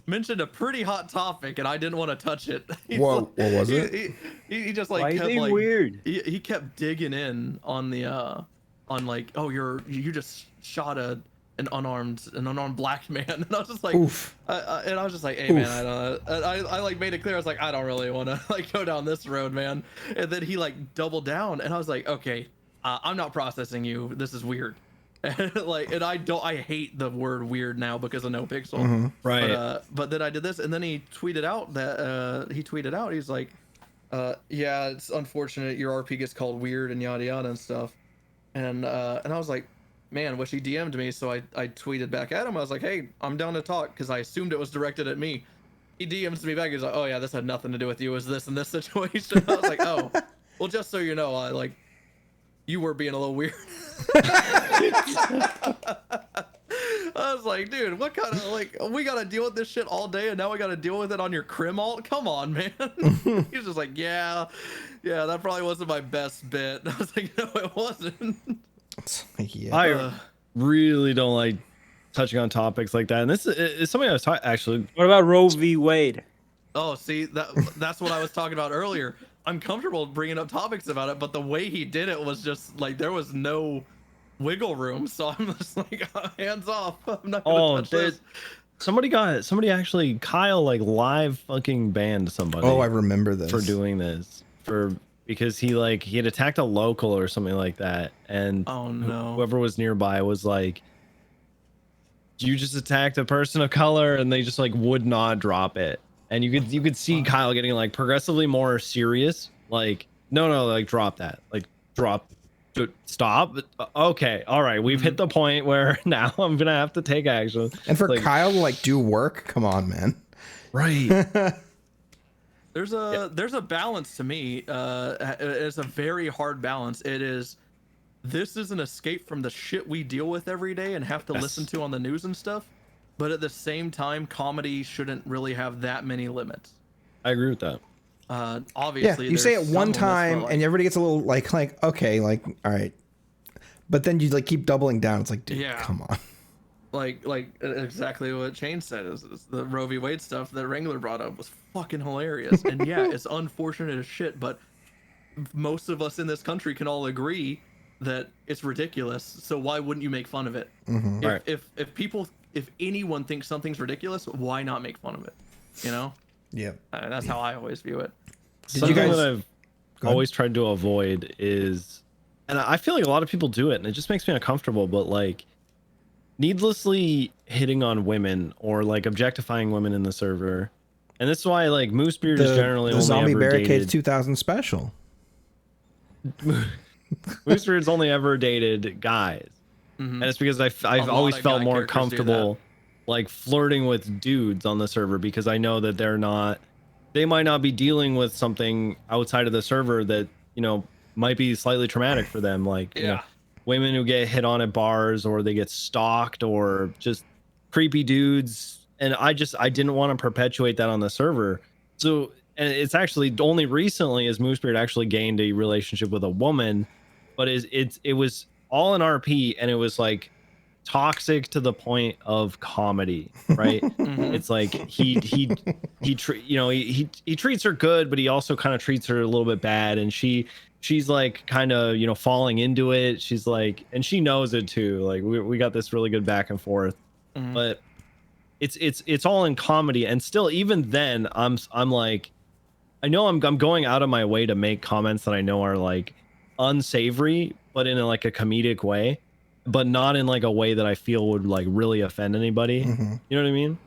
mentioned a pretty hot topic and I didn't want to touch it. Whoa, what was it? He just like Why kept is he like weird? He kept digging in on the on like, oh, you just shot an unarmed black man, and I was just like, Oof. and I was just like, hey man, I like made it clear, I was like, I don't really want to like go down this road, man. And then he like doubled down, and I was like, okay, I'm not processing you. This is weird. And like, and I hate the word weird now because of NoPixel. Right. But then I did this, and then he tweeted out that he's like, yeah, it's unfortunate your RP gets called weird and yada yada and stuff. And I was like, man, wish he DM'd me. So I tweeted back at him. I was like, hey, I'm down to talk, because I assumed it was directed at me. He DMs me back. He's like, oh yeah, this had nothing to do with you. It was this and this situation. I was like, oh, well, just so you know, you were being a little weird. I was like, dude, what kind of, like, we gotta deal with this shit all day, and now we gotta deal with it on your crim alt? Come on, man. He's just like, yeah, that probably wasn't my best bit. I was like, no, it wasn't. Yeah. I really don't like touching on topics like that. And this is something I was actually. What about Roe v. Wade? Oh, see, that's what I was talking about earlier. I'm comfortable bringing up topics about it, but the way he did it was just like there was no wiggle room. So I'm just like, hands off. I'm not gonna touch this. Somebody actually, Kyle, like live fucking banned somebody. Oh, I remember this. For doing this because he had attacked a local or something like that, and oh no, whoever was nearby was like, you just attacked a person of color, and they just like would not drop it. And you could see Kyle getting like progressively more serious. Like, no, like drop that. Like stop. Okay, all right. We've hit the point where now I'm gonna have to take action. And for like, Kyle to like do work, come on, man. Right. There's a balance to me. It's a very hard balance. This is an escape from the shit we deal with every day and have to listen to on the news and stuff. But at the same time, comedy shouldn't really have that many limits. I agree with that. Obviously, yeah, you say it there's one some limits, time but, like, and everybody gets a little like okay, like all right, but then you like keep doubling down. It's like, dude, Yeah. come on. like exactly what Shane said is the Roe v. Wade stuff that Wrangler brought up was fucking hilarious. And yeah, it's unfortunate as shit, but most of us in this country can all agree that it's ridiculous. So why wouldn't you make fun of it? Right. If anyone thinks something's ridiculous, why not make fun of it? You know? Yeah. That's how I always view it. Something that I've always tried to avoid is, and I feel like a lot of people do it, and it just makes me uncomfortable, but like needlessly hitting on women or like objectifying women in the server. And this is why like Moosebeard is generally the only Zombie ever Barricades dated. 2000 special. Moosebeard's only ever dated guys. and it's because I've lot always of felt guy more characters do that. comfortable like flirting with dudes on the server because I know that they might not be dealing with something outside of the server that, you know, might be slightly traumatic for them, like you know, women who get hit on at bars or they get stalked or just creepy dudes, and I didn't want to perpetuate that on the server. So, and it's actually only recently as Moosebeard actually gained a relationship with a woman, but it was all in RP, and it was like toxic to the point of comedy, right? It's like he treats her good, but he also kind of treats her a little bit bad, and she's like kind of, you know, falling into it. She's like, and she knows it too. Like we got this really good back and forth, but it's all in comedy, and still even then I'm like, I know I'm going out of my way to make comments that I know are like unsavory, but in like a comedic way, but not in like a way that I feel would like really offend anybody. You know what I mean?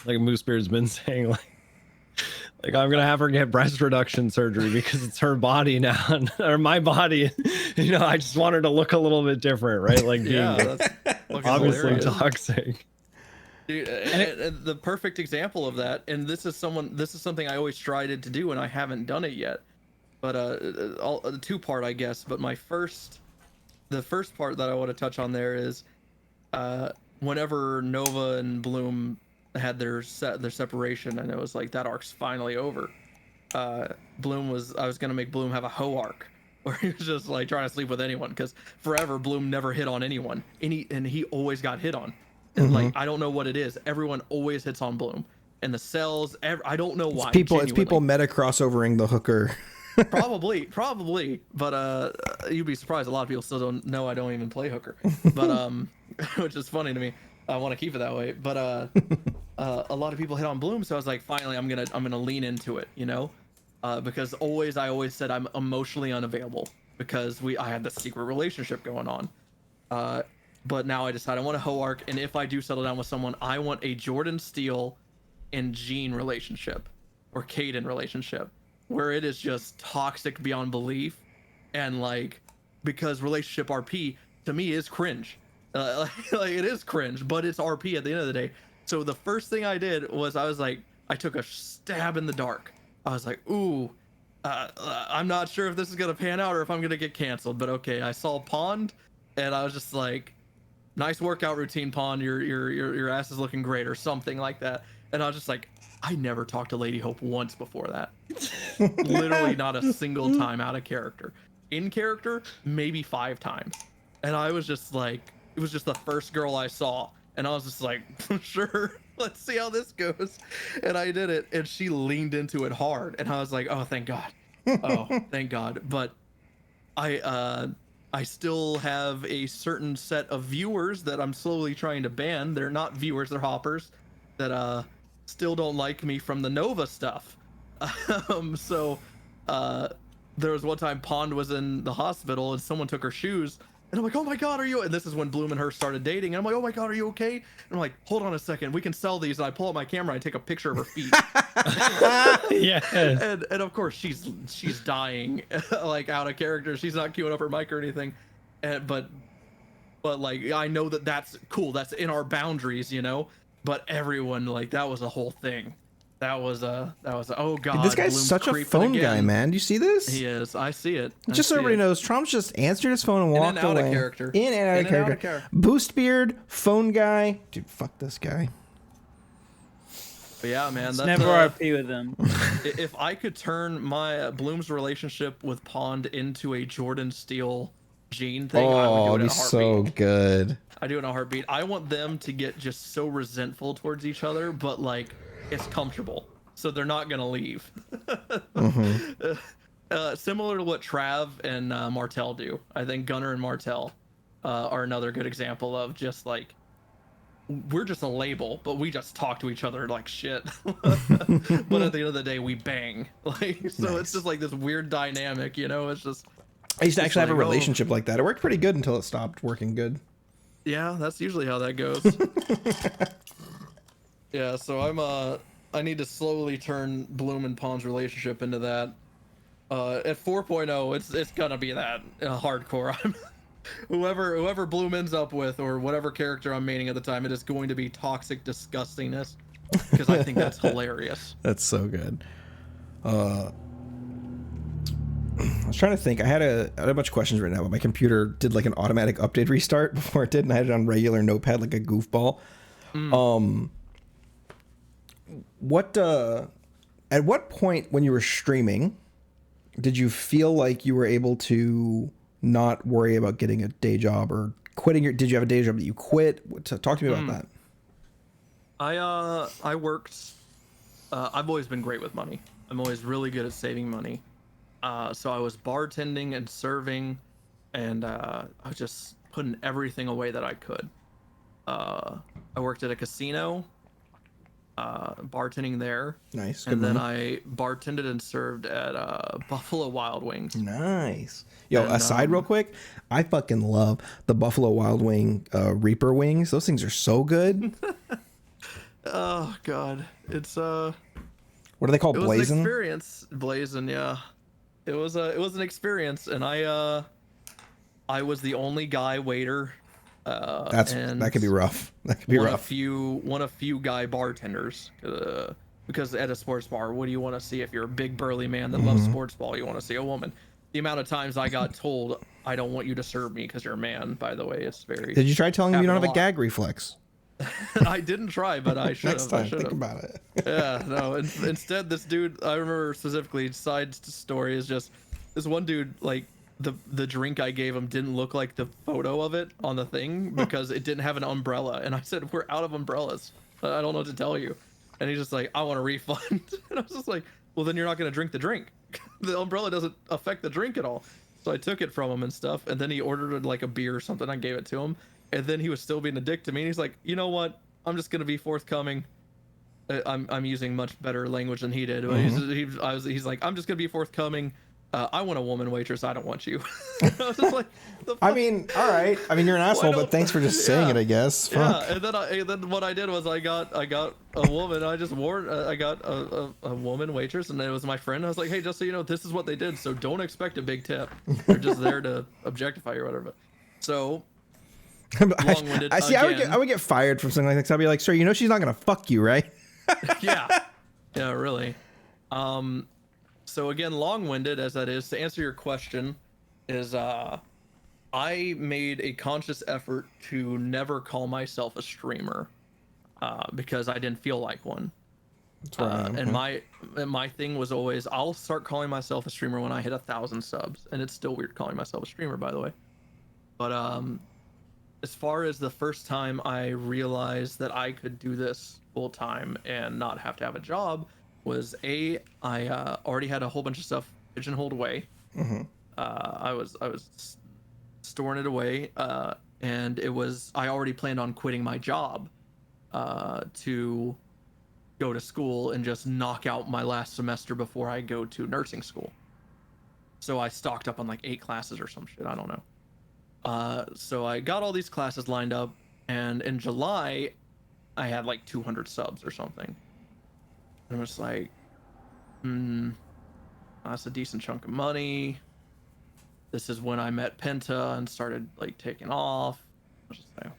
Like Moosebeard's been saying, like I'm gonna have her get breast reduction surgery because it's her body now, or my body. You know, I just want her to look a little bit different, right? Like being that's obviously hilarious. toxic. Dude, and the perfect example of that, and this is something I always tried to do, and I haven't done it yet. But the two-part, I guess. But the first part that I want to touch on there is, whenever Nova and Bloom had their separation, and it was like that arc's finally over. I was gonna make Bloom have a hoe arc, where he was just like trying to sleep with anyone, because forever Bloom never hit on anyone, and he always got hit on. And like, I don't know what it is. Everyone always hits on Bloom, and the cells. I don't know why. It's people meta crossovering the hooker. probably. But you'd be surprised. A lot of people still don't know I don't even play hooker. But which is funny to me. I want to keep it that way. But a lot of people hit on Bloom, so I was like, finally, I'm gonna lean into it, you know, because I always said I'm emotionally unavailable because I had this secret relationship going on. But now I decide I want a hoe arc, and if I do settle down with someone, I want a Jordan Steele and Jean relationship, or Caden relationship, where it is just toxic beyond belief, and like, because relationship RP to me is cringe, like it is cringe, but it's RP at the end of the day. So the first thing I did was I took a stab in the dark. I was like, ooh, I'm not sure if this is gonna pan out or if I'm gonna get canceled, but okay. I saw Pond, and I was just like, nice workout routine, Pond. Your ass is looking great, or something like that. And I was just like, I never talked to Lady Hope once before that. Literally not a single time out of character. In character, maybe 5 times. And I was just like, it was just the first girl I saw, and I was just like, sure, let's see how this goes. And I did it, and she leaned into it hard, and I was like, oh, thank God. Oh, thank God. But I still have a certain set of viewers that I'm slowly trying to ban. They're not viewers, they're hoppers that still don't like me from the Nova stuff. So there was one time Pond was in the hospital and someone took her shoes, and I'm like, oh my God, are you? And this is when Bloom and her started dating, and I'm like, oh my God, are you okay? And I'm like, hold on a second, we can sell these. And I pull out my camera and I take a picture of her feet. Yeah. And of course she's dying, like out of character. She's not queuing up her mic or anything. But like, I know that's cool. That's in our boundaries, you know. But everyone, like, that was a whole thing. That was oh God. Dude, this guy's Bloom's such a creeping phone again. guy, man. Do you see this? He is. I see it. Just so everybody knows, Trump's just answered his phone and walked In and out away. of character. In and out of character. Boost beard, phone guy. Dude, fuck this guy. But yeah, man. It's That's, never RP with them. If I could turn my Bloom's relationship with Pond into a Jordan Steele Jean thing, I would do it in a heartbeat. So good. I do it in a heartbeat. I want them to get just so resentful towards each other, but like, it's comfortable, so they're not gonna leave. Similar to what Trav and Martel do. I think Gunnar and Martel are another good example of just like, we're just a label, but we just talk to each other like shit. But at the end of the day, we bang. Like, so It's just like this weird dynamic, you know. It's just. I used to actually have a like, relationship like that. It worked pretty good until it stopped working good. Yeah, that's usually how that goes. Yeah, so I need to slowly turn Bloom and Pond's relationship into that. At 4.0, it's gonna be that hardcore. whoever Bloom ends up with, or whatever character I'm maining at the time, it is going to be toxic disgustingness, because I think that's hilarious. That's so good. I was trying to think. I had a bunch of questions written out, but my computer did like an automatic update restart before it did, and I had it on regular notepad like a goofball. At what point when you were streaming did you feel like you were able to not worry about getting a day job or quitting did you have a day job that you quit? Talk to me about that. I worked. I've always been great with money. I'm always really good at saving money. So I was bartending and serving, and I was just putting everything away that I could. I worked at a casino, bartending there. Nice. And then I bartended and served at Buffalo Wild Wings. Nice. Yo, And, aside real quick, I fucking love the Buffalo Wild Wing Reaper wings. Those things are so good. Oh God, it's What are they called? it was Blazing? an experience. Blazing, yeah. It was an experience, and I was the only guy waiter. That could be rough. That could be rough. One of few guy bartenders. Because at a sports bar, what do you want to see if you're a big burly man that loves sports ball? You want to see a woman. The amount of times I got told, I don't want you to serve me because you're a man, by the way, it's very. Did you try telling them you don't have a lot. gag reflex? I didn't try, but I should have. Next time, think about it. Yeah, no. Instead, this dude, I remember specifically, side story is just this one dude, like the drink I gave him didn't look like the photo of it on the thing because it didn't have an umbrella, and I said, we're out of umbrellas. I don't know what to tell you. And he's just like, I want a refund. And I was just like, well, then you're not gonna drink the drink. The umbrella doesn't affect the drink at all. So I took it from him and stuff, and then he ordered like a beer or something. I gave it to him, and then he was still being a dick to me. And he's like, you know what? I'm just gonna be forthcoming. I'm using much better language than he did. But he's like, I'm just gonna be forthcoming. I want a woman waitress. I don't want you. I was just like, I mean, all right. I mean, you're an asshole, but thanks for just saying it, I guess. Fuck. Yeah, and then what I did was I got a woman. I just wore. I got a woman waitress, and it was my friend. I was like, hey, just so you know, this is what they did. So don't expect a big tip. They're just there to objectify you or whatever. So long-winded. I see. I would get fired from something like this. I'd be like, sir, you know she's not gonna fuck you, right? Yeah, really. So again, long-winded as that is, to answer your question, is I made a conscious effort to never call myself a streamer because I didn't feel like one. And my thing was always, I'll start calling myself a streamer when I hit 1,000 subs, and it's still weird calling myself a streamer, by the way. But as far as the first time I realized that I could do this full time and not have to have a job was I already had a whole bunch of stuff pigeonholed away. I was storing it away, and I already planned on quitting my job to go to school and just knock out my last semester before I go to nursing school. So I stocked up on like 8 classes or some shit. I don't know. So I got all these classes lined up, and in July, I had like 200 subs or something. And I was like, that's a decent chunk of money. This is when I met Penta and started like taking off. I was just like,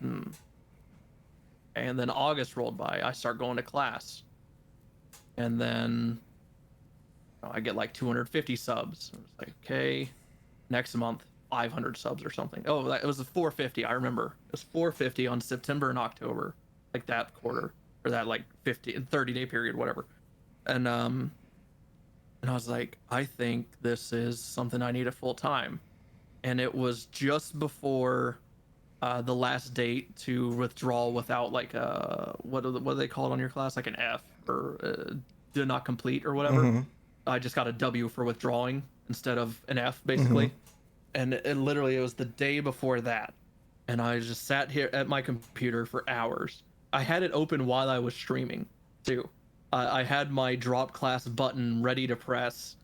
And then August rolled by. I start going to class. And then I get like 250 subs. I was like, okay, next month, 500 subs or something. Oh, it was a 450. I remember. It was 450 on September and October, like that quarter, or that like 30-day period, whatever. And I was like, I think this is something I need a full time. And it was just before the last date to withdraw without like what do they call it on your class, like an F or did not complete or whatever. I just got a W for withdrawing instead of an F, basically. And it literally, it was the day before that, and I just sat here at my computer for hours. I had it open while I was streaming too. I had my drop class button ready to press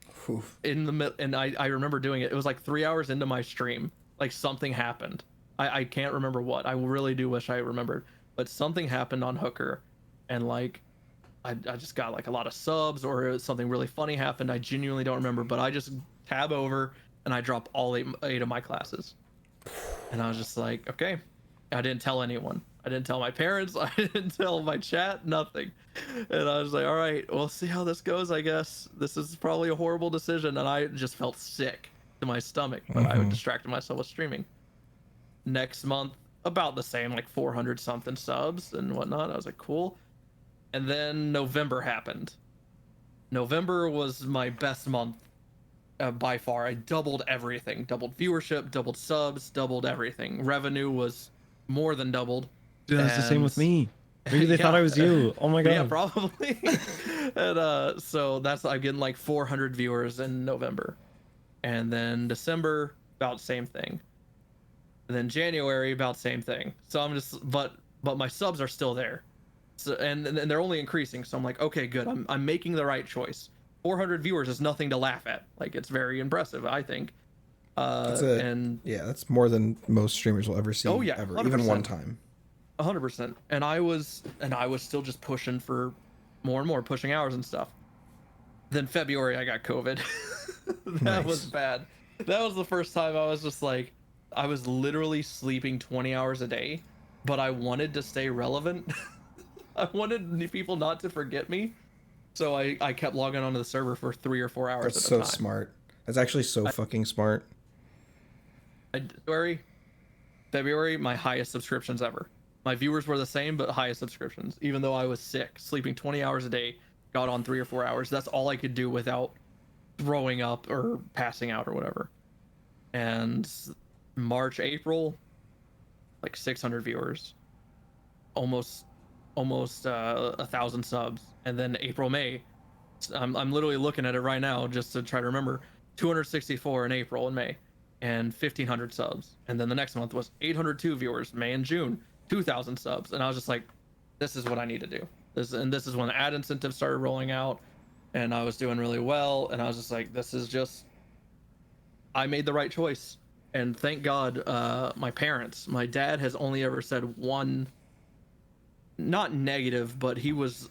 in the middle, and I remember doing it. It was like 3 hours into my stream, like something happened. I can't remember what. I really do wish I remembered, but something happened on Hooker, and like I just got like a lot of subs, or something really funny happened. I genuinely don't remember, but I just tab over and I drop all eight of my classes. And I was just like, okay. I didn't tell anyone. I didn't tell my parents. I didn't tell my chat, nothing. And I was like, all right, we'll see how this goes, I guess. This is probably a horrible decision. And I just felt sick to my stomach, but I distracted myself with streaming. Next month, about the same, like 400 something subs and whatnot. I was like, cool. And then November happened. November was my best month by far. I doubled everything, doubled viewership, doubled subs, doubled everything. Revenue was more than doubled. Dude, that's the same with And- me. Maybe they thought I was you. Oh my god. Yeah, probably. And so I'm getting like 400 viewers in November. And then December, about same thing. And then January, about same thing. So I'm just, but my subs are still there. So and they're only increasing. So I'm like, okay, good. I'm making the right choice. 400 viewers is nothing to laugh at. Like, it's very impressive, I think. And yeah, that's more than most streamers will ever see. Oh, yeah, ever, even 100%. one time. 100%. And I was still just pushing for more and more, pushing hours and stuff. Then February, I got COVID. That Nice. was bad. That was the first time I was just like, I was literally sleeping 20 hours a day, but I wanted to stay relevant. I wanted people not to forget me. So I kept logging onto the server for 3 or 4 hours That's at so a time. smart. That's actually so fucking smart. February, my highest subscriptions ever. My viewers were the same, but highest subscriptions. Even though I was sick, sleeping 20 hours a day, got on 3 or 4 hours. That's all I could do without throwing up or passing out or whatever. And March, April, like 600 viewers, almost 1,000 subs. And then April, May, I'm literally looking at it right now just to try to remember, 264 in April and May, and 1,500 subs. And then the next month was 802 viewers, May and June, 2,000 subs. And I was just like, this is what I need to do. This is when the ad incentives started rolling out, and I was doing really well. And I was just like, I made the right choice. And thank God, my parents, my dad has only ever said one, not negative, but it was,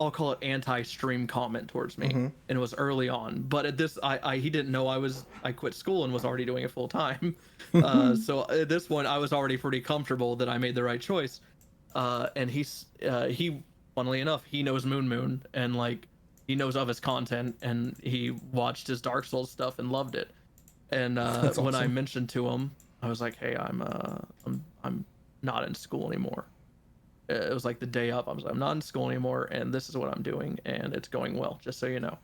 I'll call it anti-stream comment towards me. And it was early on, but at this, he didn't know I quit school and was already doing it full time. So at this point I was already pretty comfortable that I made the right choice. And he, funnily enough, he knows Moon and like, he knows of his content, and he watched his Dark Souls stuff and loved it. And when I mentioned to him, I was like, hey, I'm not in school anymore. It was like the day up. I was like, I'm not in school anymore, and this is what I'm doing, and it's going well, just so you know.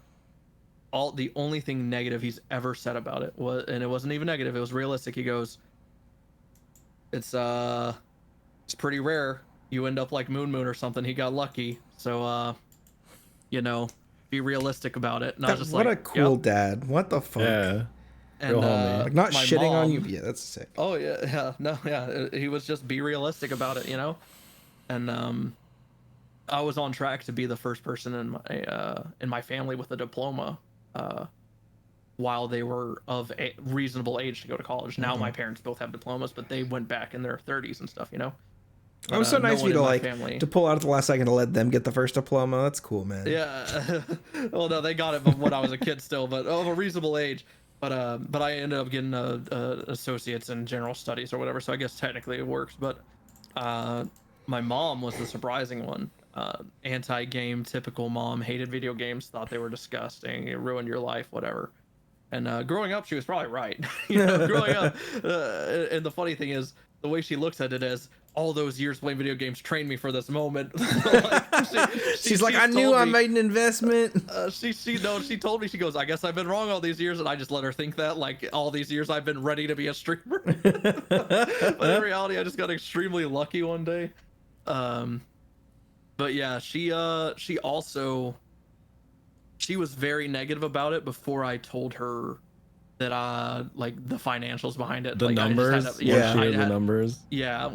The only thing negative he's ever said about it was, and it wasn't even negative, it was realistic. He goes, it's pretty rare you end up like Moon or something. He got lucky, so be realistic about it. And I was just what like, a cool yep. dad. What the fuck? Yeah. And Real homie. Like, not my shitting on mom- you. Yeah, that's sick. Oh yeah. He was just be realistic about it, And I was on track to be the first person in my family with a diploma, while they were of a reasonable age to go to college. Now my parents both have diplomas, but they went back in their 30s and stuff, It was so no nice of one you to in my like family. to pull out at the last second to let them get the first diploma. That's cool, man. Yeah. Well, no, they got it when I was a kid still, but of a reasonable age. But I ended up getting associates in general studies or whatever, so I guess technically it works. But my mom was the surprising one. Anti-game, typical mom, hated video games, thought they were disgusting, it ruined your life, whatever. And growing up, she was probably right. Growing up, and the funny thing is, the way she looks at it is, all those years playing video games trained me for this moment. She's like, I knew I made an investment. She told me, she goes, I guess I've been wrong all these years, and I just let her think that, like, all these years I've been ready to be a streamer. But in reality, I just got extremely lucky one day. But yeah, she was very negative about it before I told her that like the financials behind it, The like, numbers. The numbers. Yeah,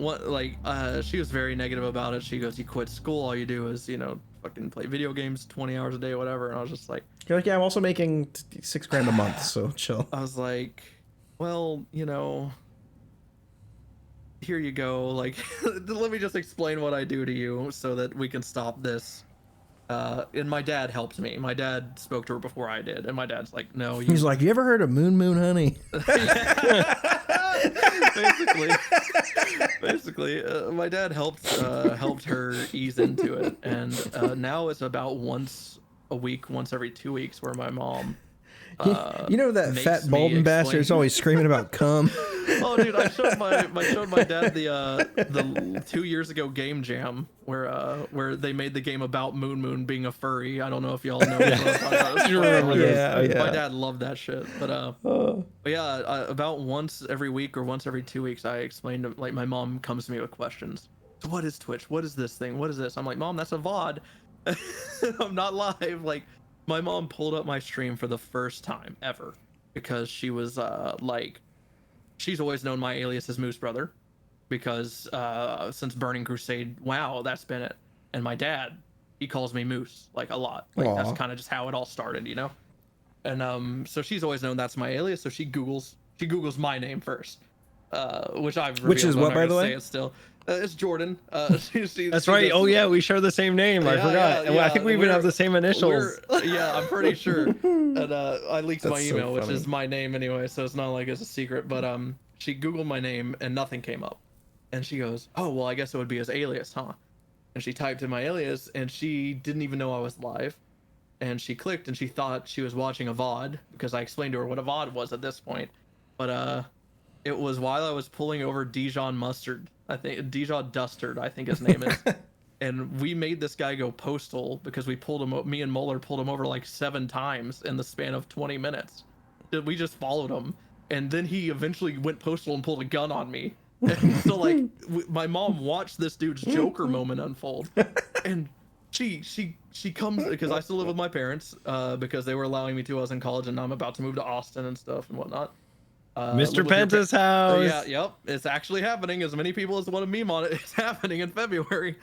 she was very negative about it. She goes, you quit school, all you do is fucking play video games 20 hours a day, whatever. And I was just like, You're like, yeah, I'm also making $6,000 a month, so chill. I was like, well, here you go. Like, let me just explain what I do to you so that we can stop this. And my dad helped me. My dad spoke to her before I did, and my dad's like, no, He's like, you ever heard of Moon Honey? basically, my dad helped her ease into it, and now it's about once a week, once every 2 weeks, where my mom. You know that makes fat me balding bastard is explain- always screaming about cum. Oh, dude, I showed my dad the 2 years ago game jam where they made the game about Moon being a furry. I don't know if y'all know. What I'm talking about. You remember this. Yeah, My yeah. dad loved that shit. But yeah, about once every week or once every 2 weeks, I explained to, like, my mom comes to me with questions. So what is Twitch? What is this thing? What is this? I'm like, Mom, that's a VOD. I'm not live. Like, my mom pulled up my stream for the first time ever because she was like, she's always known my alias as Moosebrother because since Burning Crusade, wow, that's been it. And my dad, he calls me Moose like a lot. Like, Aw. that's kind of just how it all started, you know? And so she's always known that's my alias. So she Googles my name first, which I've revealed. Which is I'm what, not by gonna the way? say it still. It's Jordan. That's right. Oh yeah, we share the same name. I Yeah, forgot. yeah, And I yeah. think we even have the same initials. Yeah, I'm pretty sure. And I leaked my That's so email, which funny. is my name anyway, so it's not like it's a secret. But she Googled my name and nothing came up. And she goes, "Oh well, I guess it would be his alias, huh?" And she typed in my alias, and she didn't even know I was live. And she clicked, and she thought she was watching a VOD because I explained to her what a VOD was at this point. But it was while I was pulling over Dijon Mustard. I think Dijon Dustard, I think his name is. And we made this guy go postal because we pulled him. Me and Muller pulled him over like 7 times in the span of 20 minutes. We just followed him, and then he eventually went postal and pulled a gun on me. And so like, my mom watched this dude's Joker moment unfold, and she comes because I still live with my parents because they were allowing me to. I was in college, and I'm about to move to Austin and stuff and whatnot. Mr. Live with your Pentas' house. Yeah, yep. It's actually happening. As many people as want to meme on it, it's happening in February.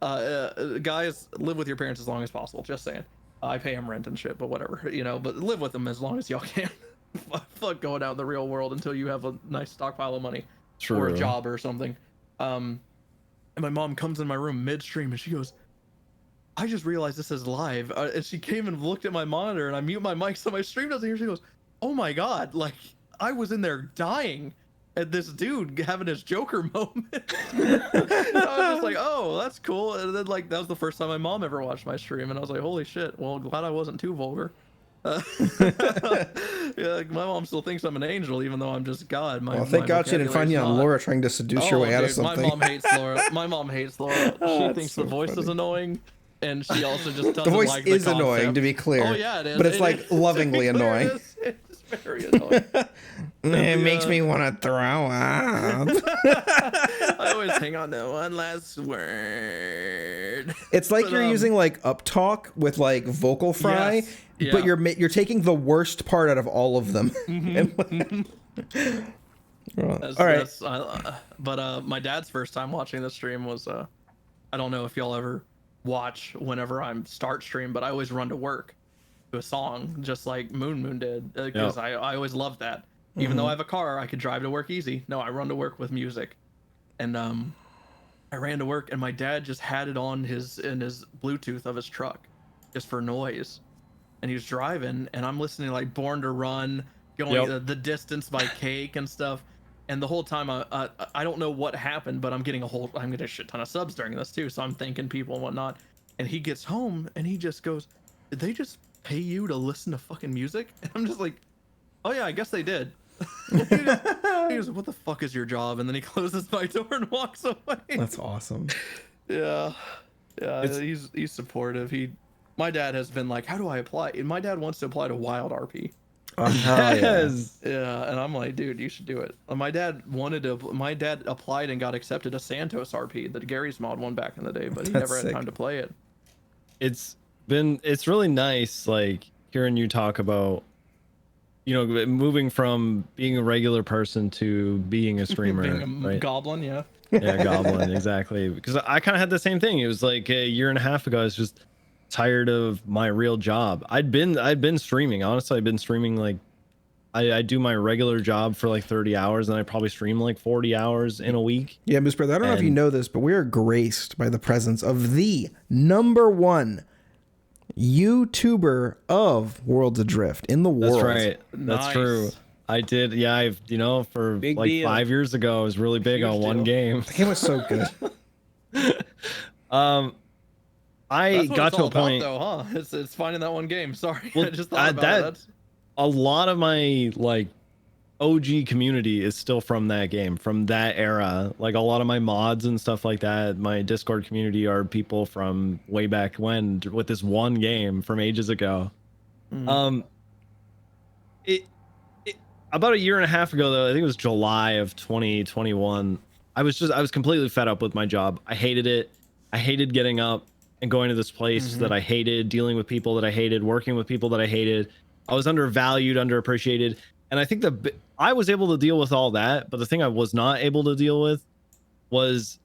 Guys, live with your parents as long as possible. Just saying. I pay them rent and shit, but whatever, you know. But live with them as long as y'all can. Fuck going out in the real world until you have a nice stockpile of money or a True. job or something. And my mom comes in my room midstream and she goes, "I just realized this is live." And she came and looked at my monitor, and I mute my mic so my stream doesn't hear. She goes, "Oh my god!" Like, I was in there dying at this dude having his Joker moment. I was just like, "Oh, that's cool." And then, like, that was the first time my mom ever watched my stream, and I was like, "Holy shit!" Well, glad I wasn't too vulgar. Yeah, like, my mom still thinks I'm an angel, even though I'm just God. Well, thank God she didn't find you on Laura trying to seduce your way out of something. My mom hates Laura. My mom hates Laura. She that's thinks so the voice is funny. annoying, and she also just doesn't The voice like is the annoying, concept. to be clear. Oh yeah, it is. But it's It like is. lovingly To be clear, annoying. It's very annoying. It makes me want to throw up. I always hang on to one last word. It's like But, you're using like uptalk with like vocal fry, Yes, yeah. but you're taking the worst part out of all of them. That's, all right. But my dad's first time watching the stream was I don't know if y'all ever watch whenever I'm start stream, but I always run to work to a song just like Moon did because I always loved that. Even though I have a car, I could drive to work easy. No, I run to work with music, and I ran to work, and my dad just had it on his Bluetooth of his truck, just for noise, and he was driving, and I'm listening to like Born to Run, going the Distance by Cake and stuff, and the whole time I don't know what happened, but I'm getting a shit ton of subs during this too, so I'm thanking people and whatnot, and he gets home and he just goes, "Did they just pay you to listen to fucking music?" And I'm just like, "Oh yeah, I guess they did." He goes, "What the fuck is your job?" And then he closes my door and walks away. That's awesome. Yeah, he's supportive. My dad has been like, "How do I apply?" And my dad wants to apply to Wild RP. Yes. Yeah, and I'm like, "Dude, you should do it." My dad applied and got accepted to Santos RP, the Gary's mod one back in the day, but he That's never had sick. time to play it. It's really nice, like, hearing you talk about, you know, moving from being a regular person to being a streamer. Being a right? goblin, yeah. Yeah, goblin, exactly. Because I kind of had the same thing. It was like a year and a half ago. I was just tired of my real job. I'd been streaming. Honestly, I've been streaming like I do my regular job for like 30 hours, and I probably stream like 40 hours in a week. Yeah, Moose Brother, I don't know if you And- know this, but we are graced by the presence of the #1 YouTuber of Worlds Adrift in the world. That's right. That's Nice. true. I did. Yeah, I've for Big like deal. 5 years ago, I was really big Huge on one deal. game. The game was so good. I That's what got it's to all a point. about, though, huh? It's finding that one game. Sorry, Well, I just thought about that- it. That's A lot of my like OG community is still from that game, from that era. Like a lot of my mods and stuff like that, my Discord community are people from way back when with this one game from ages ago. Mhm. It about a year and a half ago though, I think it was July of 2021. I was completely fed up with my job. I hated it. I hated getting up and going to this place that I hated, dealing with people that I hated, working with people that I hated. I was undervalued, underappreciated. And I think I was able to deal with all that, but the thing I was not able to deal with was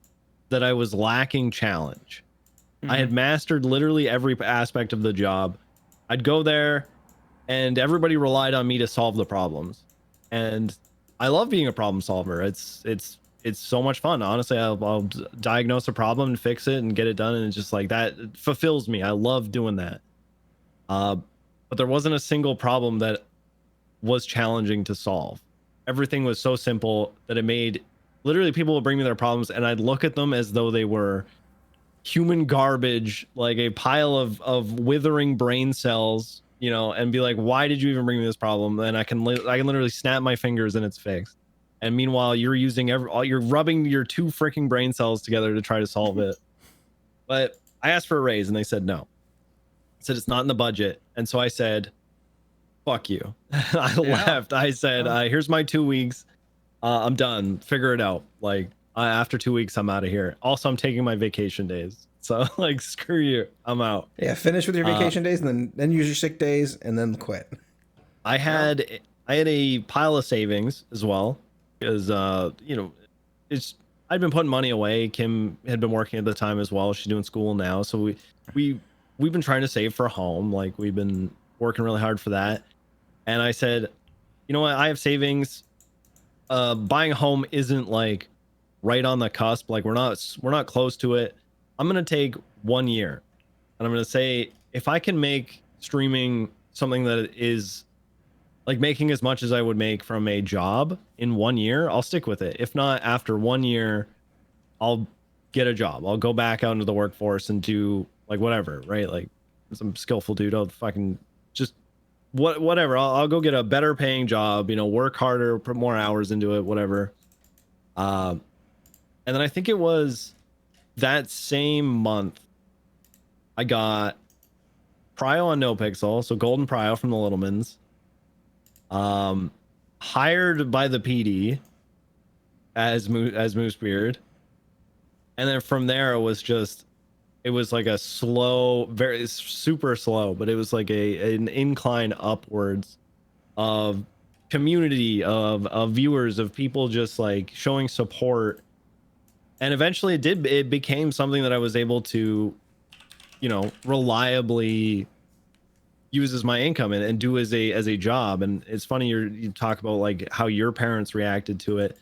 that I was lacking challenge. I had mastered literally every aspect of the job. I'd go there and everybody relied on me to solve the problems. And I love being a problem solver. It's so much fun. Honestly, I'll diagnose a problem and fix it and get it done. And it's just like that, it fulfills me. I love doing that. But there wasn't a single problem that was challenging to solve. Everything was so simple that it made literally people would bring me their problems and I'd look at them as though they were human garbage, like a pile of withering brain cells, and be like, why did you even bring me this problem? And I can literally snap my fingers and it's fixed. And meanwhile, you're using you're rubbing your two freaking brain cells together to try to solve it. But I asked for a raise and they said no. I said it's not in the budget. And so I said, fuck you. I left. I said, here's my 2 weeks. I'm done. Figure it out. Like after 2 weeks, I'm out of here. Also, I'm taking my vacation days. So like, screw you. I'm out. Yeah, finish with your vacation days and then use your sick days and then quit. I had a pile of savings as well because I'd been putting money away. Kim had been working at the time as well. She's doing school now, so we've been trying to save for a home. Like we've been working really hard for that. And I said, you know what? I have savings. Buying a home isn't like right on the cusp. Like we're not close to it. I'm gonna take 1 year, and I'm gonna say if I can make streaming something that is like making as much as I would make from a job in 1 year, I'll stick with it. If not, after 1 year, I'll get a job. I'll go back out into the workforce and do like whatever, right? Like some skillful dude. I'll fucking just whatever. I'll go get a better paying job, work harder, put more hours into it, whatever. And then I think it was that same month I got Prio on NoPixel, so Golden Prio from the Littlemans. Hired by the PD as Moosebeard, and then from there it was like a slow, very super slow, but it was like an incline upwards of community of viewers, of people just like showing support, and eventually it became something that I was able to reliably use as my income and do as a job. And it's funny you talk about like how your parents reacted to it.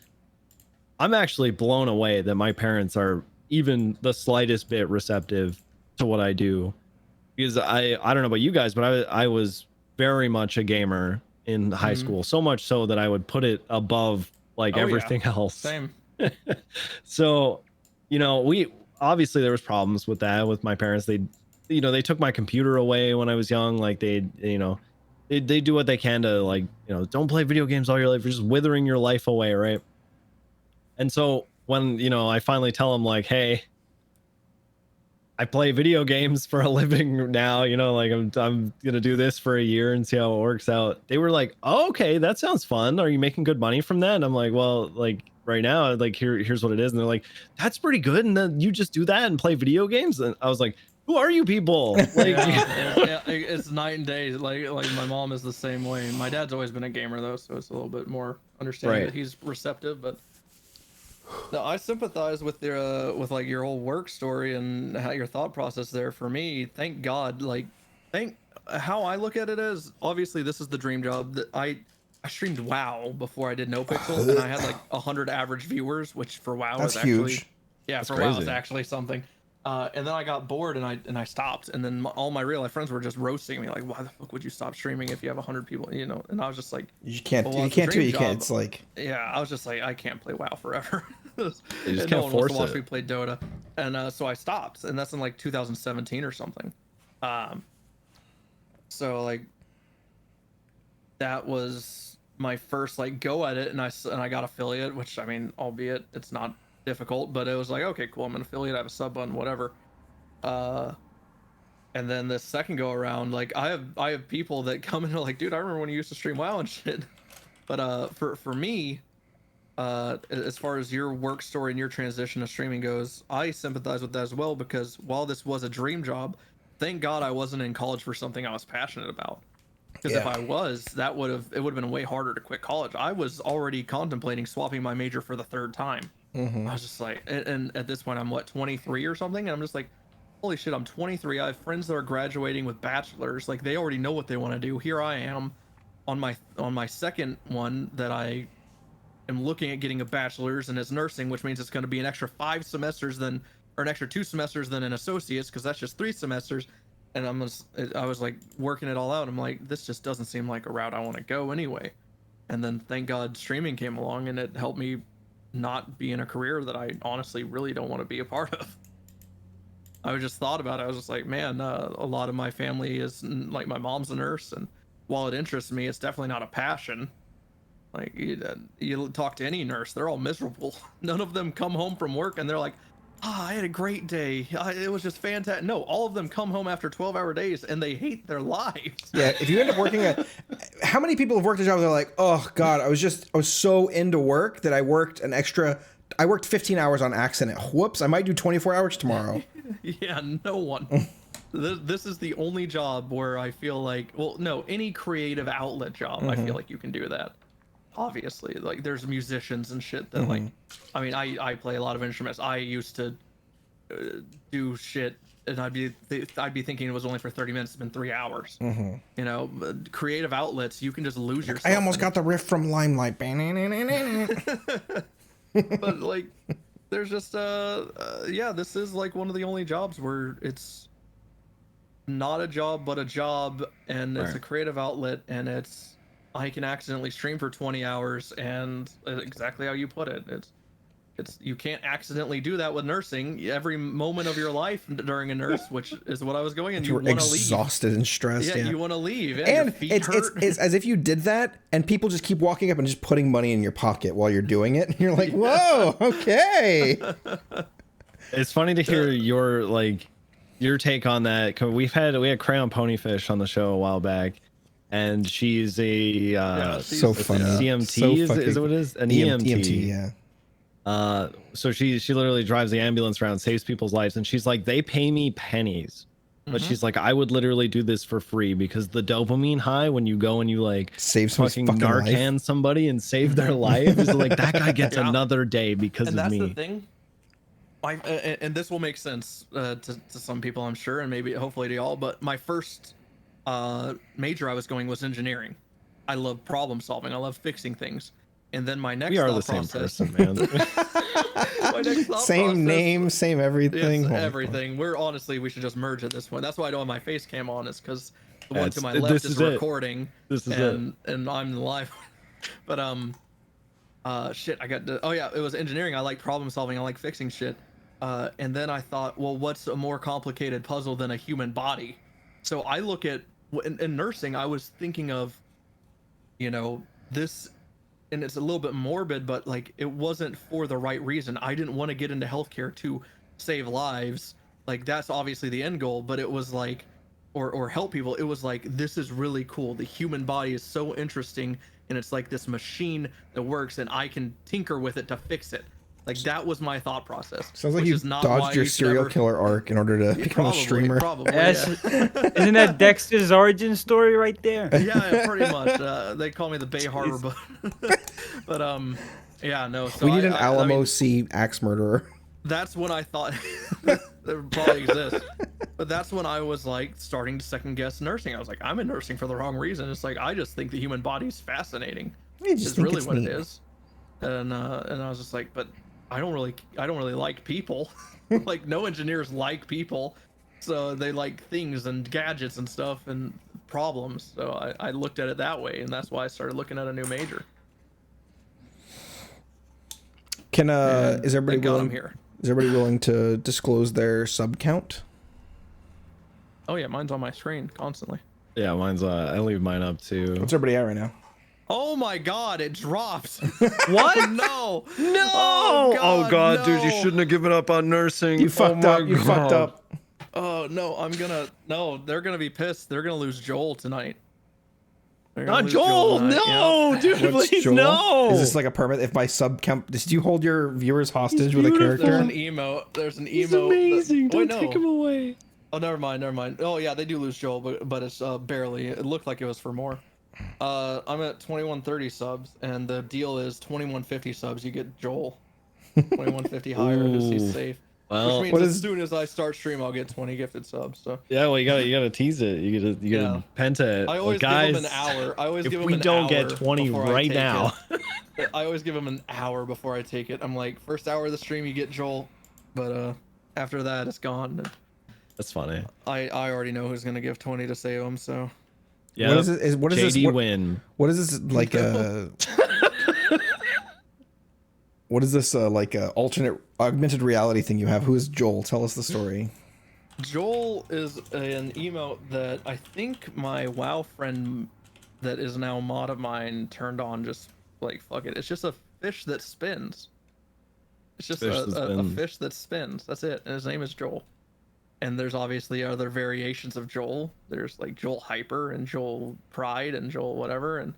I'm actually blown away that my parents are even the slightest bit receptive to what I do, because I don't know about you guys, but I was very much a gamer in high school, so much so that I would put it above like everything else. Same. So we obviously there was problems with that with my parents. They took my computer away when I was young. Like they do what they can to like, don't play video games all your life. You're just withering your life away, right? And so when, I finally tell them like, hey, I play video games for a living now, like I'm gonna do this for a year and see how it works out. They were like, oh, okay, that sounds fun. Are you making good money from that? And I'm like, well, like right now, like here's what it is. And they're like, that's pretty good. And then you just do that and play video games. And I was like, who are you people? Like, yeah, it's night and day. Like my mom is the same way. My dad's always been a gamer though, so it's a little bit more understanding Right. that he's receptive. But no, I sympathize with with like your whole work story and how your thought process there. For me, thank God. Like, how I look at it is obviously this is the dream job. That I streamed WoW before I did NoPixel, and I had like 100 average viewers, which for WoW That's is actually huge. yeah, That's for WoW is crazy. actually something. And then I got bored and I stopped. And then all my real life friends were just roasting me like, why the fuck would you stop streaming if you have 100 people? You know. And I was just like, You can't. well, You it's a can't do it. dream You can't. job. It's like. Yeah, I was just like, I can't play WoW forever. You just And can't no one wants force to watch it. me play Dota. And so I stopped, and that's in like 2017 or something. So like that was my first like go at it, and I got affiliate, which I mean, albeit it's not difficult, but it was like, okay, cool, I'm an affiliate, I have a sub button, whatever. And then the second go around, like I have people that come in and are like, dude, I remember when you used to stream WoW and shit. But for me, as far as your work story and your transition to streaming goes, I sympathize with that as well, because while this was a dream job, thank God I wasn't in college for something I was passionate about. Because if I was, it would have been way harder to quit college. I was already contemplating swapping my major for the third time. I was just like, and at this point I'm what, 23 or something, and I'm just like, holy shit, I'm 23. I have friends that are graduating with bachelors, like they already know what they want to do. Here I am on my second one that I am looking at getting a bachelor's, and it's nursing, which means it's going to be an extra 5 semesters or an extra 2 semesters than an associate's, because that's just 3 semesters. And I was like working it all out. I'm like, this just doesn't seem like a route I want to go anyway. And then thank God streaming came along, and it helped me not be in a career that I honestly really don't want to be a part of. I just thought about it. I was just like, man, a lot of my family is like, my mom's a nurse, and while it interests me, it's definitely not a passion. Like you talk to any nurse, they're all miserable. None of them come home from work and they're like, I had a great day. It was just fantastic. No, all of them come home after 12-hour days and they hate their lives. Yeah, if you end up working how many people have worked a job where they're like, oh God, I was so into work that I worked 15 hours on accident. Whoops, I might do 24 hours tomorrow. Yeah, no one. This is the only job where I feel like, well, no, any creative outlet job, I feel like you can do that. Obviously, like there's musicians and shit that like, I mean, I play a lot of instruments. I used to do shit, and I'd be thinking it was only for 30 minutes. It's been 3 hours. You know, creative outlets, you can just lose yourself. I almost got the riff from Limelight. But like, there's just yeah, this is like one of the only jobs where it's not a job but a job, and it's a creative outlet, and I can accidentally stream for 20 hours, and exactly how you put it, it's you can't accidentally do that with nursing. Every moment of your life during a nurse, which is what I was going, and you want to leave. Exhausted and stressed. Yeah, you want to leave. Yeah, and your feet it's as if you did that, and people just keep walking up and just putting money in your pocket while you're doing it, and you're like, whoa, okay. It's funny to hear your take on that. 'Cause we had Crayon Ponyfish on the show a while back, and she's so funny. CMT So is it what it is? An EMT. Yeah. So she literally drives the ambulance around, saves people's lives, and she's like, they pay me pennies, but she's like, I would literally do this for free, because the dopamine high when you go and you like save fucking fucking Narcan somebody and save their life is like, that guy gets another day because and of that's me. the thing. And this will make sense to some people, I'm sure, and maybe hopefully to y'all, but my first major I was going was engineering. I love problem solving. I love fixing things. And then my next We are the thought same process, person, man. my next thought Same process- name, same everything. Yes, everything. We should just merge at this point. That's why I don't have my face cam on, is because the one to my left this is is it. recording. This is and I'm the live. But shit, it was engineering. I like problem solving. I like fixing shit. And then I thought, well, what's a more complicated puzzle than a human body? So I look at in nursing, I was thinking of, you know, this, and it's a little bit morbid, but like, it wasn't for the right reason. I didn't want to get into healthcare to save lives. Like, that's obviously the end goal, but it was like, or help people. It was like, this is really cool. The human body is so interesting, and it's like this machine that works, and I can tinker with it to fix it. Like, that was my thought process. Sounds like which you is not why dodged your you should serial ever- killer arc in order to become a streamer. Probably, Yes. yeah. Isn't that Dexter's origin story right there? Yeah, pretty much. They call me the Bay Harbor, but yeah, no. So We need an I Alamo mean, Sea axe murderer. that's when I thought there probably exists. But that's when I was like starting to second guess nursing. I was like, I'm in nursing for the wrong reason. It's like, I just think the human body is fascinating. I just Is think really it's what neat. it is. And I was just like, but I don't really like people. Like no engineers like people, so they like things and gadgets and stuff and problems. So I looked at it that way, and that's why I started looking at a new major. Can And is everybody thank God I'm willing? here. Is everybody willing to disclose their sub count? Oh yeah, mine's on my screen constantly. Yeah, mine's I leave mine up too. What's everybody at right now? Oh my God, it dropped. What? No. No! Oh God, dude, you no. shouldn't have given up on nursing. You fucked up. You fucked up. Oh no, they're gonna be pissed. They're gonna lose Joel tonight. They're gonna Not lose Joel, tonight, no, dude, What's please, Joel? no. Is this like a permit? If my sub count, did you hold your viewers hostage with a beautiful. There's character? an emote. There's an emote. He's amazing. Wait, Don't take him away. Oh, never mind. Oh yeah, they do lose Joel, but it's barely. It looked like it was for more. I'm at 2130 subs, and the deal is 2150 subs. You get Joel. 2150 higher because he's Ooh. safe. Well, Which means as soon as I start stream, I'll get 20 gifted subs. So yeah, well, you gotta tease it. You gotta penta it. I always guys, give them an hour. I always if give them we an don't hour get 20 before I right take now, it. I always give them an hour before I take it. I'm like, first hour of the stream, you get Joel, but after that, it's gone. that's funny. I already know who's gonna give 20 to save him. So Yeah, What is it? What is JD this? win. What is this like a? What is this like a alternate augmented reality thing you have? Who is Joel? Tell us the story. Joel is an emote that I think my WoW friend that is now a mod of mine turned on. Just like fuck it. It's just a fish that spins. It's just Fish that a spins. fish that spins. That's it. And his name is Joel. And there's obviously other variations of Joel. There's like Joel Hyper and Joel Pride and Joel whatever. And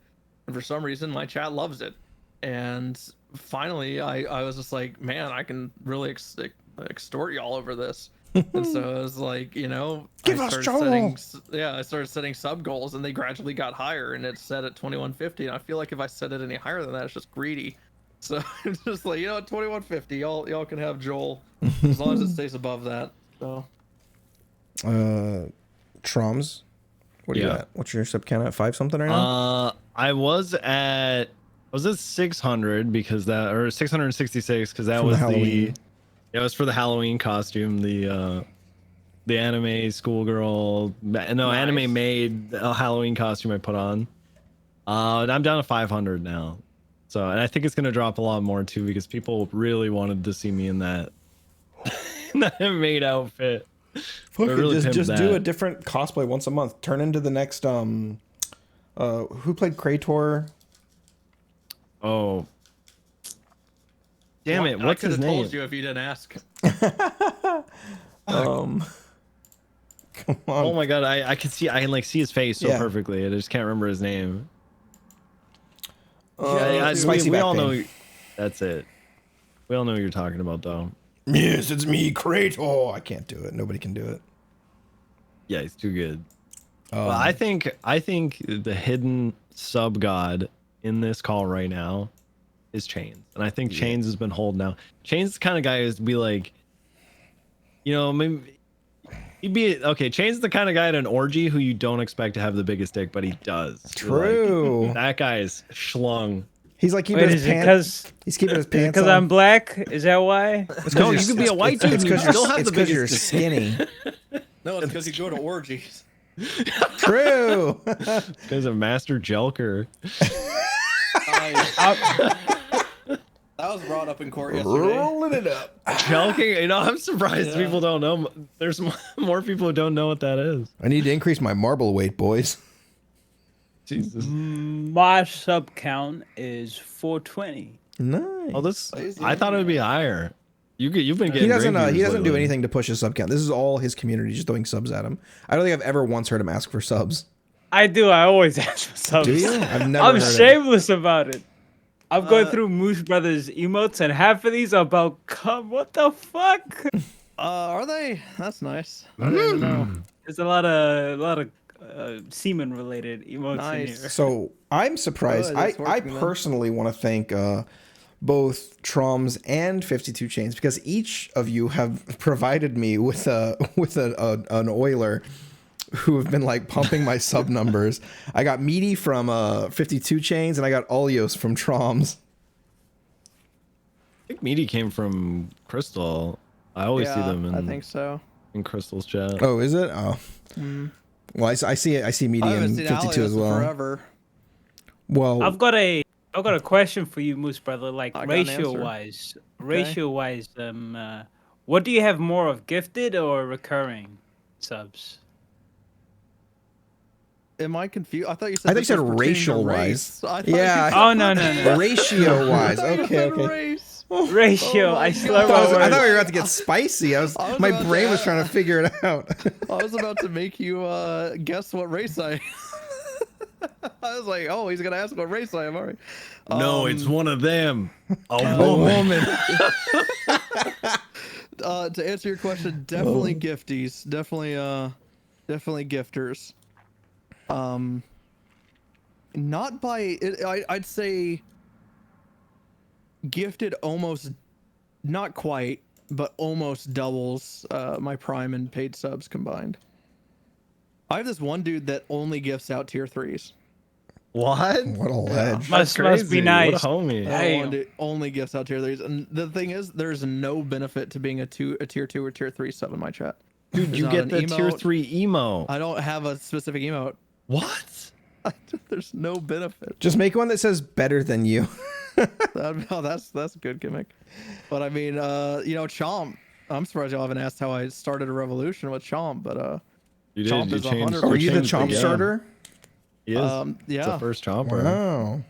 for some reason, my chat loves it. And finally, I was just like, man, I can really extort y'all over this. And so it was like, you know, Give I us started Joel! I started setting sub goals, and they gradually got higher, and it's set at 2150. And I feel like if I set it any higher than that, it's just greedy. So it's just like, you know, at 2150, y'all can have Joel as long as it stays above that. So Troms, what are you Yeah. at? What's your sub count at? 5 something right now? I was at 600 because that, or 666 because that From the was Halloween. it was for the Halloween costume, the anime schoolgirl, no, anime made a Halloween costume I put on. And I'm down to 500 now. So, and I think it's gonna drop a lot more too because people really wanted to see me in that in that maid outfit. Fuck I it, really just pimped do that. a different cosplay once a month. Turn into the next who played Krator? Oh. Damn it, I what's could his have name? told you if you didn't ask. Come on. Oh my god, I can like see his face so Yeah. perfectly. I just can't remember his name. Spicy we back all know pain. that's it. We all know what you're talking about though. Yes, it's me, Krator. I can't do it. Nobody can do it. Yeah, he's too good. Well, I think the hidden sub god in this call right now is Chains. And I think Chains has been holding out. Chains is the kind of guy who's be like, you know, maybe he'd be okay. Chains is the kind of guy at an orgy who you don't expect to have the biggest dick, but he does. You're like, True. that guy's schlung. He's like keeping Wait, his is it pants. He's keeping his pants because on. I'm black? Is that why? No, you could be a white dude. It's and you because still have the you're biggest. skinny. No, it's because you go to orgies. True. Because of Master Jelker. That was brought up in court yesterday. Rolling it up. Jelking, you know, I'm surprised people don't know. There's more people who don't know what that is. I need to increase my marble weight, boys. Jesus. My sub count is 420. Nice. Oh, this. I thought it would be higher. You've been getting. He doesn't. great He views doesn't do lately. anything to push his sub count. This is all his community just throwing subs at him. I don't think I've ever once heard him ask for subs. I do. I always ask for subs. Do you? I've never. I'm heard it. shameless about it. I'm going through Moosebrother's emotes, and half of these are about cum. What the fuck? Are they? That's nice. I didn't even know. There's a lot of semen related emotes in Nice. here. So I'm surprised. Good, it's I working then. personally want to thank both Troms and 52 Chains because each of you have provided me with an oiler who have been like pumping my sub numbers. I got Meaty from 52 Chains and I got Olios from Troms. think Meaty came from Crystal. I always see them I think so. in Crystal's chat. Oh, is it? Oh. Well, I see it. I see I Meaty haven't in seen 52 as Alios in well. forever. Well, I've got a question for you, Moosebrother. Like I got an answer. ratio wise, what do you have more of, gifted or recurring subs? Am I confused? I thought you said. I think this you said was pertaining to racial race. wise. I thought Yeah. you said Oh no. ratio wise. I thought you Okay, said okay. race. Ratio. Oh my I God. slur I my thought we words. were about to get spicy. I was My about to brain was ask- trying to figure it out. I was about to make you guess what race I. I was like, oh, he's gonna ask what race I am. All right. No, it's one of them. A woman. To answer your question, definitely gifties. Definitely gifters. Not by it. I'd say gifted almost, not quite, but almost doubles my prime and paid subs combined. I have this one dude that only gifts out tier 3s. What? What a ledge. Must be Crazy. nice. What a homie. That one Damn. dude only gifts out tier 3s, and the thing is, there's no benefit to being a tier 2 or tier 3 sub in my chat. Dude, There's you not get an the tier emote. 3 emo. I don't have a specific emote. What? There's no benefit. Just make one that says better than you. That's a good gimmick. But I mean, Chomp. I'm surprised y'all haven't asked how I started a revolution with Chomp, but You did. Chomp You is changed. 100%. Are you the changed chomp game. starter? He is. It's yeah. the first chomper. Wow.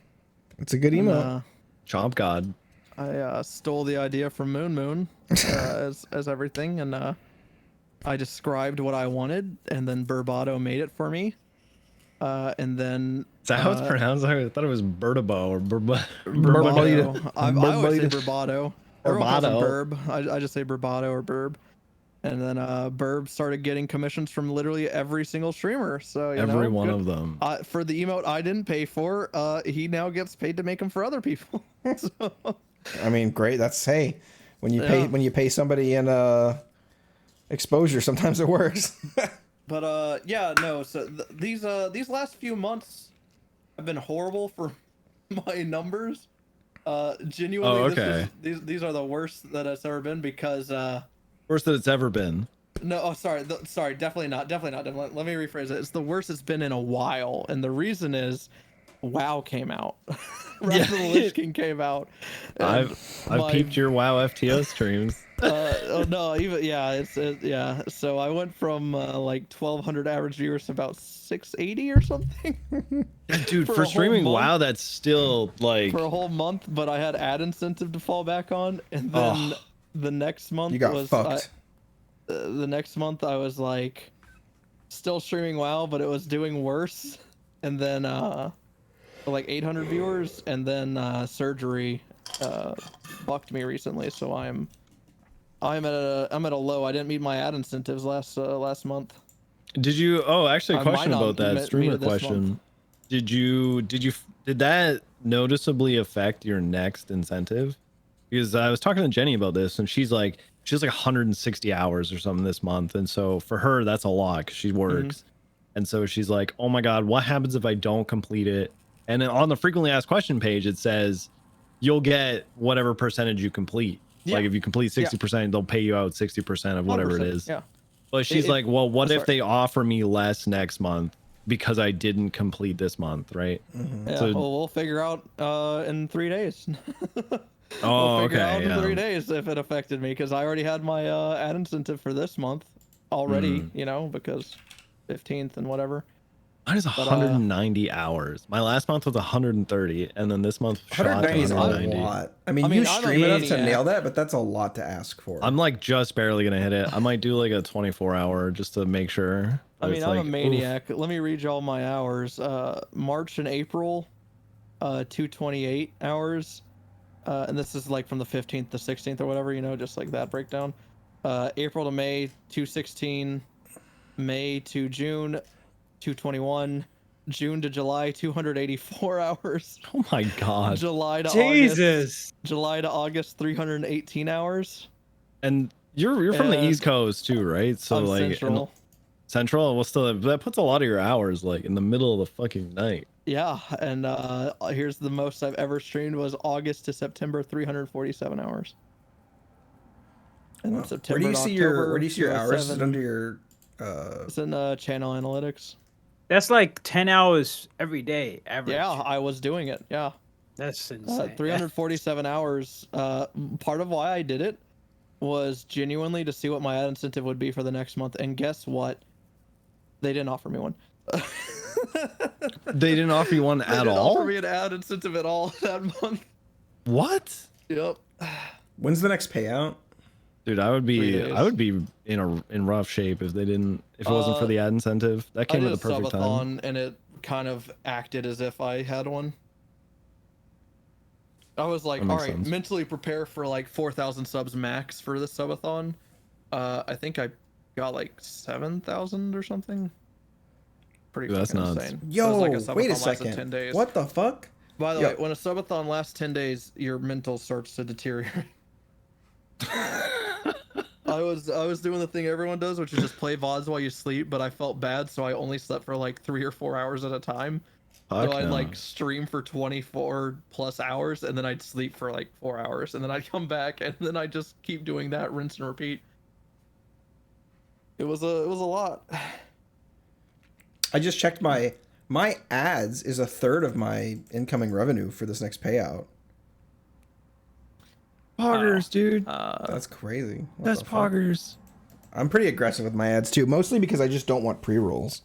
It's a good And, emo. Chomp god. I stole the idea from Moon as everything, and I described what I wanted, and then Burbado made it for me, and then Is that how it's pronounced? I thought it was Bertabo or Burbado. I always say Burbado. Everyone calls him Burbado. Burb. I just say Burbado or Burb. And then Burb started getting commissions from literally every single streamer. So Every one good. of them. For the emote I didn't pay for, he now gets paid to make them for other people. So, I mean, great. That's when you pay somebody in exposure, sometimes it works. but no. So these last few months have been horrible for my numbers. Genuinely, Oh, okay. These are the worst that it's ever been because. Worst that it's ever been. No, sorry, definitely not. Let me rephrase it. It's the worst it's been in a while, and the reason is, WoW came out. Wrath of the Lich King came out. I've peeped your WoW FTO streams. So I went from like 1,200 average viewers to about 680 or something. Dude, For a for whole streaming month? WoW, that's still like. For a whole month, but I had ad incentive to fall back on, and then the next month You got was fucked. the next month I was like still streaming WoW, but it was doing worse, and then like 800 viewers, and then surgery bucked me recently, so I'm at a low. I didn't meet my ad incentives last month. Did you? Oh, actually, a I question might not about that meet streamer it this question. month. Did that noticeably affect your next incentive? Because I was talking to Jenny about this, and she has like 160 hours or something this month, and so for her that's a lot because she works, and so she's like, oh my god, what happens if I don't complete it? And then on the frequently asked question page it says you'll get whatever percentage you complete. Yeah. Like if you complete 60%, they'll pay you out 60% of whatever it 100%, is. Yeah. But she's like, well, what if sorry. they offer me less next month because I didn't complete this month, right? Yeah, So- well, we'll figure out in 3 days. Oh, We'll figure okay, out in yeah. 3 days if it affected me, because I already had my ad incentive for this month already, because 15th and whatever. Mine is 190 hours. My last month was 130, and then this month shot to 190 is a 190. lot. I mean, I'm you a stream enough to maniac. nail that, but that's a lot to ask for. I'm like just barely gonna hit it. I might do like a 24-hour just to make sure. I mean, It's I'm like, a maniac. Let me read you all my hours. March and April, 228 hours. And this is like from the 15th to 16th or whatever, just like that breakdown. April to May, 216. May to June, 221. June to July, 284 hours. Oh my god. July to Jesus. July to August, 318 hours. And you're from the And East Coast too, right? So I'm like Central. Central. Well, still that puts a lot of your hours like in the middle of the fucking night. Yeah, and here's the most I've ever streamed was August to September, 347 hours. And then September Where do you to see your October, Where do you see your hours? Is it 207. under your It's in channel analytics. That's like 10 hours every day average. Yeah, I was doing it. Yeah. That's insane. 347 hours. Part of why I did it was genuinely to see what my ad incentive would be for the next month. And guess what? They didn't offer me one. They didn't offer you one They at didn't all? offer me an ad incentive at all that month. What? Yep. When's the next payout? Dude, I would be in rough shape if it wasn't for the ad incentive. That came I at did the a perfect time. subathon and it kind of acted as if I had one. I was like, That all makes right, sense. mentally prepare for like 4,000 subs max for this subathon. I think I got like 7,000 or something. Pretty Dude, that's fucking nuts. insane. Yo, It was like a wait a subathon lasted second. 10 days. What the fuck? By the Yo. way, when a subathon lasts 10 days, your mental starts to deteriorate. I was doing the thing everyone does, which is just play VODs while you sleep, but I felt bad, so I only slept for like 3 or 4 hours at a time. Fuck So I'd no. like stream for 24 plus hours, and then I'd sleep for like 4 hours, and then I'd come back, and then I'd just keep doing that, rinse and repeat. It was a lot. I just checked my ads is a third of my incoming revenue for this next payout. Poggers, dude. That's crazy. What That's the fuck? poggers. I'm pretty aggressive with my ads too, mostly because I just don't want pre-rolls.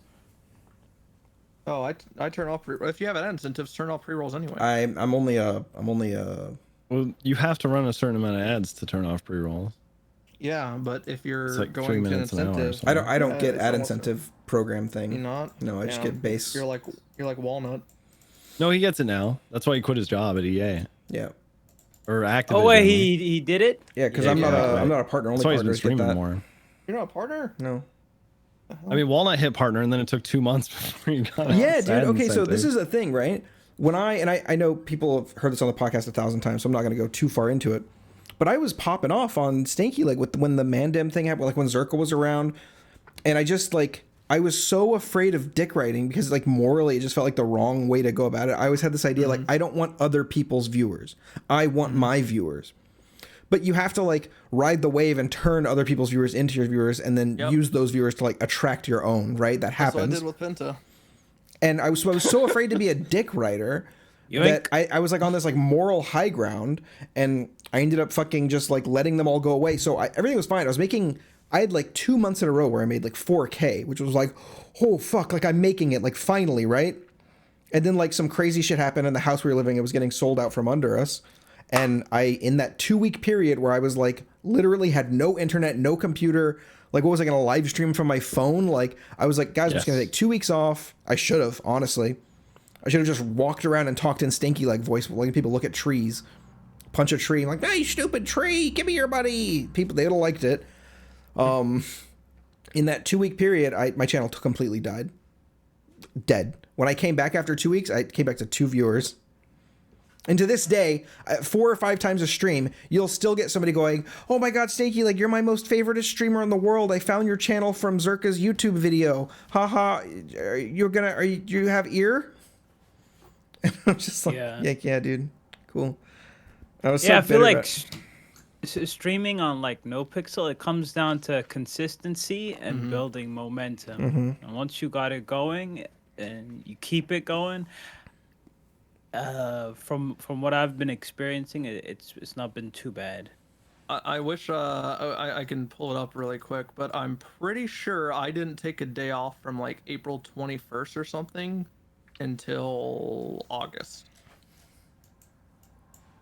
Oh, I turn off if you have ad incentives, turn off pre-rolls anyway. I'm only a Well, you have to run a certain amount of ads to turn off pre-rolls. Yeah, but if you're It's like 3 going to an minutes an hour or incentive, something. I don't Yeah, get it's ad almost- incentive program thing. you not? No, I just get base. You're like Walnut. No, he gets it now. That's why he quit his job at EA Yeah. or Activision. Oh wait, he did it. Yeah, because Yeah, I'm not exactly. I'm not a partner. Only That's why he's been partners get streaming that. more. You're not a partner? No. I mean, Walnut hit partner, and then it took 2 months before he got. Yeah, his dude. ad Okay, so this incentive. is a thing, right? When I know people have heard this on the podcast 1,000 times, so I'm not going to go too far into it. But I was popping off on Stanky Leg with when the Mandem thing happened, like when Zerka was around, and I just like I was so afraid of dick writing because like morally it just felt like the wrong way to go about it. I always had this idea like I don't want other people's viewers. I want my viewers. But you have to like ride the wave and turn other people's viewers into your viewers and then use those viewers to like attract your own, right? That That's what I happens. did with Penta. And I was so afraid to be a dick writer that I was like on this like moral high ground, and I ended up fucking just like letting them all go away. So everything was fine. I had like 2 months in a row where I made like 4K, which was like, oh fuck, like I'm making it like finally, right? And then like some crazy shit happened in the house we were living. It was getting sold out from under us. And in that 2-week period where I was like literally had no internet, no computer, like what was I going to live stream from my phone? Like I was like, guys, I'm just going to take 2 weeks off. I should have, honestly. I should have just walked around and talked in Stanky Leg voice, letting people look at trees, punch a tree. I'm like, hey, stupid tree, give me your money. People, they would have liked it. In that 2-week period, my channel completely died. Dead. When I came back after 2 weeks, I came back to 2 viewers. And to this day, 4 or 5 times a stream, you'll still get somebody going, oh my god, Stanky, like you're my most favorite streamer in the world. I found your channel from Zerka's YouTube video. Haha, do you have ear? And I'm just like, yeah, dude. Cool. I was so I feel bitter like about- streaming on like NoPixel, it comes down to consistency and building momentum. And once you got it going and you keep it going, from what I've been experiencing, it's not been too bad. I wish I can pull it up really quick, but I'm pretty sure I didn't take a day off from like April 21st or something until August.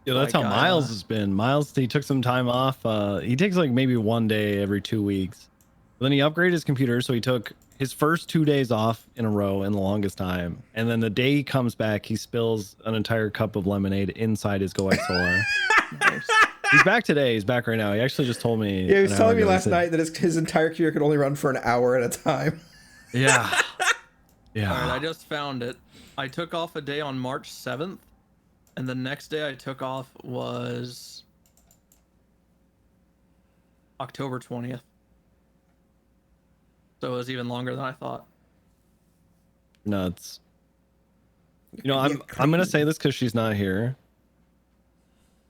Yeah, that's Like, how Miles has been. Miles, he took some time off. He takes like maybe 1 day every 2 weeks. But then he upgraded his computer, so he took his first 2 days off in a row in the longest time. And then the day he comes back, he spills an entire cup of lemonade inside his Go XLR. Nice. He's back today. He's back right now. He actually just told me. Yeah, he was an hour telling me ago. He last said- night that his entire career could only run for an hour at a time. Yeah. Yeah. All right, I just found it. I took off a day on March 7th, and the next day I took off was October 20th. So it was even longer than I thought. Nuts. You know, I'm gonna say this because she's not here,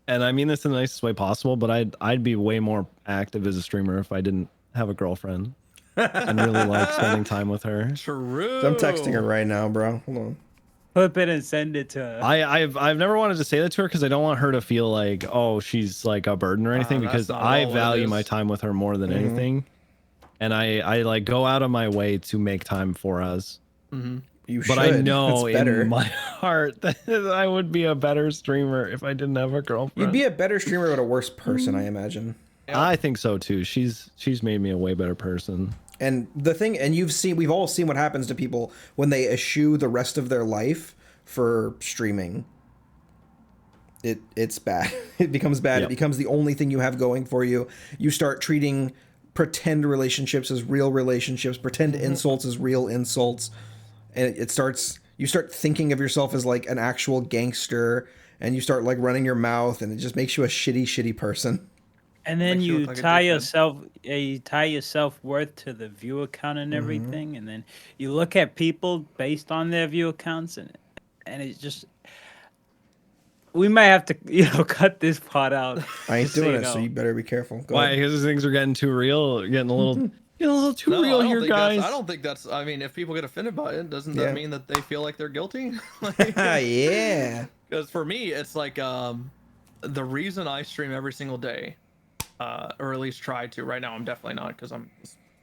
and I mean this in the nicest way possible. But I'd be way more active as a streamer if I didn't have a girlfriend and really like spending time with her. True. I'm texting her right now, bro. Hold on. Flip it and send it to her. I've never wanted to say that to her because I don't want her to feel like, oh, she's like a burden or anything, that's because not I all it value is. my time with her more than anything, and I like go out of my way to make time for us. You But should. I know It's better. in my heart that I would be a better streamer if I didn't have a girlfriend. You'd be a better streamer, but a worse person, I imagine. I think so too. She's made me a way better person. And the thing, and we've all seen what happens to people when they eschew the rest of their life for streaming. It's bad. It becomes bad. Yep. It becomes the only thing you have going for you. You start treating pretend relationships as real relationships, pretend insults as real insults. And you start thinking of yourself as like an actual gangster, and you start like running your mouth, and it just makes you a shitty person. And then Makes you you look like a tie dickhead. you tie your self-worth to the viewer count and everything, and then you look at people based on their viewer counts, and it's just, we might have to cut this part out. I ain't just so doing you it, so know. you better be careful. Go Why? ahead. Because things are getting too real, getting a little too No, real I don't here, think guys. I don't think that's. I mean, if people get offended by it, doesn't Yeah. that mean that they feel like they're guilty? Yeah. Because for me, it's like the reason I stream every single day, or at least try to. Right now, I'm definitely not because I'm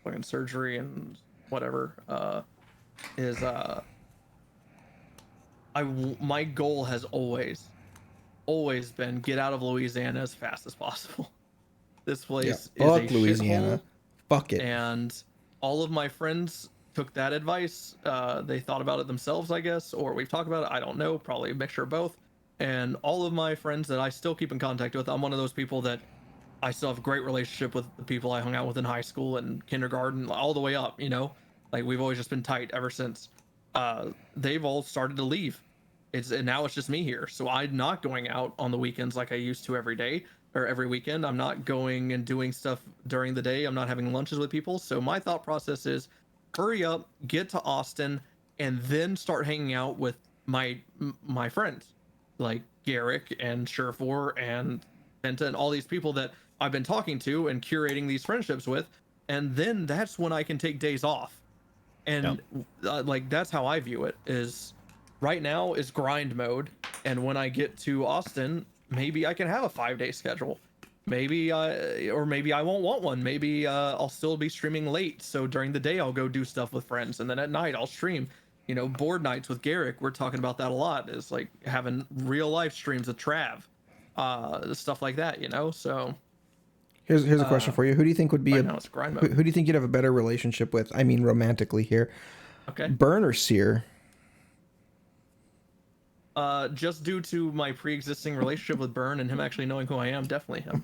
fucking surgery and whatever. Is my goal has always been get out of Louisiana as fast as possible. This place is Fuck a Louisiana. shithole. Fuck it. And all of my friends took that advice. They thought about it themselves, I guess, or we've talked about it. I don't know, probably a mixture of both. And all of my friends that I still keep in contact with, I'm one of those people that I still have a great relationship with the people I hung out with in high school and kindergarten, all the way up, you know? Like, we've always just been tight ever since. They've all started to leave. And now it's just me here. So I'm not going out on the weekends like I used to every day. Or every weekend. I'm not going and doing stuff during the day. I'm not having lunches with people. So my thought process is hurry up, get to Austin, and then start hanging out with my friends like Garrick and Sherfor and Penta and all these people that I've been talking to and curating these friendships with. And then that's when I can take days off. And like, that's how I view it, is right now is grind mode. And when I get to Austin, maybe I can have a 5-day schedule. Maybe or maybe I won't want one. Maybe I'll still be streaming late. So during the day, I'll go do stuff with friends. And then at night, I'll stream. You know, board nights with Garrick. We're talking about that a lot. Is like having real life streams with Trav. Stuff like that, you know? So Here's a question for you. Who do you think would be right now it's grind mode. who do you think you'd have a better relationship with? I mean, romantically here. Okay. Burn or Sear? Just due to my pre-existing relationship with Burn and him actually knowing who I am, definitely him.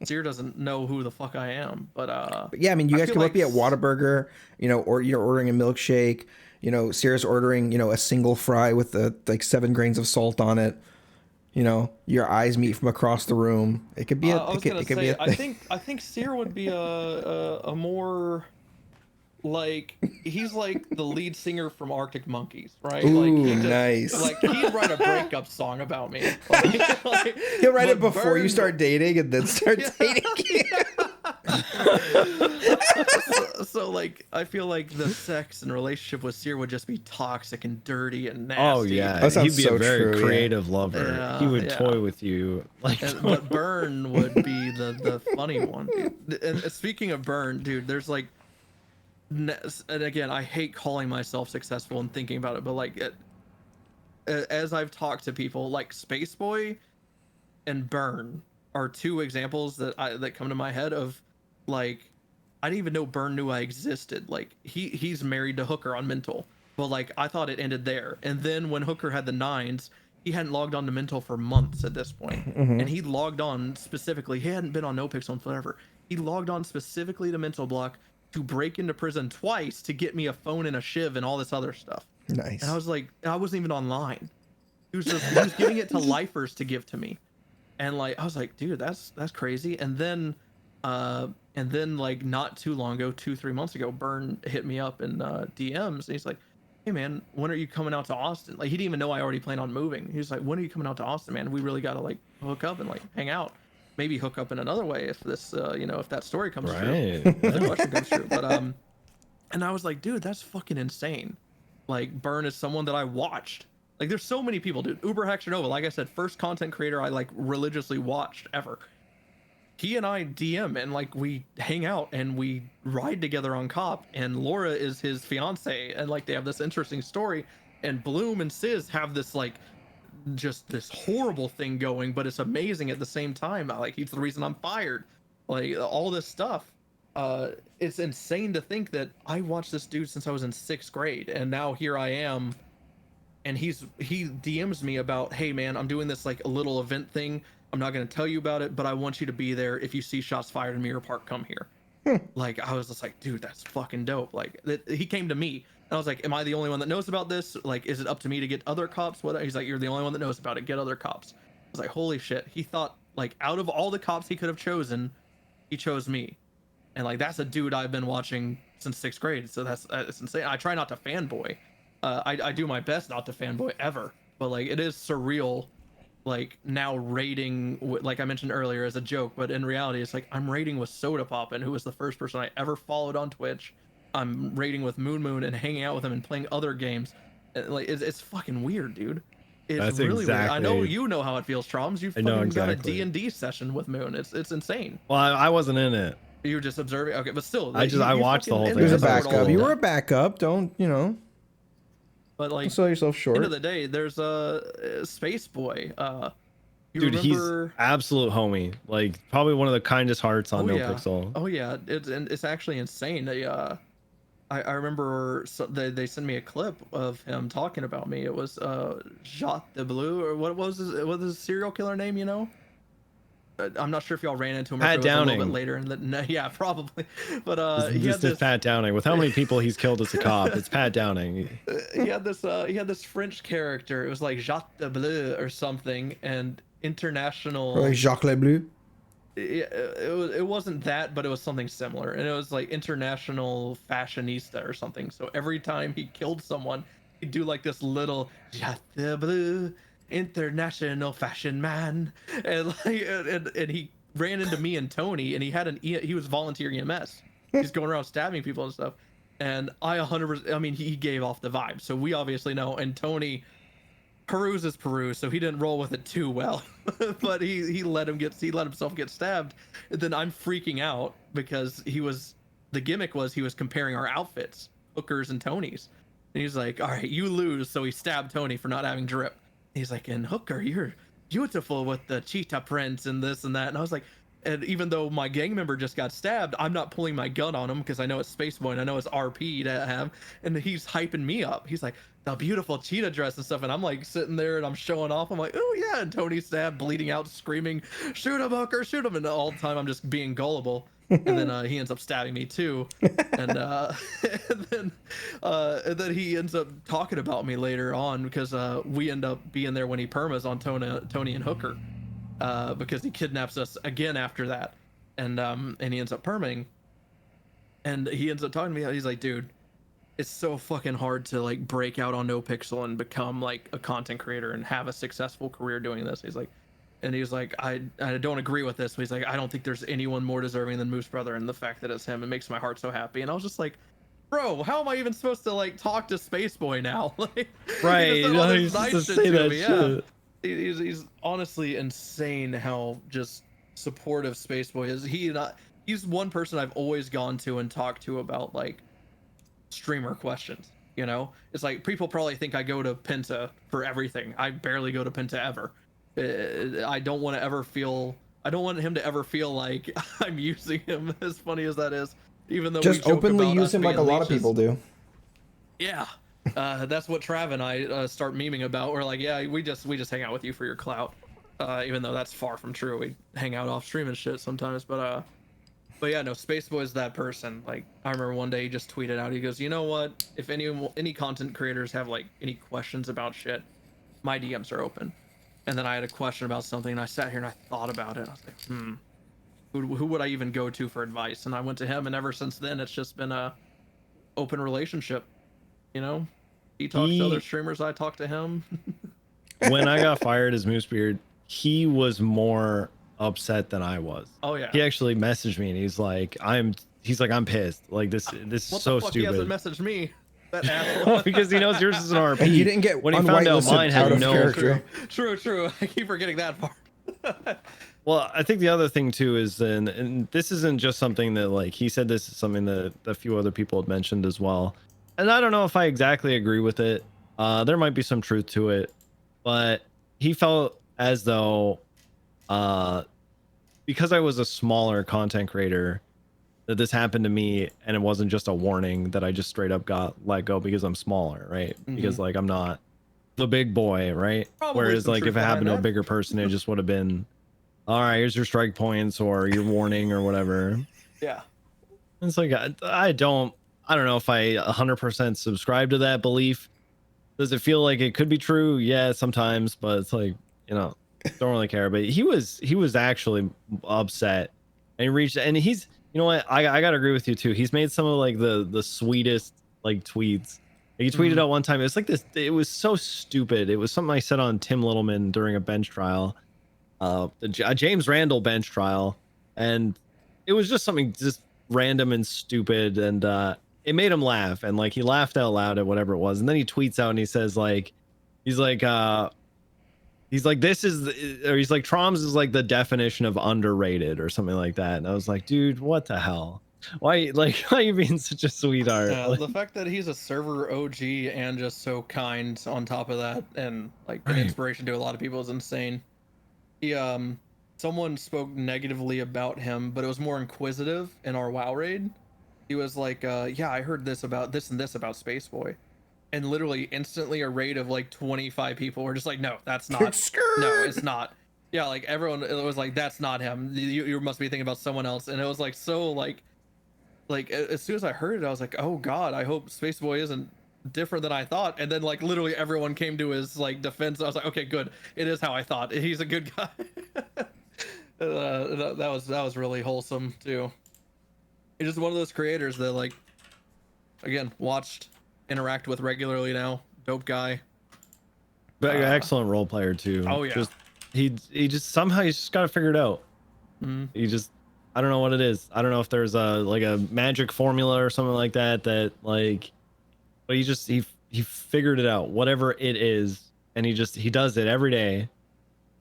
Sear doesn't know who the fuck I am, but Yeah, I mean, you guys feel could both like be at Whataburger, you know, or you're ordering a milkshake. You know, Sear's ordering, you know, a single fry with like 7 grains of salt on it. You know, your eyes meet from across the room. It could be a. I was gonna say, I think Sear would be a more like, he's like the lead singer from Arctic Monkeys, right? Ooh, like he nice. Like he'd write a break-up song about me. Like, He'll write it but before you Burn- start dating, and then start dating. So like, I feel like the sex and relationship with Sear would just be toxic and dirty and nasty. Oh yeah, That sounds he'd be so a very true, yeah. creative lover. Yeah, He would yeah. toy with you like. But Burn would be the funny one. Dude. And speaking of Burn, dude, there's like, and again, I hate calling myself successful and thinking about it, but like, as I've talked to people, like Spaceboy and Burn are 2 examples that come to my head of like, I didn't even know Burn knew I existed. Like he's married to Hooker on Mental, but like I thought it ended there. And then when Hooker had the 9s, he hadn't logged on to Mental for months at this point. And he logged on specifically. He hadn't been on NoPixel in forever. He logged on specifically to Mental Block to break into prison twice to get me a phone and a shiv and all this other stuff. Nice. And I was like, I wasn't even online. He was giving it to lifers to give to me. And like, I was like, dude, that's crazy. And then like not too long ago, 2-3 months ago, Burn hit me up in DMs and he's like, hey man, when are you coming out to Austin? Like he didn't even know I already planned on moving. He was like, when are you coming out to Austin, man? We really got to like hook up and like hang out. Maybe hook up in another way if this, if that story comes true. Right. If the question comes true. But and I was like, dude, that's fucking insane. Like Burn is someone that I watched. Like there's so many people, dude. Uber Hexer Nova, like I said, first content creator I like religiously watched ever. He and I DM and like we hang out and we ride together on Cop, and Laura is his fiance, and like they have this interesting story, and Bloom and Sis have this like just this horrible thing going, but it's amazing at the same time. Like he's the reason I'm fired, like all this stuff. It's insane to think that I watched this dude since I was in 6th grade, and now here I am, and he DMs me about, hey man, I'm doing this like a little event thing. I'm not going to tell you about it, but I want you to be there. If you see shots fired in Mirror Park, come here. Like I was just like, dude, that's fucking dope. Like he came to me and I was like, am I the only one that knows about this? Like, is it up to me to get other cops? What? He's like, you're the only one that knows about it. Get other cops. I was like, holy shit. He thought like out of all the cops he could have chosen, he chose me. And like, that's a dude I've been watching since 6th grade. So that's insane. I try not to fanboy. I do my best not to fanboy ever, but like it is surreal. Like now raiding, like I mentioned earlier as a joke, but in reality, it's like I'm raiding with Soda Poppin', who was the first person I ever followed on Twitch. I'm raiding with Moon and hanging out with him and playing other games. Like it's fucking weird, dude. It's That's really weird. I know exactly- you know how it feels, Troms. You've I know fucking got a exactly. D&D session with Moon. It's insane. Well, I wasn't in it. You were just observing. Okay, but still, I watched the whole thing. He was a That's backup. cool. You were a backup. Don't But like, don't sell yourself end of short. the day, there's a Space Boy. You Dude, remember... he's absolute homie. Like probably one of the kindest hearts on NoPixel. Oh yeah, it's actually insane. I remember they sent me a clip of him talking about me. It was Jacques the Blue, or what was his serial killer name? You know, I'm not sure if y'all ran into him. Pat or if it was a little Downing. bit later, and yeah, probably. But he had This is this. Pat Downing. With how many people he's killed as a cop, it's Pat Downing. He had this French character. It was like Jacques the Bleu or something, and international. Or like Jacques Le Bleu. It wasn't that, but it was something similar, and it was like international fashionista or something. So every time he killed someone, he'd do like this little Jacques the Bleu, international fashion man, and like and he ran into me and Tony, and he was volunteer EMS. He's going around stabbing people and stuff, and I 100%. I mean, he gave off the vibe, so we obviously know. And Tony. Peruse is Peruse, so he didn't roll with it too well, but he let himself get stabbed. And then I'm freaking out because the gimmick was he was comparing our outfits, Hooker's and Tony's, and he's like, all right, you lose. So he stabbed Tony for not having drip. He's like, and Hooker, you're beautiful with the cheetah prints and this and that. And I was like, and even though my gang member just got stabbed, I'm not pulling my gun on him because I know it's Space Boy and I know it's RP to have. And he's hyping me up. He's like, the beautiful cheetah dress and stuff. And I'm like sitting there and I'm showing off. I'm like, oh yeah. And Tony's stabbed, bleeding out, screaming, shoot him, Hooker, shoot him. And all the time I'm just being gullible. And then he ends up stabbing me too. And, and then he ends up talking about me later on because we end up being there when he permas on Tony and Hooker. Because he kidnaps us again after that, and he ends up perming, and he ends up talking to me. He's like, dude, it's so fucking hard to like break out on NoPixel and become like a content creator and have a successful career doing this. He's like, I don't agree with this, but he's like, I don't think there's anyone more deserving than Moosebrother, and the fact that it's him, it makes my heart so happy. And I was just like, bro, how am I even supposed to like talk to Space Boy now? Like, Right, he just said all this he's nice just shit say to that me, shit. He's honestly insane how just supportive Space Boy is. He's one person I've always gone to and talked to about like streamer questions. You know, it's like people probably think I go to Penta for everything. I barely go to Penta ever. I don't want him to ever feel like I'm using him, as funny as that is. Even though we Just joke openly about use us him like a being lot of leeches. people do. Yeah. That's what Trav and I start memeing about. We're like, yeah, we just hang out with you for your clout, even though that's far from true. We hang out off stream and shit sometimes, but yeah, no, Space Boy is that person. Like, I remember one day he just tweeted out, he goes, you know what? If any content creators have like any questions about shit, my DMs are open. And then I had a question about something, and I sat here and I thought about it. I was like, who would I even go to for advice? And I went to him, and ever since then, it's just been a open relationship. You know, He talks to other streamers. I talk to him. When I got fired as Moosebeard, he was more upset than I was. Oh yeah. He actually messaged me and he's like, I'm pissed. Like this is What so the fuck? stupid. He hasn't messaged me. That asshole. Because he knows yours is an RP. And you didn't get when he found out unwhitelisted mine out had of no character. True. I keep forgetting that part. Well, I think the other thing too is, and this isn't just something that like he said, this is something that a few other people had mentioned as well. And I don't know if I exactly agree with it. There might be some truth to it, but he felt as though, because I was a smaller content creator, that this happened to me and it wasn't just a warning that I just straight up got let go because I'm smaller, right? Because like I'm not the big boay, right? Probably Whereas some like truth if it happened to a behind bigger person, it just would have been, all right, here's your strike points or your warning or whatever. Yeah. It's like I don't know if I 100% subscribe to that belief. Does it feel like it could be true? Yeah, sometimes, but it's like, you know, don't really care. But he was actually upset, and he reached, and he's, you know what, I gotta agree with you too. He's made some of like the sweetest like tweets. He tweeted out one time, it's like this, it was so stupid. It was something I said on Tim Littleman during a bench trial, a James Randall bench trial, and it was just something just random and stupid, and it made him laugh, and like he laughed out loud at whatever it was, and then he tweets out and he says like, he's like this is, or he's like, Troms is like the definition of underrated or something like that, and I was like, dude, what the hell? Why are you being such a sweetheart? Like, The fact that he's a server OG and just so kind on top of that, and like an inspiration to a lot of people, is insane. He someone spoke negatively about him, but it was more inquisitive in our WoW raid. He was like, yeah, I heard this about this and this about Space Boy, and literally instantly a raid of like 25 people were just like, no, that's not. No, it's not. Yeah, like everyone, it was like, that's not him. You must be thinking about someone else. And it was like so like as soon as I heard it, I was like, oh god, I hope Space Boy isn't different than I thought. And then like literally everyone came to his like defense. I was like, okay, good, it is how I thought. He's a good guy. That was really wholesome too. He's just one of those creators that, like, again, watched, interact with regularly now. Dope guy. but excellent role player too. Oh yeah. Just he just somehow he's just got it figured out. He just, I don't know what it is. I don't know if there's a like a magic formula or something like that like, but he figured it out, whatever it is, and he does it every day.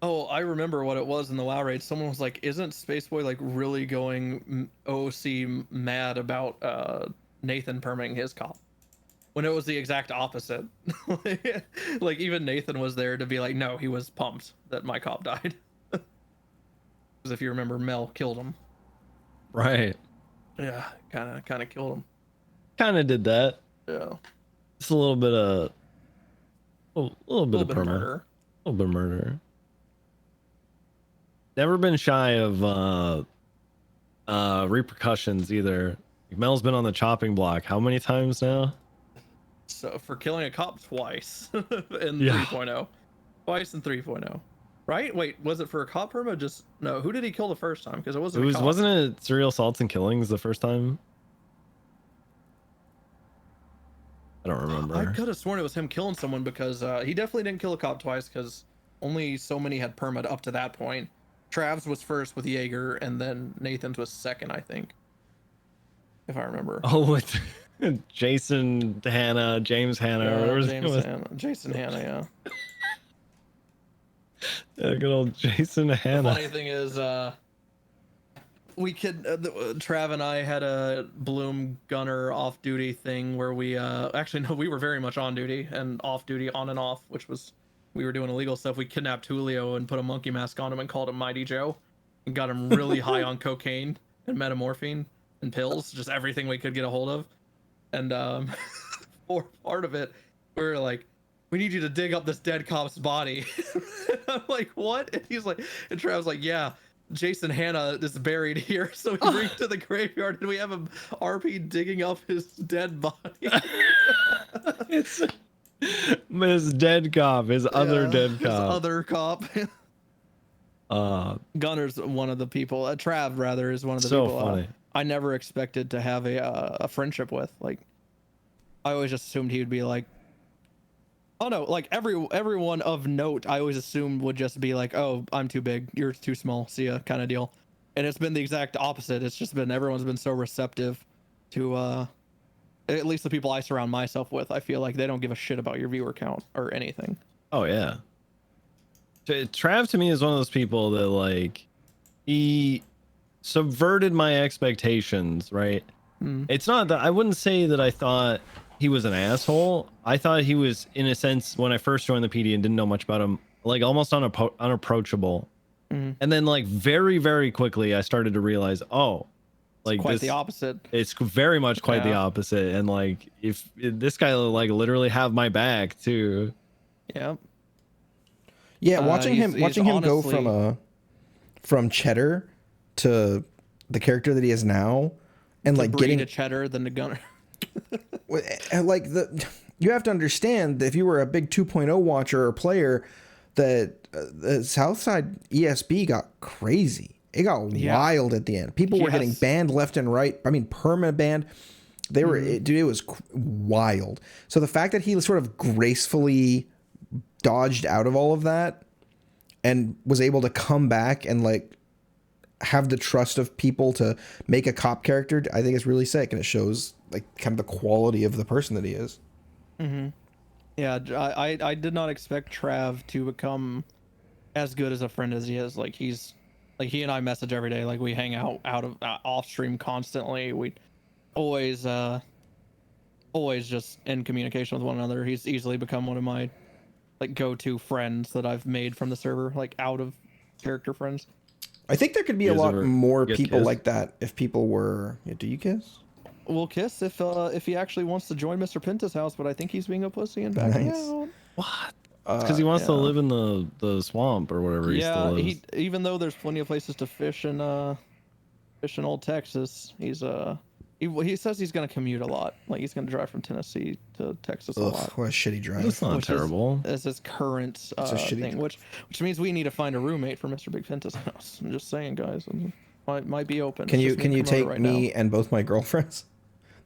Oh, I remember what it was in the WoW raid. Someone was like, isn't Space Boy like really going OC mad about Nathan perming his cop? When it was the exact opposite. Like even Nathan was there to be like, no, he was pumped that my cop died. Because if you remember, Mel killed him. Right. Yeah, kind of killed him. Kind of did that. Yeah. Just a little bit of little bit of perma. murder. A little bit of murder. Never been shy of repercussions either. Mel's been on the chopping block how many times now? So for killing a cop twice in Yeah. 3.0. Twice in 3.0. Right? Wait, was it for a cop perma? Just no, who did he kill the first time? Because it wasn't a cop. Wasn't it serial assaults and killings the first time? I don't remember. I could have sworn it was him killing someone, because he definitely didn't kill a cop twice, because only so many had perma'd up to that point. Trav's was first with Jaeger, and then Nathan's was second, I think. If I remember. Oh, with Jason Hanna, James Hanna, or whatever his name was. Jason Hanna, yeah. Yeah, good old Jason The Hanna. funny thing is, we could Trav and I had a Bloom Gunner off-duty thing where we actually no, we were very much on duty and off-duty, on and off, which was, we were doing illegal stuff. We kidnapped Julio and put a monkey mask on him and called him Mighty Joe, and got him really high on cocaine and metamorphine and pills, just everything we could get a hold of. And for part of it, we were like, we need you to dig up this dead cop's body. I'm like, what? And he's like, and Trav's like, yeah, Jason Hanna is buried here. So we bring to the graveyard and we have him RP digging up his dead body. It's his dead cop, his other dead His cop. other cop. Gunner's one of the people. Trav rather is one of the So people. funny. I never expected to have a friendship with. Like, I always just assumed he would be like Oh no, like everyone of note, I always assumed would just be like, oh, I'm too big, you're too small, see ya, kind of deal. And it's been the exact opposite. It's just been everyone's been so receptive to at least the people I surround myself with. I feel like they don't give a shit about your viewer count or anything. Oh yeah. Trav to me is one of those people that like he subverted my expectations, right? It's not that I wouldn't say that I thought he was an asshole. I thought he was, in a sense, when I first joined the PD and didn't know much about him, like almost unapproachable. And then like very, very quickly I started to realize, oh, like Quite this, the opposite. it's very much quite the opposite. And like if this guy like literally have my back too. Yeah. Yeah, watching him go honestly- from Cheddar to the character that he is now, and like Breed getting a Cheddar than the Gunner. like you have to understand that if you were a big 2.0 watcher or player, that the Southside ESB got crazy. It got wild at the end. People were getting banned left and right. I mean, perma banned. They were, dude, it was wild. So the fact that he sort of gracefully dodged out of all of that and was able to come back and like have the trust of people to make a cop character, I think is really sick. And it shows like kind of the quality of the person that he is. Yeah, I did not expect Trav to become as good as a friend as he is. Like he's like he and I message every day. Like we hang out off stream constantly. We always just in communication with one another. He's easily become one of my like go-to friends that I've made from the server, like out of character friends. I think there could be a lot more people like that if people were. Yeah, do you kiss? We'll kiss if he actually wants to join Mr. Pentas' house, but I think he's being a pussy and backing out. What? Because he wants to live in the swamp or whatever. Yeah, even though there's plenty of places to fish in Old Texas, he says he's gonna commute a lot. Like he's gonna drive from Tennessee to Texas a lot. What a shitty drive. That's not terrible. That's his current thing, which means we need to find a roommate for Mr. Big Pentas' house. I'm just saying, guys, might be open. Can you take me and both my girlfriends?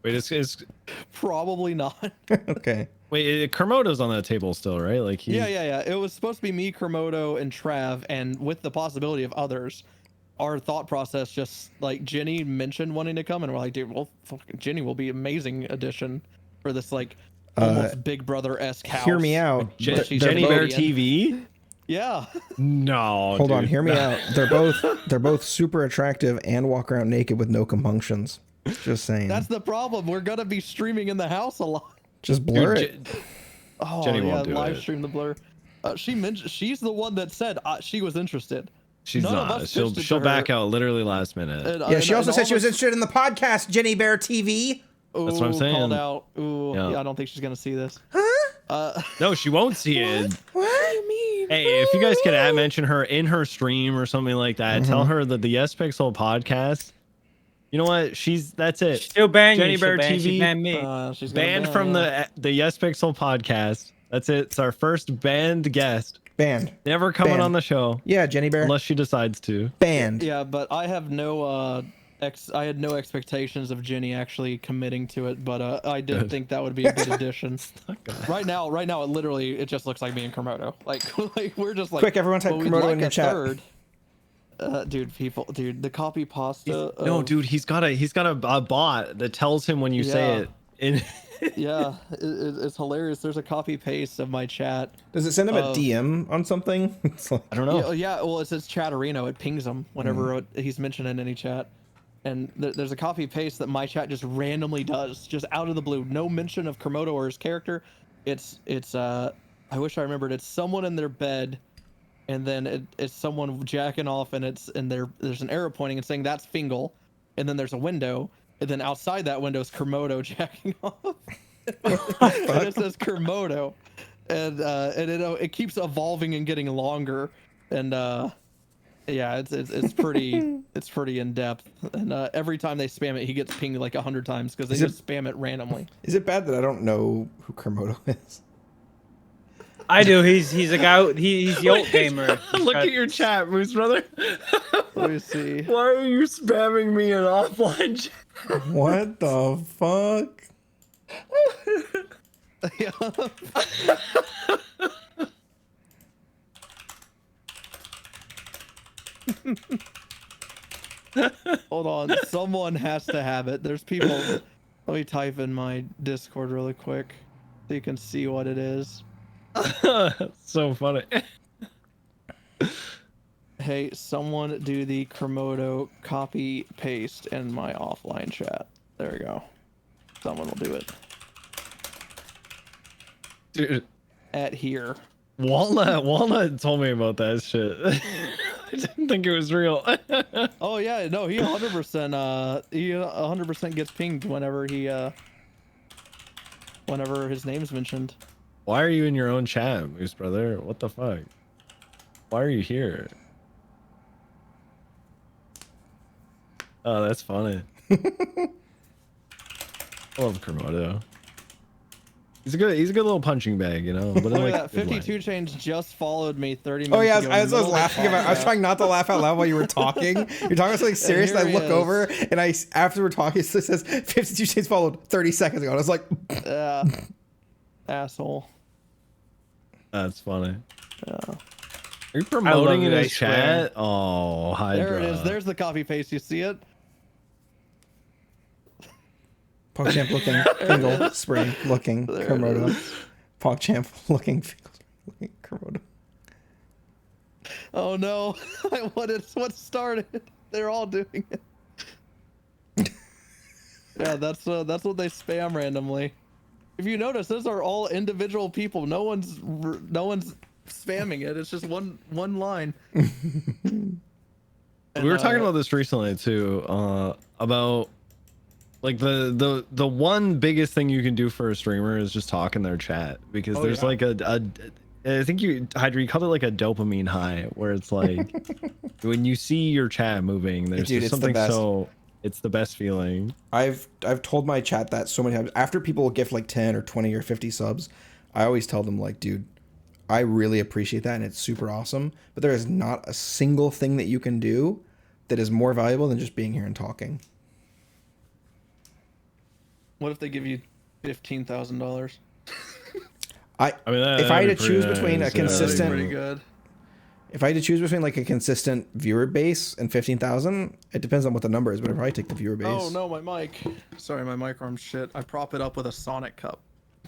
Wait, it's probably not. Okay. Wait, Kermodo's on that table still, right? Like Yeah. It was supposed to be me, Kermodo, and Trav, and with the possibility of others. Our thought process just like Jenny mentioned wanting to come, and we're like, dude, well, Jenny will be amazing addition for this like almost Big Brother-esque house. Hear me out. Jenny Bear TV. Yeah. No. Hold on. Hear me out. They're both super attractive and walk around naked with no compunctions. Just saying. That's the problem. We're gonna be streaming in the house a lot. Just blur it. Oh Jenny yeah, won't do live it. stream the blur. She's the one that said she was interested. She's None of not. us She'll pitched it to back her. out literally last minute. Yeah, she also said she was interested in the podcast, Jenny Bear TV. That's what I'm saying. Called out. Ooh, Yeah. yeah, I don't think she's gonna see this. No, she won't see it. What do you mean? Hey, if you guys could mention her in her stream or something like that, tell her that the Yespixel podcast. You know what? That's it. She'll ban Jenny you. Bear She'll ban, TV. she banned me. She's gonna Banned ban, from yeah. the Yespixel podcast. That's it. It's our first banned guest. Banned. Never coming Banned. on the show Yeah, Jenny Bear. unless she decides to. Banned. Yeah, but I have no I had no expectations of Jenny actually committing to it, but I did think that would be a good addition. Right now it just looks like me and Kermodo. Like we're just like Quick, everyone type well, we'd Kermodo like in the a chat. third. Dude, the copy pasta. No, dude, he's got a bot that tells him when you say it. In Yeah, it's hilarious. There's a copy paste of my chat. Does it send him a DM on something? It's like, I don't know. Yeah, well, it says Chatterino. It pings him whenever he's mentioned in any chat. And there's a copy paste that my chat just randomly does, just out of the blue. No mention of Kermodo or his character. It's I wish I remembered. It's someone in their bed, and then it's someone jacking off, and there's an arrow pointing and saying that's Fingal, and then there's a window, and then outside that window is Kermodo jacking off. And it says Kermodo, and it keeps evolving and getting longer, and yeah, it's pretty in depth, and every time they spam it, he gets pinged like 100 times because they just spam it randomly. is it bad that I don't know who Kermodo is? I do. He's a guy. He's the old gamer. Look at your chat, Moosebrother. Let me see. Why are you spamming me in offline chat? What the fuck? Hold on, someone has to have it. There's people. Let me type in my Discord really quick so you can see what it is. So funny. Hey, someone do the Komodo copy paste in my offline chat. There we go. Someone will do it. Dude, At here. Walnut told me about that shit. I didn't think it was real. Oh yeah, no, he 100% gets pinged whenever whenever his name's mentioned. Why are you in your own chat, Moosebrother? What the fuck? Why are you here? Oh, that's funny. I love Komodo. He's a good little punching bag, you know. But Look like at that, 52 Chains just followed me 30 minutes Oh yeah, ago. I was laughing about. I was trying not to laugh out loud while you were talking. You're talking about something serious, and I here look he is. over, and after we're talking, it says 52 Chains followed 30 seconds ago. And I was like, asshole. That's funny. Yeah. Are you promoting in it, his I swear. chat? Oh, Hydra. There it is. There's the copy paste. You see it? PogChamp looking Fingal Spring looking There it Komodo. is. PogChamp looking Fingal looking Komodo. Oh no! What started? They're all doing it. Yeah, that's what they spam randomly. If you notice, those are all individual people. No one's spamming it. It's just one line. We were talking about this recently too, about like the one biggest thing you can do for a streamer is just talk in their chat, because there's like I think Hydra, you called it like a dopamine high, where it's like when you see your chat moving, there's Dude, just it's the something best. so it's the best feeling. I've told my chat that so many times. After people will gift like 10 or 20 or 50 subs, I always tell them like, dude, I really appreciate that and it's super awesome, but there is not a single thing that you can do that is more valuable than just being here and talking. What if they give you $15,000? I mean, if I had to that'd be choose pretty between a nice, yeah. consistent, Pretty good. if I had to choose between like a consistent viewer base and 15,000, it depends on what the number is, but I'd probably take the viewer base. Oh no, my mic. Sorry, my mic arm's shit. I prop it up with a Sonic cup.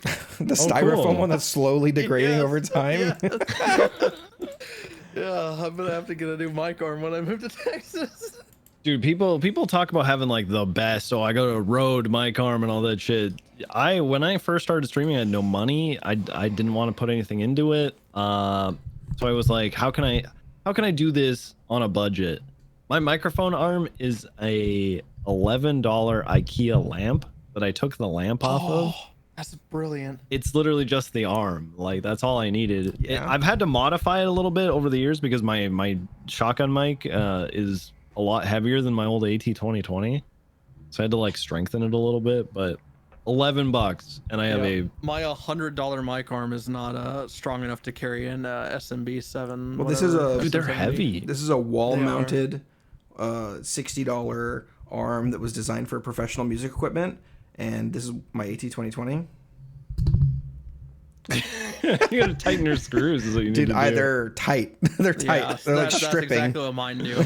The styrofoam cool. one that's slowly degrading Yes, over time. yes. Yeah, I'm gonna have to get a new mic arm when I move to Texas. Dude, people talk about having like the best. So I go to Rode, mic arm, and all that shit. When I first started streaming, I had no money. I didn't want to put anything into it. So I was like, how can I do this on a budget? My microphone arm is a $11 IKEA lamp that I took the lamp off of. That's brilliant. It's literally just the arm. Like that's all I needed. Yeah. I've had to modify it a little bit over the years because my shotgun mic is a lot heavier than my old AT2020, so I had to like strengthen it a little bit. But $11, and I have my $100 mic arm is not strong enough to carry in SMB 7. Well, this is a- Dude, they're SM70. heavy. This is a wall-mounted $60 arm that was designed for professional music equipment, and this is my AT2020. You gotta tighten your screws. Is what you need Dude, to do. they're tight. They're tight. Yeah, They're like that's stripping. exactly what mine do.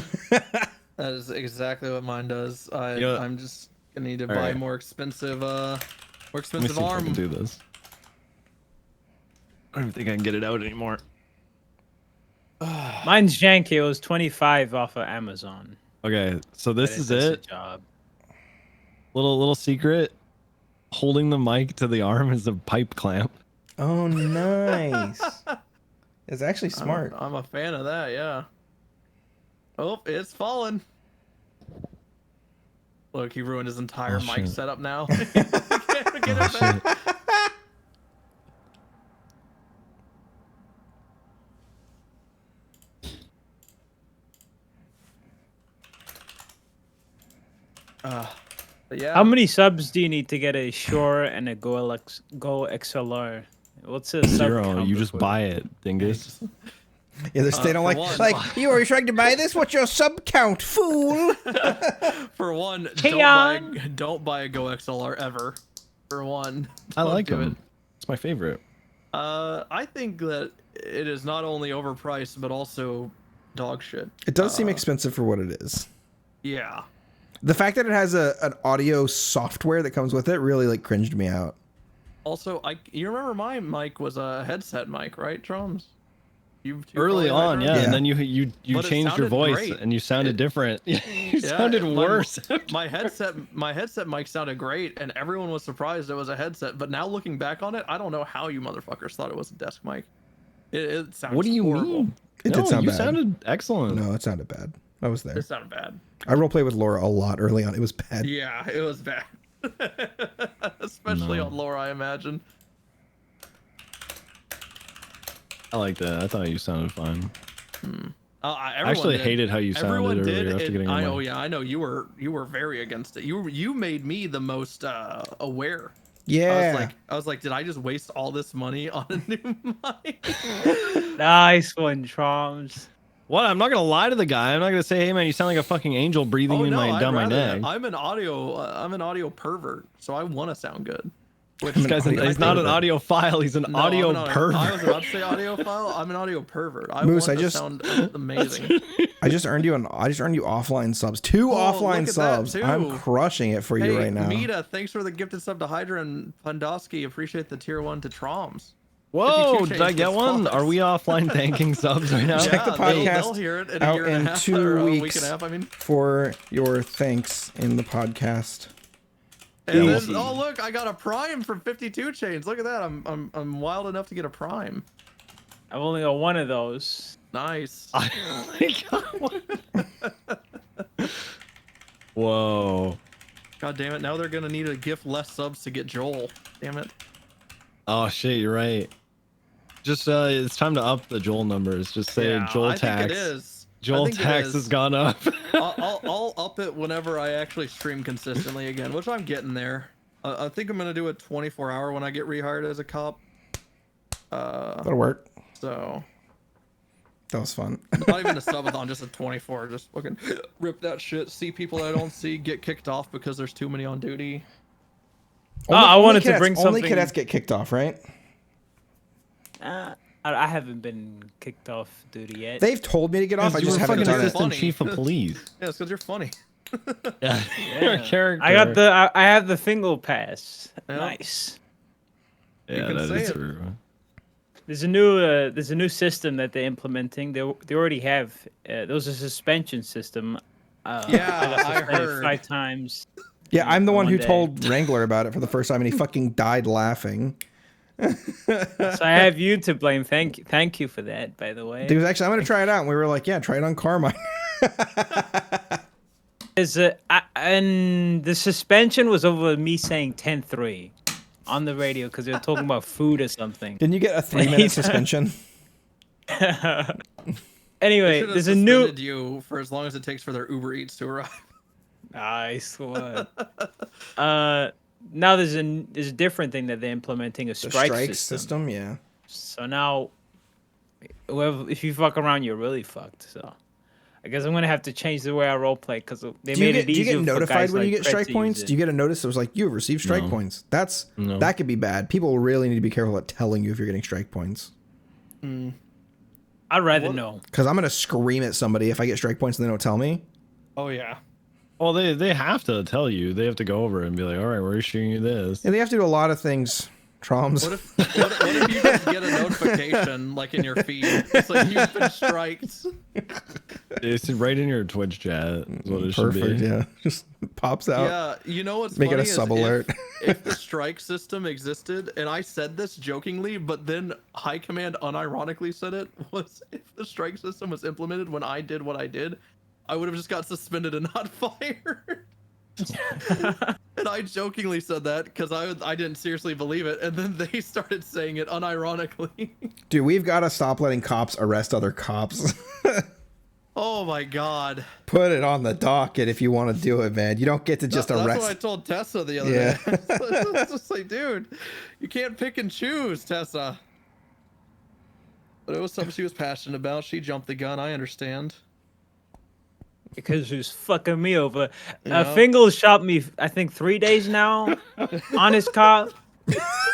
That is exactly what mine does. I'm just gonna need to buy right. more expensive Let me see if I arm. can do this. I don't even think I can get it out anymore. Mine's janky. It was 25 off of Amazon. Okay, so this But is does the it. Job. Little secret. Holding the mic to the arm is a pipe clamp. Oh, nice. It's actually smart. I'm a fan of that. Yeah. Oh, it's fallen. Look, he ruined his entire Oh, mic shit. setup now. Get it back. But yeah. How many subs do you need to get a Shure and a Go XLR? What's the sub 0. count You just before? buy it, dingus. Yeah, they don't for like, one. you are trying to buy this? What's your sub count, fool? For one, Keon! don't buy a Go XLR ever. For one, I Don't like do them. it. It's my favorite. I think that it is not only overpriced but also dog shit. It does seem expensive for what it is. Yeah. The fact that it has an audio software that comes with it really like cringed me out. Also, you remember my mic was a headset mic, right, Drums? You Early probably on, remember? yeah, Yeah. and then you But it changed your sounded voice great. and you sounded different. You Yeah, sounded worse. My headset mic sounded great, and everyone was surprised it was a headset. But now looking back on it, I don't know how you motherfuckers thought it was a desk mic. It sounds. What do you horrible. mean? It No, did sound you bad. sounded excellent. No, it sounded bad. I was there. It sounded bad. I roleplayed with Laura a lot early on. It was bad. Yeah, it was bad. Especially No. on Laura, I imagine. I like that. I thought you sounded fine. I actually hated how you sounded Everyone earlier did. after And getting on oh my- yeah, I know you were very against it. You made me the most aware. Yeah. I was like, did I just waste all this money on a new mic? Nice one, Troms. What? I'm not gonna lie to the guy. I'm not gonna say, "Hey man, you sound like a fucking angel breathing Oh in no, my down my neck." I'm an audio pervert, so I want to sound good. Which This guy's audio he's not an pervert. audio file. He's an No, audio I'm an pervert. I was about to say audiophile. I'm an audio pervert. I Moose, want I to just- sound amazing. I just earned you offline subs. 2 Oh, offline look at that, subs. too. I'm crushing it for you Hey, right now. Mita, thanks for the gifted sub to Hydra and Pandosky. Appreciate the tier 1 to Troms. Whoa! 52 Did I change get one? response. Are we offline thanking subs right now? Check the They'll podcast hear it in out a year and in a half, 2 or a week weeks. and a half, I mean. For your thanks in the podcast. And we'll then, see. oh look, I got a prime from 52 chains. Look at that. I'm wild enough to get a prime. I've only got one of those. Nice. Whoa! God damn it! Now they're gonna need to gift less subs to get Joel. Damn it. Oh shit! You're right. Just it's time to up the Joel numbers. Just say Yeah, Joel I tax. think it is. Joel I think it tax is. has gone up. I'll up it whenever I actually stream consistently again, which I'm getting there. I think I'm gonna do a 24-hour when I get rehired as a cop. That'll work. So That was fun. not even a subathon, just a 24. Just fucking rip that shit. See people I don't see get kicked off because there's too many on duty. I wanted to cadets, bring Only something- cadets get kicked off, right? I haven't been kicked off duty yet. They've told me to get off. I You just were haven't fucking done it. assistant Funny. chief of police. Yeah, it's because you're funny. Yeah, your character. I got the I have the single pass. Yeah. Nice. Yeah, can that say is it. true. There's a new system that they're implementing. They already have there was a suspension system. Yeah, I got I suspended heard. 5 times. Yeah, I'm the one who day. told Wrangler about it for the first time, and he fucking died laughing. So I have you to blame. Thank you for that, by the way. He was actually, I'm gonna try it out, and we were like, yeah, try it on Carmine. And the suspension was over me saying 10-3 on the radio because they were talking about food or something. Didn't you get a 3-minute suspension? Anyway, Should've there's a new. suspended you for as long as it takes for their Uber Eats to arrive. Nice one. Now there's a different thing that they're implementing, a The strike system. yeah. So now, if you fuck around, you're really fucked. So I guess I'm gonna have to change the way I roleplay because they made it Do you easier get for notified guys when you like get Fred strike to points? use it. Do you get a notice that was like, you've received strike No. points? No. That could be bad. People really need to be careful at telling you if you're getting strike points. I'd rather know. Because I'm gonna scream at somebody if I get strike points and they don't tell me. Oh yeah. Well, they have to tell you. They have to go over it and be like, all right, we're issuing you this. And they have to do a lot of things. Troms. What if you just get a notification like in your feed? It's like you've been striked. It's right in your Twitch chat. Is what it should Perfect. be. Yeah, just pops out. Yeah, you know what's Make it funny a is sub alert. If the strike system existed, and I said this jokingly, but then High Command unironically said it, was if the strike system was implemented when I did what I did, I would have just got suspended and not fired. And I jokingly said that because I didn't seriously believe it, and then they started saying it unironically. Dude, we've got to stop letting cops arrest other cops. Oh my god. Put it on the docket if you want to do it, man. You don't get to just That's what I arrest. told Tessa the other Yeah. day. It's just like, dude, you can't pick and choose, Tessa. But it was something she was passionate about. She jumped the gun. I understand. Because he was fucking me over. Yeah. Fingal shot me, I think, 3 days now, on his car.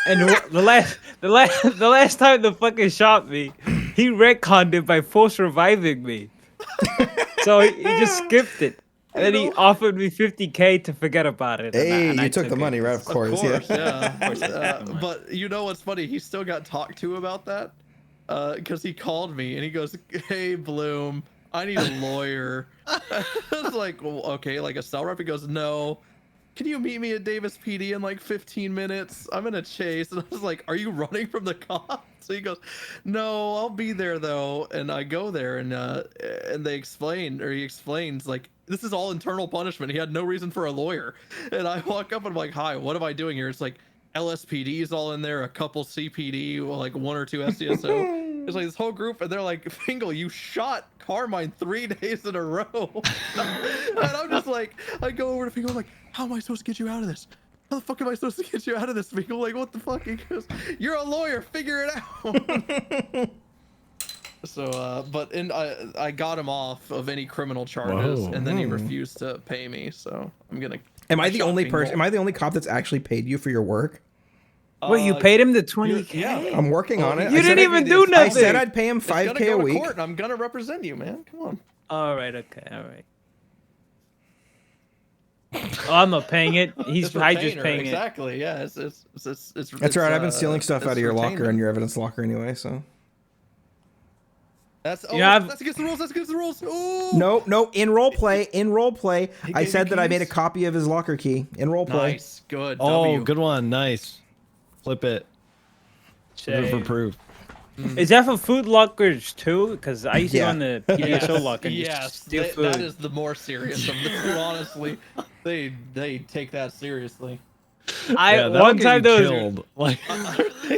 And the last time the fucking shot me, he retconned it by force reviving me. So he just skipped it. And then he offered me 50K to forget about it. Hey, and I you took the it. money, right? Of course, yeah. Yeah. But you know what's funny? He still got talked to about that. Because he called me and he goes, "Hey, Bloom, I need a lawyer." I was like, "Well, okay, like a cell rep?" He goes, "No. Can you meet me at Davis PD in like 15 minutes? I'm in a chase." And I was like, "Are you running from the cops?" So he goes, "No, I'll be there though." And I go there and they explain, or he explains, like, this is all internal punishment. He had no reason for a lawyer. And I walk up and I'm like, "Hi, what am I doing here?" It's like LSPD is all in there, a couple CPD, like 1 or 2 SDSO. It's like this whole group, and they're like, "Fingal, you shot Carmine 3 days in a row." And I'm just like, I go over to Fingal, I'm like, "How am I supposed to get you out of this? How the fuck am I supposed to get you out of this?" Fingal, like, "What the fuck?" He goes, "You're a lawyer, figure it out." So, but I got him off of any criminal charges, and then he refused to pay me. So I'm gonna. Am I the only person? Am I the only cop that's actually paid you for your work? Wait, you paid him the 20K? Yeah. I'm working on it. You didn't even do nothing. I said I'd pay him It's gonna 5K go a to week. court, and I'm gonna represent you, man. Come on. All right, okay, all right. Oh, I'm not paying it. He's I just paying exactly. Yeah, it's That's right. I've been stealing stuff out of your locker retainer. and your evidence locker anyway. So That's Yeah, that's against the rules. That's against the rules. Ooh. no. In role play, I said that I made a copy of his locker key in role play. Nice, good. Oh, W. good one. Nice. Flip it. Flip it for proof. Is that for food lockers too? Because I used to go Yeah. on the PDSO locker and just Yes, steal food. that is the more serious of the two. Honestly, they take that seriously. One time there was killed. Like,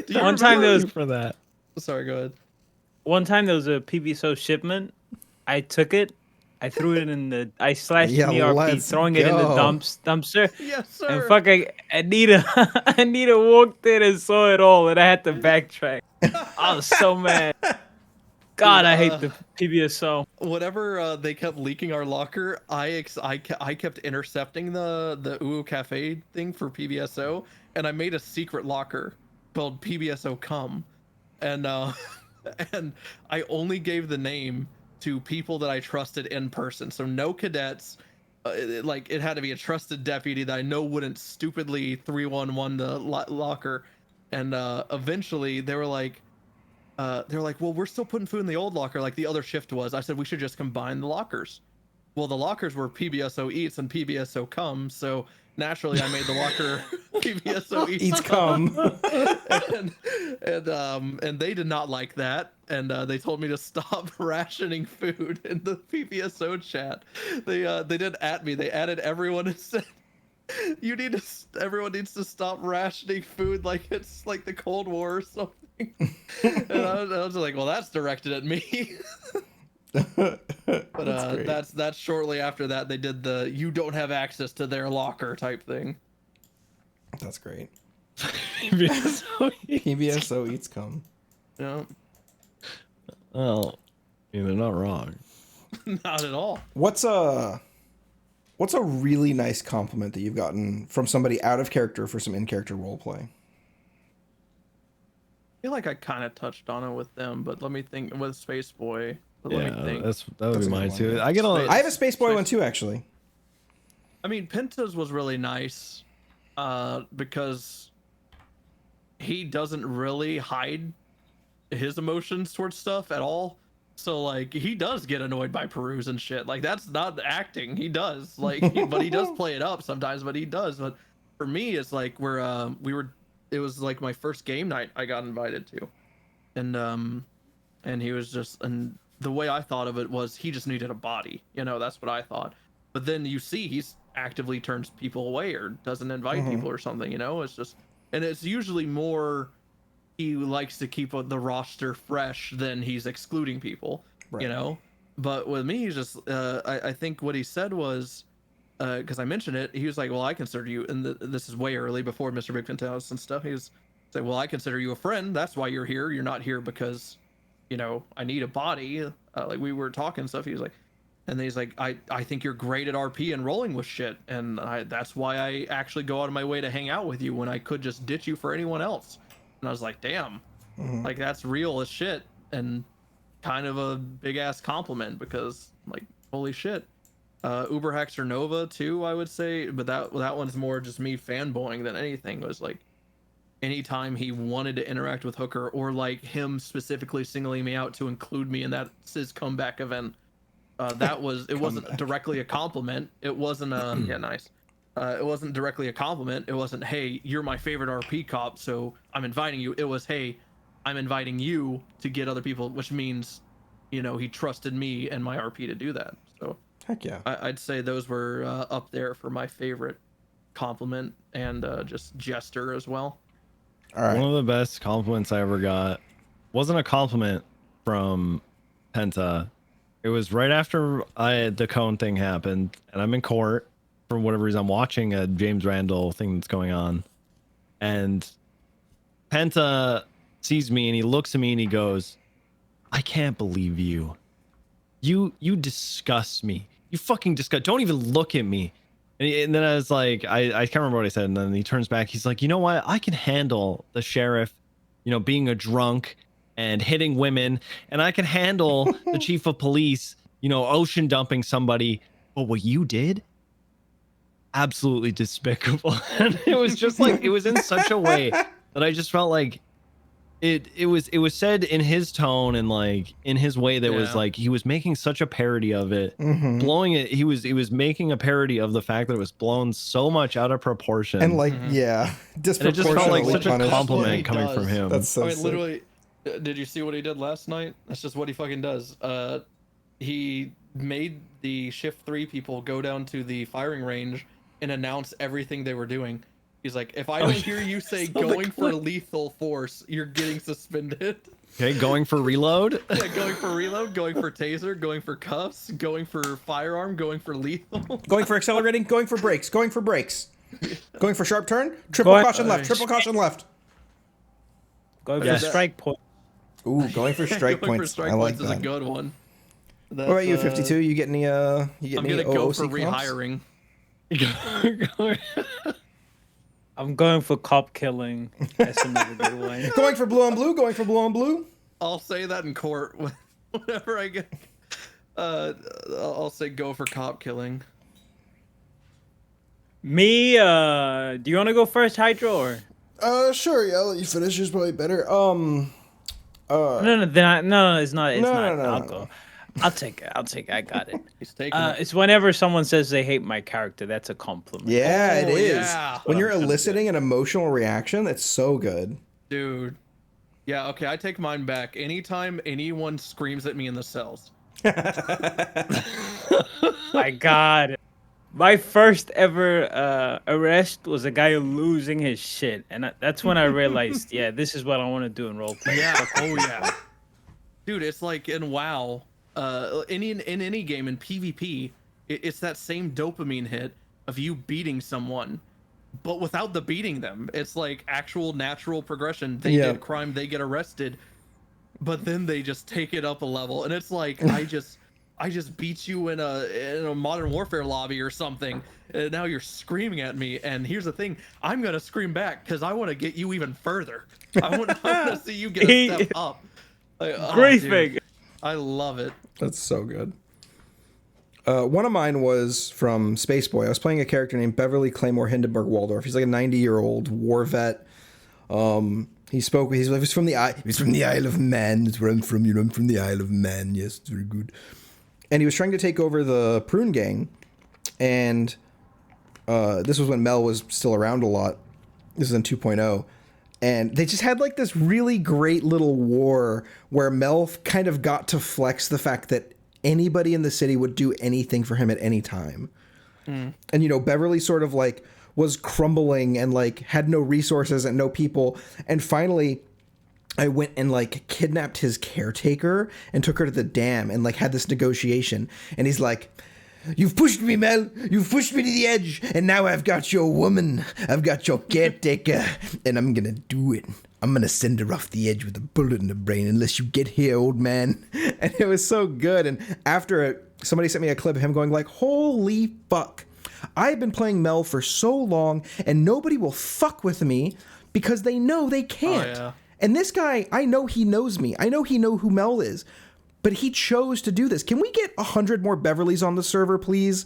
one time there was for that. Sorry, go ahead. one time there was a PBSO shipment. I took it. I threw it in the. I slashed Yeah, ERP, let's throwing it in the go. dumpster. Yes, sir. And fucking Anita, Anita walked in and saw it all, and I had to backtrack. I was so mad. God, I hate the PBSO. Whenever they kept leaking our locker, I kept intercepting the UU Cafe thing for PBSO, and I made a secret locker called PBSO Come, and and I only gave the name to people that I trusted in person. So no cadets. It had to be a trusted deputy that I know wouldn't stupidly 311 the locker. And eventually they were like, "Well, we're still putting food in the old locker like the other shift was." I said, "We should just combine the lockers." Well, the lockers were PBSO Eats and PBSO Come, so naturally I made the locker PBSO Eats come. and they did not like that, and they told me to stop rationing food in the PBSO chat. They did at me. They added everyone and said, everyone needs to stop rationing food like it's like the Cold War or something. And I was like, well, that's directed at me. But that's shortly after that they did the "you don't have access to their locker" type thing. That's great. PBSO. PBSO eats cum. Yeah. Well, they're not wrong. Not at all. What's a really nice compliment that you've gotten from somebody out of character for some in-character roleplay? I feel like I kind of touched on it with them, but let me think. With Space Boy, but let me think. that would That's be a good mine one, too. yeah. I get all. I have a Space Boy one too, actually. I mean, Pentas was really nice because he doesn't really hide his emotions towards stuff at all. So like he does get annoyed by Peruse and shit. Like that's not acting. He does. Like but he does play it up sometimes, but he does. But for me it's like it was like my first game night I got invited to. And he was just, and the way I thought of it was he just needed a body. You know, that's what I thought. But then you see he's actively turns people away or doesn't invite people or something, you know? It's just, and it's usually more he likes to keep the roster fresh than he's excluding people, you know? But with me, he's just, I think what he said was, because I mentioned it, he was like, well, I consider you, and this is way early before Mr. Big Pentas and stuff. He was like, well, I consider you a friend. That's why you're here. You're not here because, you know, I need a body. Like we were talking and stuff. He was like, And then he's like, I think you're great at RP and rolling with shit, and that's why I actually go out of my way to hang out with you when I could just ditch you for anyone else. And I was like, damn, like that's real as shit, and kind of a big ass compliment, because like holy shit. Uber Hexer Nova too, I would say, but that one's more just me fanboying than anything. It was like anytime he wanted to interact with Hooker, or like him specifically singling me out to include me in that his comeback event. It wasn't directly a compliment. It wasn't yeah, nice. It wasn't directly a compliment. It wasn't, hey, you're my favorite RP cop, so I'm inviting you. It was, hey, I'm inviting you to get other people, which means, you know, he trusted me and my RP to do that. So Heck yeah. I'd say those were up there for my favorite compliment, and just jester as well. All right. One of the best compliments I ever got wasn't a compliment from Penta. It was right after the cone thing happened, and I'm in court for whatever reason. I'm watching a James Randall thing that's going on, and Penta sees me and he looks at me and he goes, "I can't believe you. You disgust me. You fucking disgust. Don't even look at me." And then I was like, I can't remember what I said. And then he turns back. He's like, "You know what? I can handle the sheriff, you know, being a drunk and hitting women, and I can handle the chief of police, you know, ocean dumping somebody. But what you did, absolutely despicable." And it was just like, it was in such a way that I just felt like it was said in his tone and like in his way that was like he was making such a parody of it, blowing it. He was making a parody of the fact that it was blown so much out of proportion, And like, yeah, and it just felt disproportionately like such a punished. compliment coming from him. That's so I mean, sick. literally, did you see what he did last night? That's just what he fucking does. He made the shift 3 people go down to the firing range and announce everything they were doing. He's like, if I don't hear you say going for lethal force, you're getting suspended. Okay, going for reload. Yeah, going for reload, going for taser, going for cuffs, going for firearm, going for lethal. Going for accelerating, going for brakes, going for brakes. Going for sharp turn, triple caution left, triple caution left. Going Yeah. for strike point. Ooh, going for strike Going points. for strike I like points is a that. good one. What about you, 52? You get any I'm gonna go OOC for comps? rehiring. I'm going for cop killing. That's another good one. Going for blue on blue, going for blue on blue. I'll say that in court whenever I get. I'll say go for cop killing. Me, do you want to go first, Hydro, or? Sure, yeah, I'll let you finish. It's probably better. No, it's not. It's No, not. no, I'll no, go. I'll take it. I got it. He's taking it. It's whenever someone says they hate my character, that's a compliment. Yeah, it Oh, is. yeah. When you're eliciting an emotional reaction, that's so good. Dude. Yeah, okay, I take mine back. Anytime anyone screams at me in the cells. My God. My first ever arrest was a guy losing his shit, and that's when I realized, yeah, this is what I want to do in roleplay. Yeah, oh yeah. Dude, it's like in WoW, in any game in PvP, it's that same dopamine hit of you beating someone, but without the beating them. It's like actual natural progression. They Yeah. did crime, they get arrested, but then they just take it up a level, and it's like I just beat you in a Modern Warfare lobby or something, and now you're screaming at me. And here's the thing: I'm gonna scream back because I want to get you even further. I want to see you get a step up. Like, oh, Great dude, thing. I love it. That's so good. One of mine was from Spaceboy. I was playing a character named Beverly Claymore Hindenburg Waldorf. He's like a 90-year-old war vet. He spoke. He was from the Isle of Man. That's where I'm from. You know, I'm from the Isle of Man. Yes, it's very good. And he was trying to take over the Prune Gang, and this was when Mel was still around a lot. This is in 2.0. And they just had like this really great little war where Mel kind of got to flex the fact that anybody in the city would do anything for him at any time. And, you know, Beverly sort of like was crumbling and like had no resources and no people. And finally, I went and like kidnapped his caretaker and took her to the dam and like had this negotiation. And he's like, "You've pushed me, Mel. You've pushed me to the edge. And now I've got your woman. I've got your caretaker. And I'm going to do it. I'm going to send her off the edge with a bullet in the brain unless you get here, old man." And it was so good. And after it, somebody sent me a clip of him going like, holy fuck. I've been playing Mel for so long and nobody will fuck with me because they know they can't. Oh, yeah. And this guy, I know he knows me. I know he know who Mel is, but he chose to do this. Can we get 100 more Beverleys on the server, please?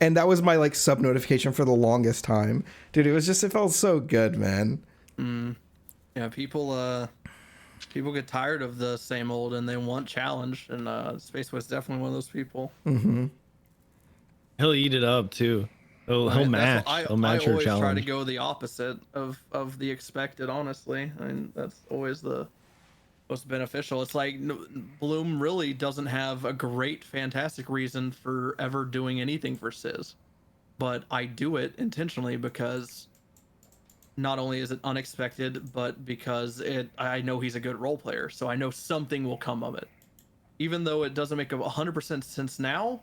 And that was my like sub notification for the longest time. Dude, it felt so good, man. Yeah, people get tired of the same old and they want challenge, and Space Boy's definitely one of those people. He'll eat it up too. He'll match. He'll match I your always try to challenge. go the opposite of the expected, honestly. I mean, that's always the most beneficial. It's like Bloom really doesn't have a great, fantastic reason for ever doing anything for Sizz, but I do it intentionally because not only is it unexpected, but because I know he's a good role player, so I know something will come of it. Even though it doesn't make 100% sense now,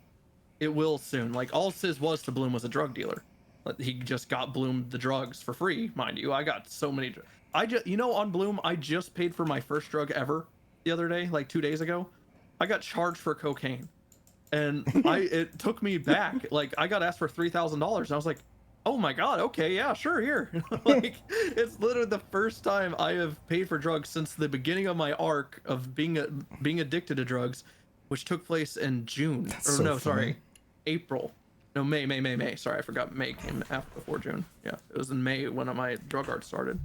it will soon. Like, all Sizz was to Bloom was a drug dealer. He just got Bloom the drugs for free, mind you. I got so many. On Bloom, I just paid for my first drug ever the other day, like 2 days ago. I got charged for cocaine, and it took me back. Like, I got asked for $3,000, and I was like, oh my god, okay, yeah, sure, here. Like, it's literally the first time I have paid for drugs since the beginning of my arc of being addicted to drugs, which took place in June. April. No, May. Sorry, I forgot. May came before June. Yeah, it was in May when my drug art started.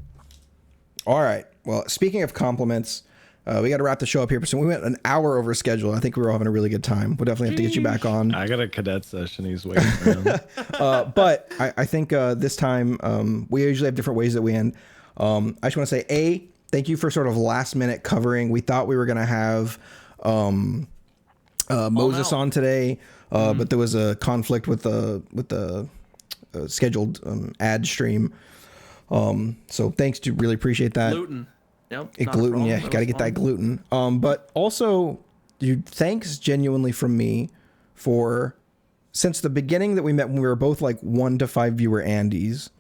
All right. Well, speaking of compliments, we got to wrap the show up here. So we went an hour over schedule. I think we were all having a really good time. We'll definitely have to get you back on. I got a cadet session. He's waiting around. But I think this time we usually have different ways that we end. I just want to say, thank you for sort of last minute covering. We thought we were going to have Moses on today, but there was a conflict with the scheduled ad stream. So thanks, to really appreciate that. Gluten. Yep. Gluten, yeah, got to get that gluten. But also, dude, thanks genuinely from me for, since the beginning that we met when we were both like 1 to 5 viewer Andys.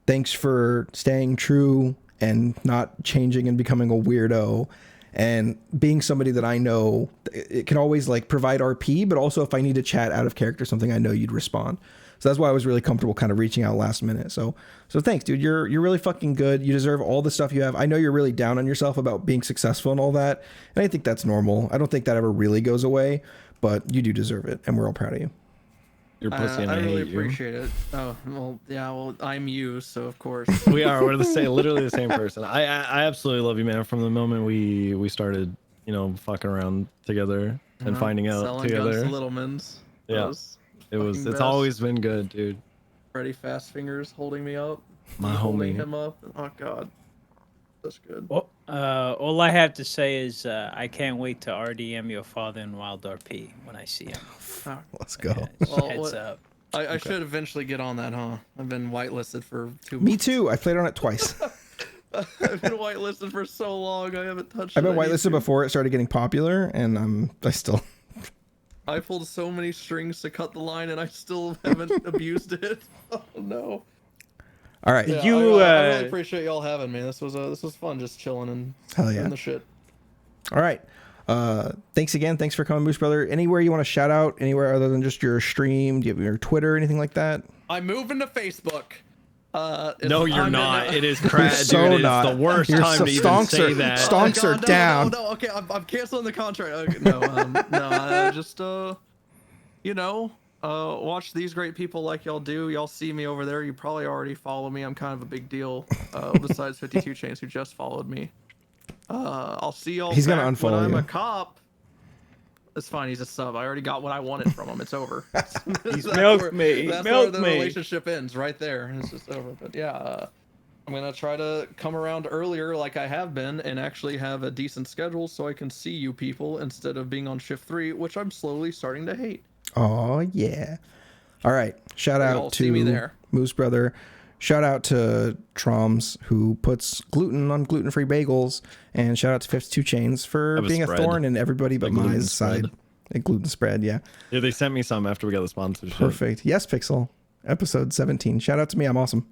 Thanks for staying true and not changing and becoming a weirdo, and being somebody that I know it can always like provide RP, but also if I need to chat out of character something, I know you'd respond. So that's why I was really comfortable kind of reaching out last minute. So thanks, dude. You're really fucking good. You deserve all the stuff you have. I know you're really down on yourself about being successful and all that, and I think that's normal. I don't think that ever really goes away, but you do deserve it, and we're all proud of you. You're pussy, and I really hate you. appreciate it. Oh well, yeah. Well, I'm you, so of course. We're the same, literally the same person. I absolutely love you, man. From the moment we started, fucking around together and finding out selling together. guns to Littlemans. Yeah. It's best. always been good, dude. Freddy Fast Fingers holding me up. My holding homie. him up. Oh god, that's good. Well, all I have to say is I can't wait to RDM your father in Wild RP when I see him. Let's go. Yeah, just Well, heads up. I should eventually get on that, huh? I've been whitelisted for 2 months. Me too. I played on it twice. I've been whitelisted for so long. I haven't touched I've it. been I need whitelisted to. before it started getting popular, and I still. I pulled so many strings to cut the line, and I still haven't abused it. Oh no. All right. Yeah, You, I really appreciate y'all having me. This was fun, just chilling and Hell yeah. doing the shit. All right. Thanks again. Thanks for coming, Moosebrother. Anywhere you want to shout out? Anywhere other than just your stream? Do you have your Twitter, anything like that? I'm moving to Facebook. No, you're not. It is crap, dude. so It's not. the worst You're time so to even say stonks are- that. stonks are God, down. No, okay, I'm canceling the contract. Okay, no, just watch these great people like y'all do. Y'all see me over there. You probably already follow me. I'm kind of a big deal. Besides 52 Chains, who just followed me. I'll see y'all. He's gonna back when unfollow I'm you. a cop. It's fine. He's a sub. I already got what I wanted from him. It's over. He's milked me. That's Milked where the me. relationship ends, right there. It's just over. But yeah, I'm gonna try to come around earlier, like I have been, and actually have a decent schedule so I can see you people instead of being on shift 3, which I'm slowly starting to hate. Oh yeah. All right. Shout Y'all out see me to there. Moosebrother. Shout out to Troms, who puts gluten on gluten-free bagels, and shout out to 52 Chains for Have a being a spread. thorn in everybody but A gluten mine's side. spread. A gluten spread, yeah. Yeah, they sent me some after we got the sponsorship. Perfect. Yes, Pixel. Episode 17. Shout out to me. I'm awesome.